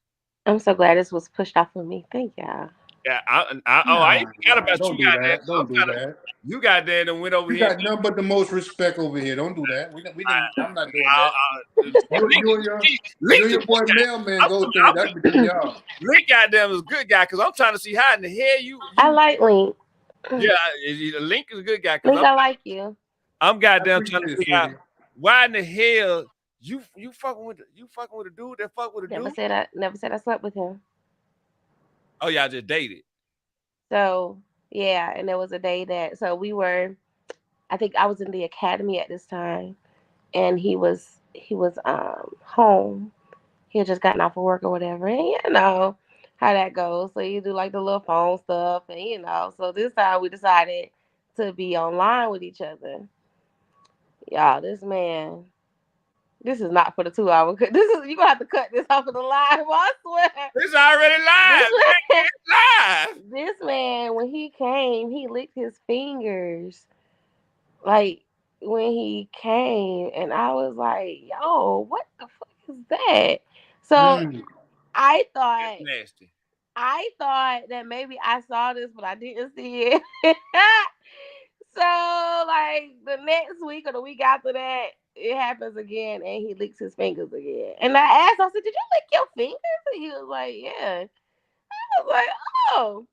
I'm so glad this was pushed off of me. Thank y'all. Yeah, I forgot about don't you. Do that. Don't do that. You got there and went over you here. You got nothing but the most respect over here. Don't do that. We didn't. I'm not doing that. You and your boy Mailman go through it. That's between y'all. Link goddamn is a good guy because I'm trying to see how in the hell you. I like Link. Yeah, Link is a good guy. Link, I like you. I'm goddamn trying to figure out why in the hell you fucking with a dude that fuck with a dude. Never said I slept with him. Oh, y'all just dated. So yeah, and there was a day that I think I was in the academy at this time, and he was home. He had just gotten off of work or whatever, and you know how that goes. So you do like the little phone stuff, and so this time we decided to be online with each other. Y'all, this man This is not for the 2 hour. This is you gonna have to cut this off of the live. I swear. It's already live. It's live. This man, when he came, he licked his fingers, like when he came, and I was like, "Yo, what the fuck is that?" So I thought, Nasty. I thought that maybe I saw this, but I didn't see it. So like the next week or the week after that, it happens again, and he licks his fingers again. And I asked, I said, "Did you lick your fingers?" And he was like, "Yeah." I was like, "Oh,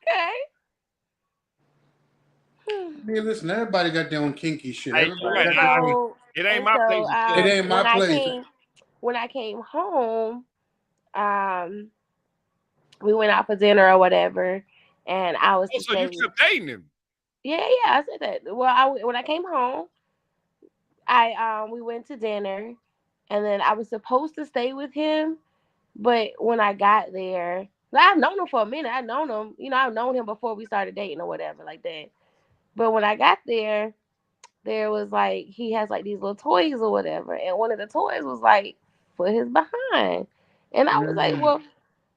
okay." I mean, listen, everybody got their own kinky shit. Hey, Everybody got their own. it ain't my place. It ain't my place. When I came home, we went out for dinner or whatever, and I was. So you kept dating him? Yeah, I said that. Well, when I came home, we went to dinner, and then I was supposed to stay with him, but when I got there, I've known him for a minute. I've known him, I've known him before we started dating or whatever like that. But when I got there, there was like he has like these little toys or whatever, and one of the toys was like for his behind, and I was like, "Well,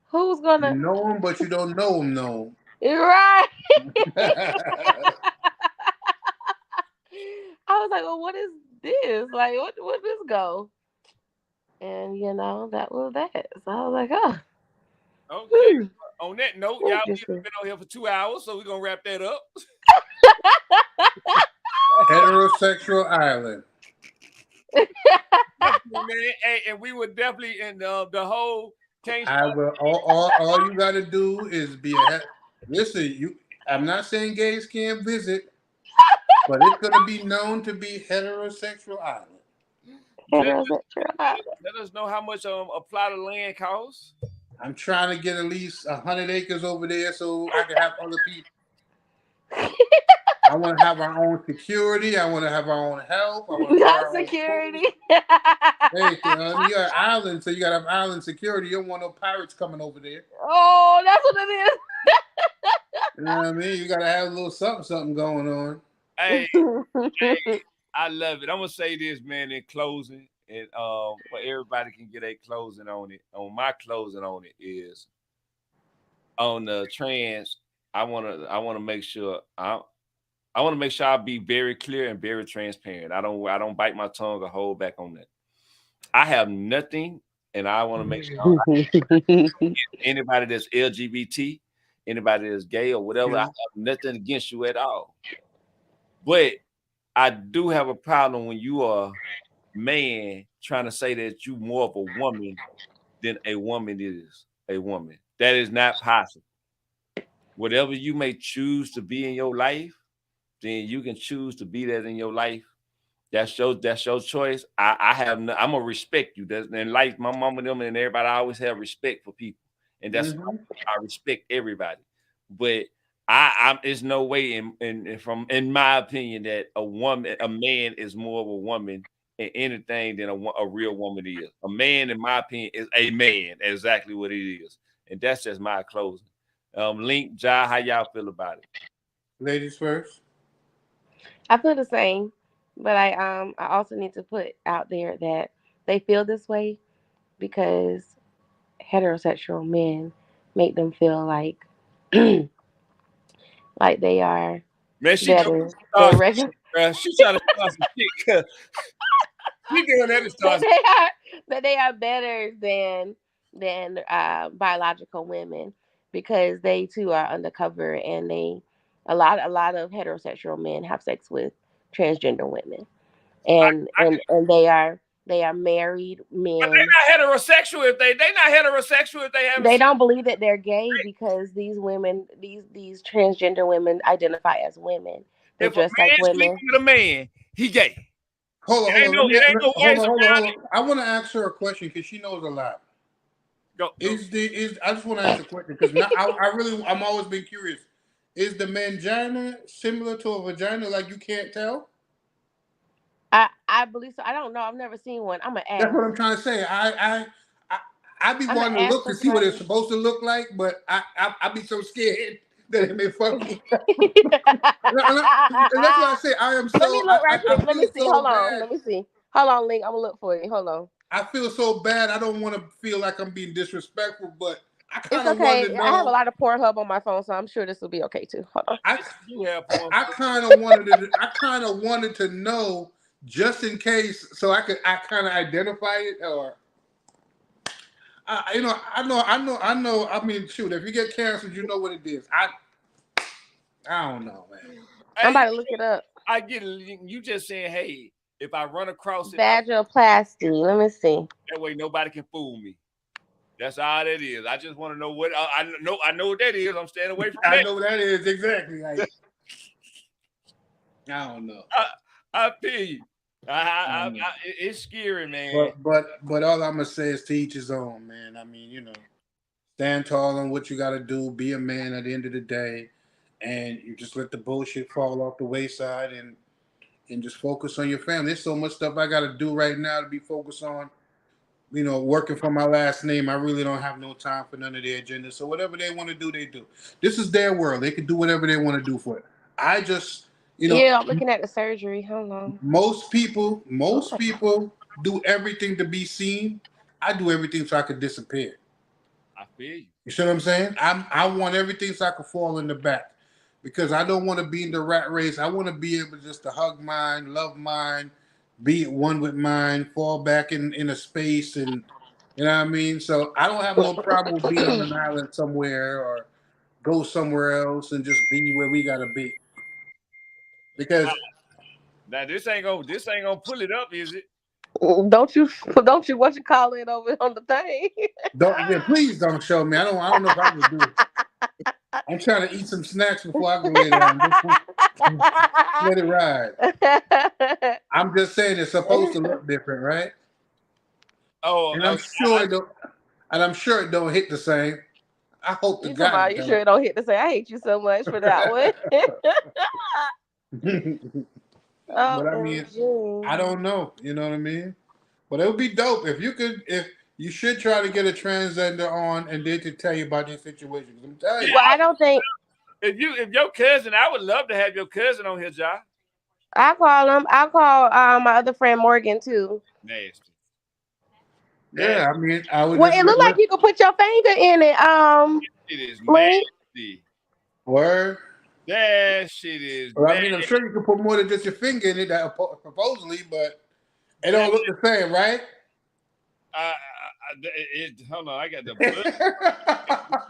who's gonna?" You know him, but you don't know him, no. Right. I was like, "Well, what is this? Like, what this go?" And that was that. So I was like, "Oh." Okay. On that note, y'all we've been on here for 2 hours, so we're gonna wrap that up. Heterosexual island. Man, hey, and we would definitely in the whole. I will. All you got to do is be a. Listen, I'm not saying gays can't visit, but it's going to be known to be heterosexual island. Let us know how much a plot of land costs. I'm trying to get at least 100 acres over there so I can have other people. I want to have our own security. I want to have our own health. Not security. Hey, you got an island, so you got to have island security. You don't want no pirates coming over there. Oh, that's what it is. You know what I mean? You got to have a little something going on. Hey, I love it. I'm gonna say this, man, in closing, and for everybody can get a closing on it. On my closing on it is on the trans. I wanna make sure I'll be very clear and very transparent. I don't bite my tongue or hold back on that. I have nothing, and I want to make sure anybody that's LGBT, anybody that's gay or whatever, I have nothing against you at all. But I do have a problem when you are a man trying to say that you more of a woman than a woman is a woman. That is not possible. Whatever you may choose to be in your life, then you can choose to be that in your life. That's your choice. I'm gonna respect you. And like my mama them and everybody, I always have respect for people, and that's I respect everybody. But there's no way in my opinion that a man is more of a woman in anything than a real woman is. A man, in my opinion, is a man, exactly what it is, and that's just my closing. Link, Ja, how y'all feel about it? Ladies first. I feel the same, but I also need to put out there that they feel this way because heterosexual men make them feel like like they are better than regular. She's trying to start some shit. She doing that to start. That they are better than biological women because they too are undercover, and a lot of heterosexual men have sex with transgender women, and they are married men. But they're not heterosexual if they're not heterosexual if they have. They don't believe that they're gay because these women, these transgender women, identify as women. They're dressed like women. With a man, he gay. Hold on. Hold on. I want to ask her a question because she knows a lot. Go. I just want to ask a question because I'm always been curious. Is the mangina similar to a vagina? Like you can't tell? I believe so. I don't know. I've never seen one. I'm gonna ask. That's what I'm trying to say. I be wanting to look to see what it's supposed to look like, but I be so scared that it may fuck me. And that's why I say I am so. Let me look right quick. Let me see. Hold on. Let me see. Hold on, Link. I'm gonna look for you. Hold on. I feel so bad. I don't want to feel like I'm being disrespectful, but I It's kind of want to okay. I have a know. lot of Pornhub on my phone, so I'm sure this will be okay too. Hold on. I kind of wanted to know just in case, so I kind of identify it, or I know. I mean, shoot, if you get canceled, you know what it is. I don't know, man. I'm about to look it up. I get it. You just saying, hey, if I run across it, Vaginoplasty. Let me see. that way nobody can fool me. That's all that is. I just want to know what I know. I know what that is. I'm staying away from that. I know what that is exactly. Like, I don't know. I feel you. It's scary, man. But all I'm gonna say is to each his own, man. I mean, stand tall on what you got to do. Be a man at the end of the day, and you just let the bullshit fall off the wayside and just focus on your family. There's so much stuff I got to do right now to be focused on. Working for my last name, I really don't have no time for none of their agenda. So whatever they want to do, they do. This is their world. They can do whatever they want to do for it. I just, Yeah, I'm looking at the surgery. Hold on. Most people do everything to be seen. I do everything so I can disappear. I feel you. You see what I'm saying? I want everything so I can fall in the back. Because I don't want to be in the rat race. I want to be able just to hug mine, love mine, be at one with mine, fall back in a space, and you know what I mean? So I don't have no problem with being on an island somewhere or go somewhere else and just be where we gotta be. Because now this ain't gonna pull it up, is it? Don't you what you call it over on the thing? Please don't show me. I don't know if I can do it. I'm trying to eat some snacks before I go lay down. Let it ride. I'm just saying it's supposed to look different, right? Oh, and I'm sure it don't. And I'm sure it don't hit the same. I hope the guy. You sure it don't hit the same? I hate you so much for that one. But I mean, I don't know. You know what I mean? But it would be dope if you could. If you should try to get a transgender on, and they could tell you about these situations. I'm telling you. Well, I don't think. If your cousin, I would love to have your cousin on here, Josh. I call him. I call my other friend Morgan too. Nasty. Yeah, I mean, I would. Well, it looked like you could put your finger in it. It is nasty. Word. That shit is. Well, I mean, I'm sure you can put more than just your finger in it, supposedly, but it don't look the same, right? Hold on, I got the blood.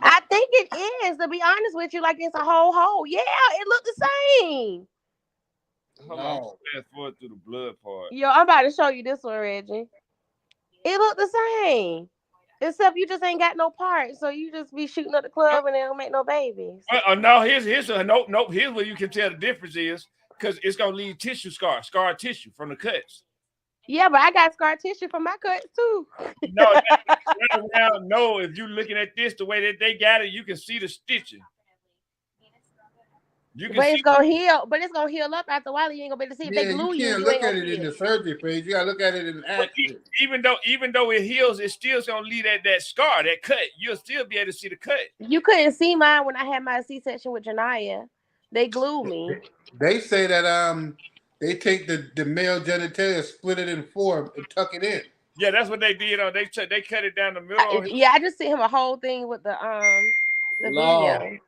I think it is. To be honest with you, like it's a whole hole. Yeah, it looked the same. Hold on, fast forward through the blood part. Yo, I'm about to show you this one, Reggie. It looked the same. Except you just ain't got no parts, so you just be shooting at the club and they don't make no babies. No, here's nope. Here's where you can tell the difference is because it's gonna leave scar tissue from the cuts. Yeah, but I got scar tissue from my cuts too. No, if you're looking at this the way that they got it, you can see the stitching. It's gonna heal, but it's gonna heal up after a while. You ain't gonna be able to see. If they glue you can't look at it in the surgery phase. You gotta look at it in action. Even though it heals, it's still gonna leave that scar, that cut. You'll still be able to see the cut. You couldn't see mine when I had my C-section with Janaya. They glued me. They say that they take the male genitalia, split it in four, and tuck it in. Yeah, that's what they did. They cut it down the middle. I just sent him a whole thing with the video.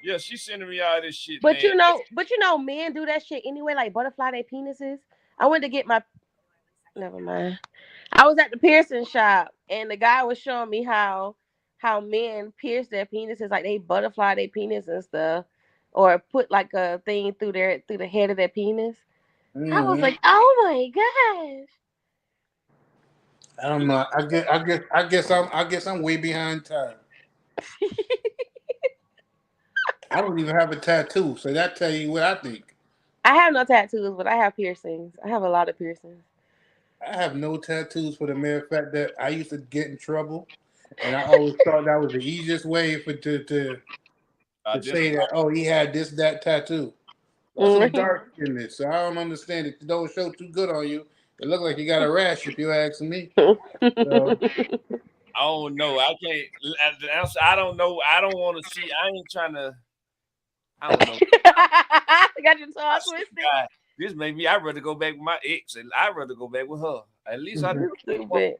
Yeah, she's sending me all this shit. But you know, men do that shit anyway, like butterfly their penises. I went to get my. Never mind. I was at the piercing shop, and the guy was showing me how men pierce their penises, like they butterfly their penis and stuff, or put like a thing through the head of their penis. I was like, oh my gosh. I don't know. I guess I'm way behind time. I don't even have a tattoo, so that tell you what I think. I have no tattoos, but I have piercings. I have a lot of piercings. I have no tattoos for the mere fact that I used to get in trouble, and I always thought that was the easiest way to say that. Oh, he had that tattoo. That's some dark in it, so I don't understand it. It don't show too good on you. It look like you got a rash, if you ask me. So, I don't know. I can't. I don't know. I don't want to see. I ain't trying to. I don't know. Got your tongue twisted. This made me. I'd rather go back with my ex, and I'd rather go back with her. At least I. Stupid.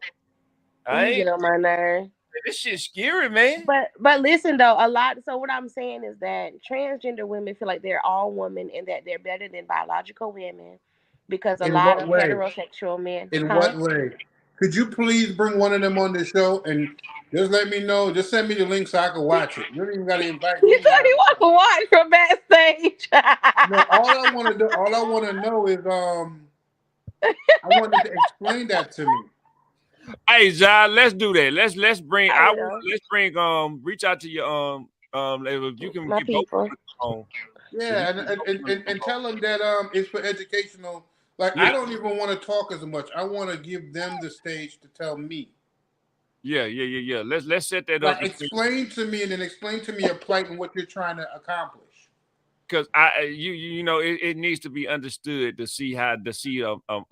I You ain't. get on my nerve. This shit's scary, man. But listen though, a lot. So what I'm saying is that transgender women feel like they're all women and that they're better than biological women because a In lot what of way? heterosexual men. In Huh? what way? Could you please bring one of them on the show and just let me know? Just send me the link so I can watch it. You don't even got to invite me. You said you want to watch from backstage. No, all I want to do, all I want to know is I wanted to explain that to me. Hey, John, let's do that. Let's bring. will. Let's bring. Reach out to your if you can My get both people. on. Yeah, and tell them that it's for educational. Like I don't even want to talk as much. I want to give them the stage to tell me. Yeah. Let's set that Like up. explain to me and then explain to me your plight and what you're trying to accomplish. Because you know it needs to be understood to see a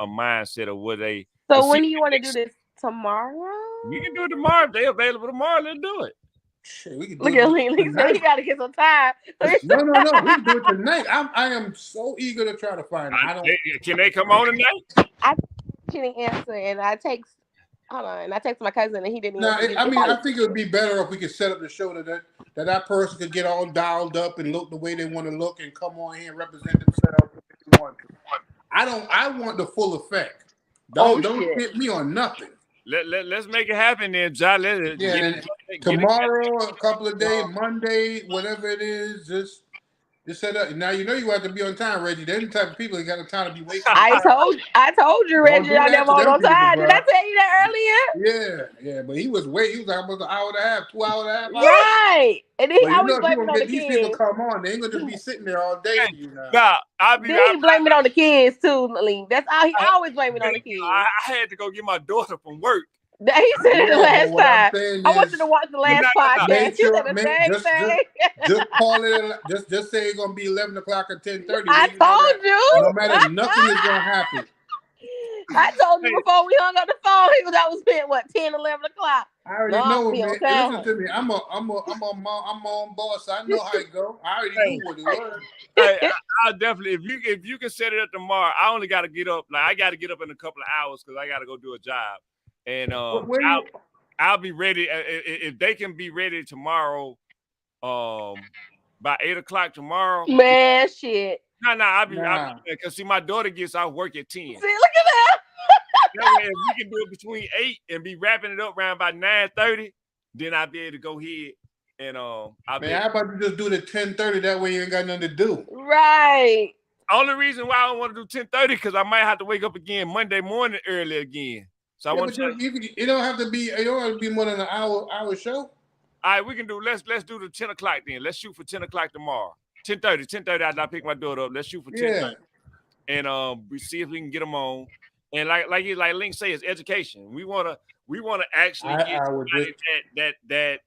mindset of what they. So when do you want to do this? Tomorrow? We can do it tomorrow. If they're available tomorrow, let's do it. Shit, we can do Look it at Lee. He said he got to get some time. No. We can do it tonight. I am so eager to try to find it. Can they come on tonight? I didn't answer, and I text. Hold on, and I text my cousin, and he didn't. No, answer. I think it would be better if we could set up the show that person could get all dialed up and look the way they want to look and come on here and represent themselves if they want to. I want the full effect. Don't hit me on nothing. Let's make it happen then, John. Tomorrow, a couple of days, Monday, whatever it is, just set up. Now you know you have to be on time, Reggie. They're the type of people that got the time to be wasting. I told you, Reggie, I never on time. Did I tell you that earlier? Yeah, but he was almost an hour and a half, 2 hours and a half. Right, and then he always blame it on the these kids. people come on, they ain't gonna just be sitting there all day. He blame it on the kids too, Lee. That's all. He always blame it on the kids. I had to go get my daughter from work. He said it the last time. I want you to watch the last podcast. You said the same thing. Just call it. Just say it's gonna be 11 o'clock or 10:30. I told you. No matter, nothing is gonna happen. I told you before we hung up the phone. That was spent 10, 11 o'clock. I already know, man. Listen to me. I'm my own boss. I know how it go. I already knew what it was. I'll definitely if you can set it up tomorrow. I only got to get up. Like I got to get up in a couple of hours because I got to go do a job. And I'll be ready if they can be ready tomorrow. By 8 o'clock tomorrow. Man, shit. No, I'll be because see, my daughter gets off work at 10. See, look at that. That way, if we can do it between 8 and be wrapping it up around by 9:30, then I'll be able to go ahead and how about you just do the 10:30? That way you ain't got nothing to do. Right. Only reason why I don't want to do 10:30 because I might have to wake up again Monday morning early again. So I want to. It don't have to be. It don't have to be more than an hour show. All right, we can do. Let's do the 10 o'clock then. Let's shoot for 10 o'clock tomorrow. 10:30. After I pick my daughter up, let's shoot for 10:30. And we see if we can get them on. And like Link says, it's education. We wanna actually get somebody that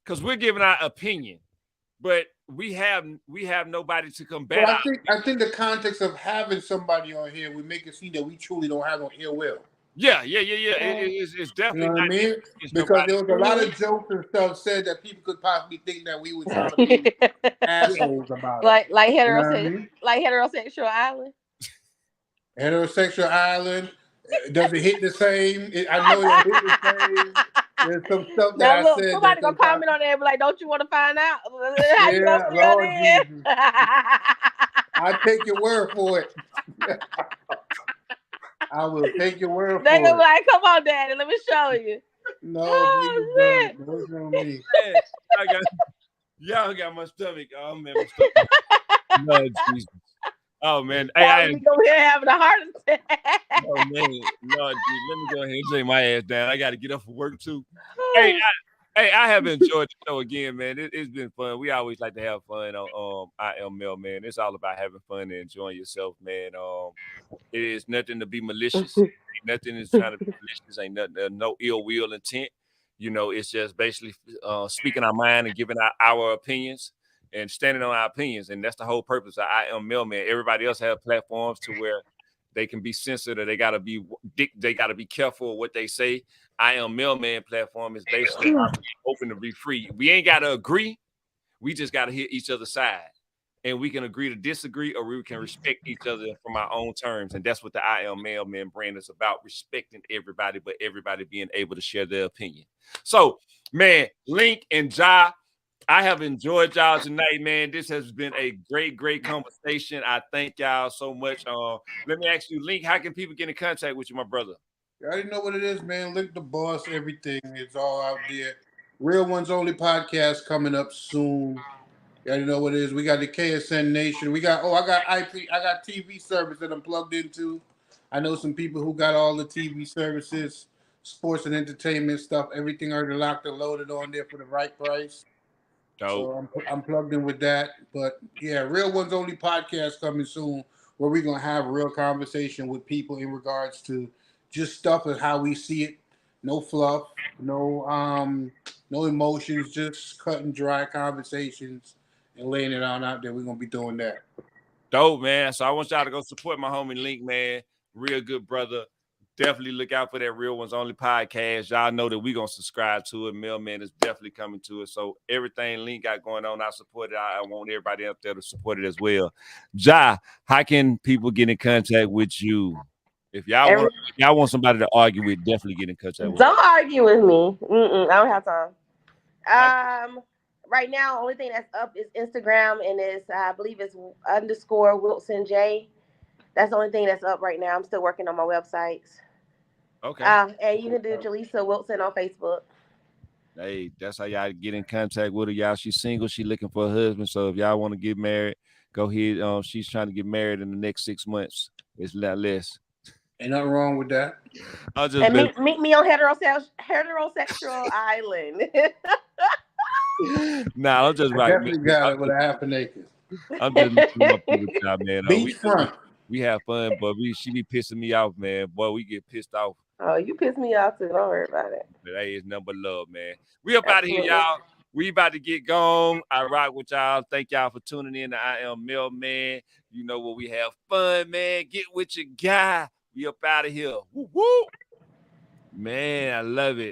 because we're giving our opinion, but we have nobody to combat. Well, I think the context of having somebody on here would make it seem that we truly don't have no ill will. Yeah. It's definitely. You know what I mean? Because there was a lot of jokes and stuff said that people could possibly think that we were trying to be assholes about it. Like heterosexual, you know what I mean? like heterosexual island. Heterosexual island. Does it hit the same? I know it hit the same. There's some stuff that I said. Somebody gonna comment on there and be like, "Don't you want to find out how you gonna feel Lord then?" Jesus. I take your word for it. I will take your word for it. They gonna be like, "Come on, Daddy, let me show you." No, please don't show me. Y'all got my stomach. Oh man, my stomach. Lord Jesus. Oh man, hey, we over here having a heart attack. Oh man, Lord, geez, let me go ahead and take my ass down. I got to get up for work too. I have enjoyed the show again, man. It's been fun. We always like to have fun on I Am Mel, man. It's all about having fun and enjoying yourself, man. It is nothing to be malicious. Ain't nothing is trying to be malicious. Ain't nothing, no ill will intent. You know, it's just basically speaking our mind and giving our opinions. And standing on our opinions, and that's the whole purpose of I Am Mailman. Everybody else have platforms to where they can be censored or they gotta be careful of what they say. I Am Mailman platform is basically open to be free. We ain't gotta agree. We just gotta hear each other's side. and we can agree to disagree, or we can respect each other from our own terms. And that's what the I Am Mailman brand is about, respecting everybody, but everybody being able to share their opinion. So, man, Link and Ja, I have enjoyed y'all tonight, man. This has been a great conversation. I thank y'all so much. Let me ask you, Link, how can people get in contact with you, my brother? You already know what it is, man. Link the Boss, everything. It's all out there. Real Ones Only podcast coming up soon. You already know what it is. We got the KSN Nation. I got IP, I got TV service that I'm plugged into. I know some people who got all the TV services, sports and entertainment stuff. Everything already locked and loaded on there for the right price. Dope. So I'm plugged in with that. But yeah, Real Ones Only podcast coming soon, where we're gonna have a real conversation with people in regards to just stuff and how we see it. No fluff, no emotions, just cut and dry conversations and laying it on out there. We're gonna be doing that. Dope, man. So I want y'all to go support my homie Link, man. Real good brother. Definitely look out for that Real Ones Only podcast. Y'all know that we gonna subscribe to it. Mailman is definitely coming to it. So everything Link got going on, I support it. I want everybody up there to support it as well. Ja, how can people get in contact with you? If y'all want somebody to argue with, definitely get in contact with. Don't argue with me. I don't have time. Right now, only thing that's up is Instagram, and it's I believe it's _Wilson J. That's the only thing that's up right now. I'm still working on my websites. Okay. And you can do Jaleesa Wilson on Facebook. Hey, that's how y'all get in contact with her. Y'all, she's single. She looking for a husband. So if y'all want to get married, go ahead. She's trying to get married in the next 6 months. It's a lot less. Ain't nothing wrong with that. Meet me on heterosexual island. Nah, I'm just right. Definitely got it with a half an acre. I'm just messing up with y'all, man. Beachfront. We have fun, but she be pissing me off, man. Boy, we get pissed off. Oh, you piss me off too. Don't worry about it. But hey, it's nothing but love, man. We up out of here, y'all. We about to get gone. I rock with y'all. Thank y'all for tuning in to I Am Mailman. You know what? We have fun, man. Get with your guy. We up out of here. Woo woo. Man, I love it.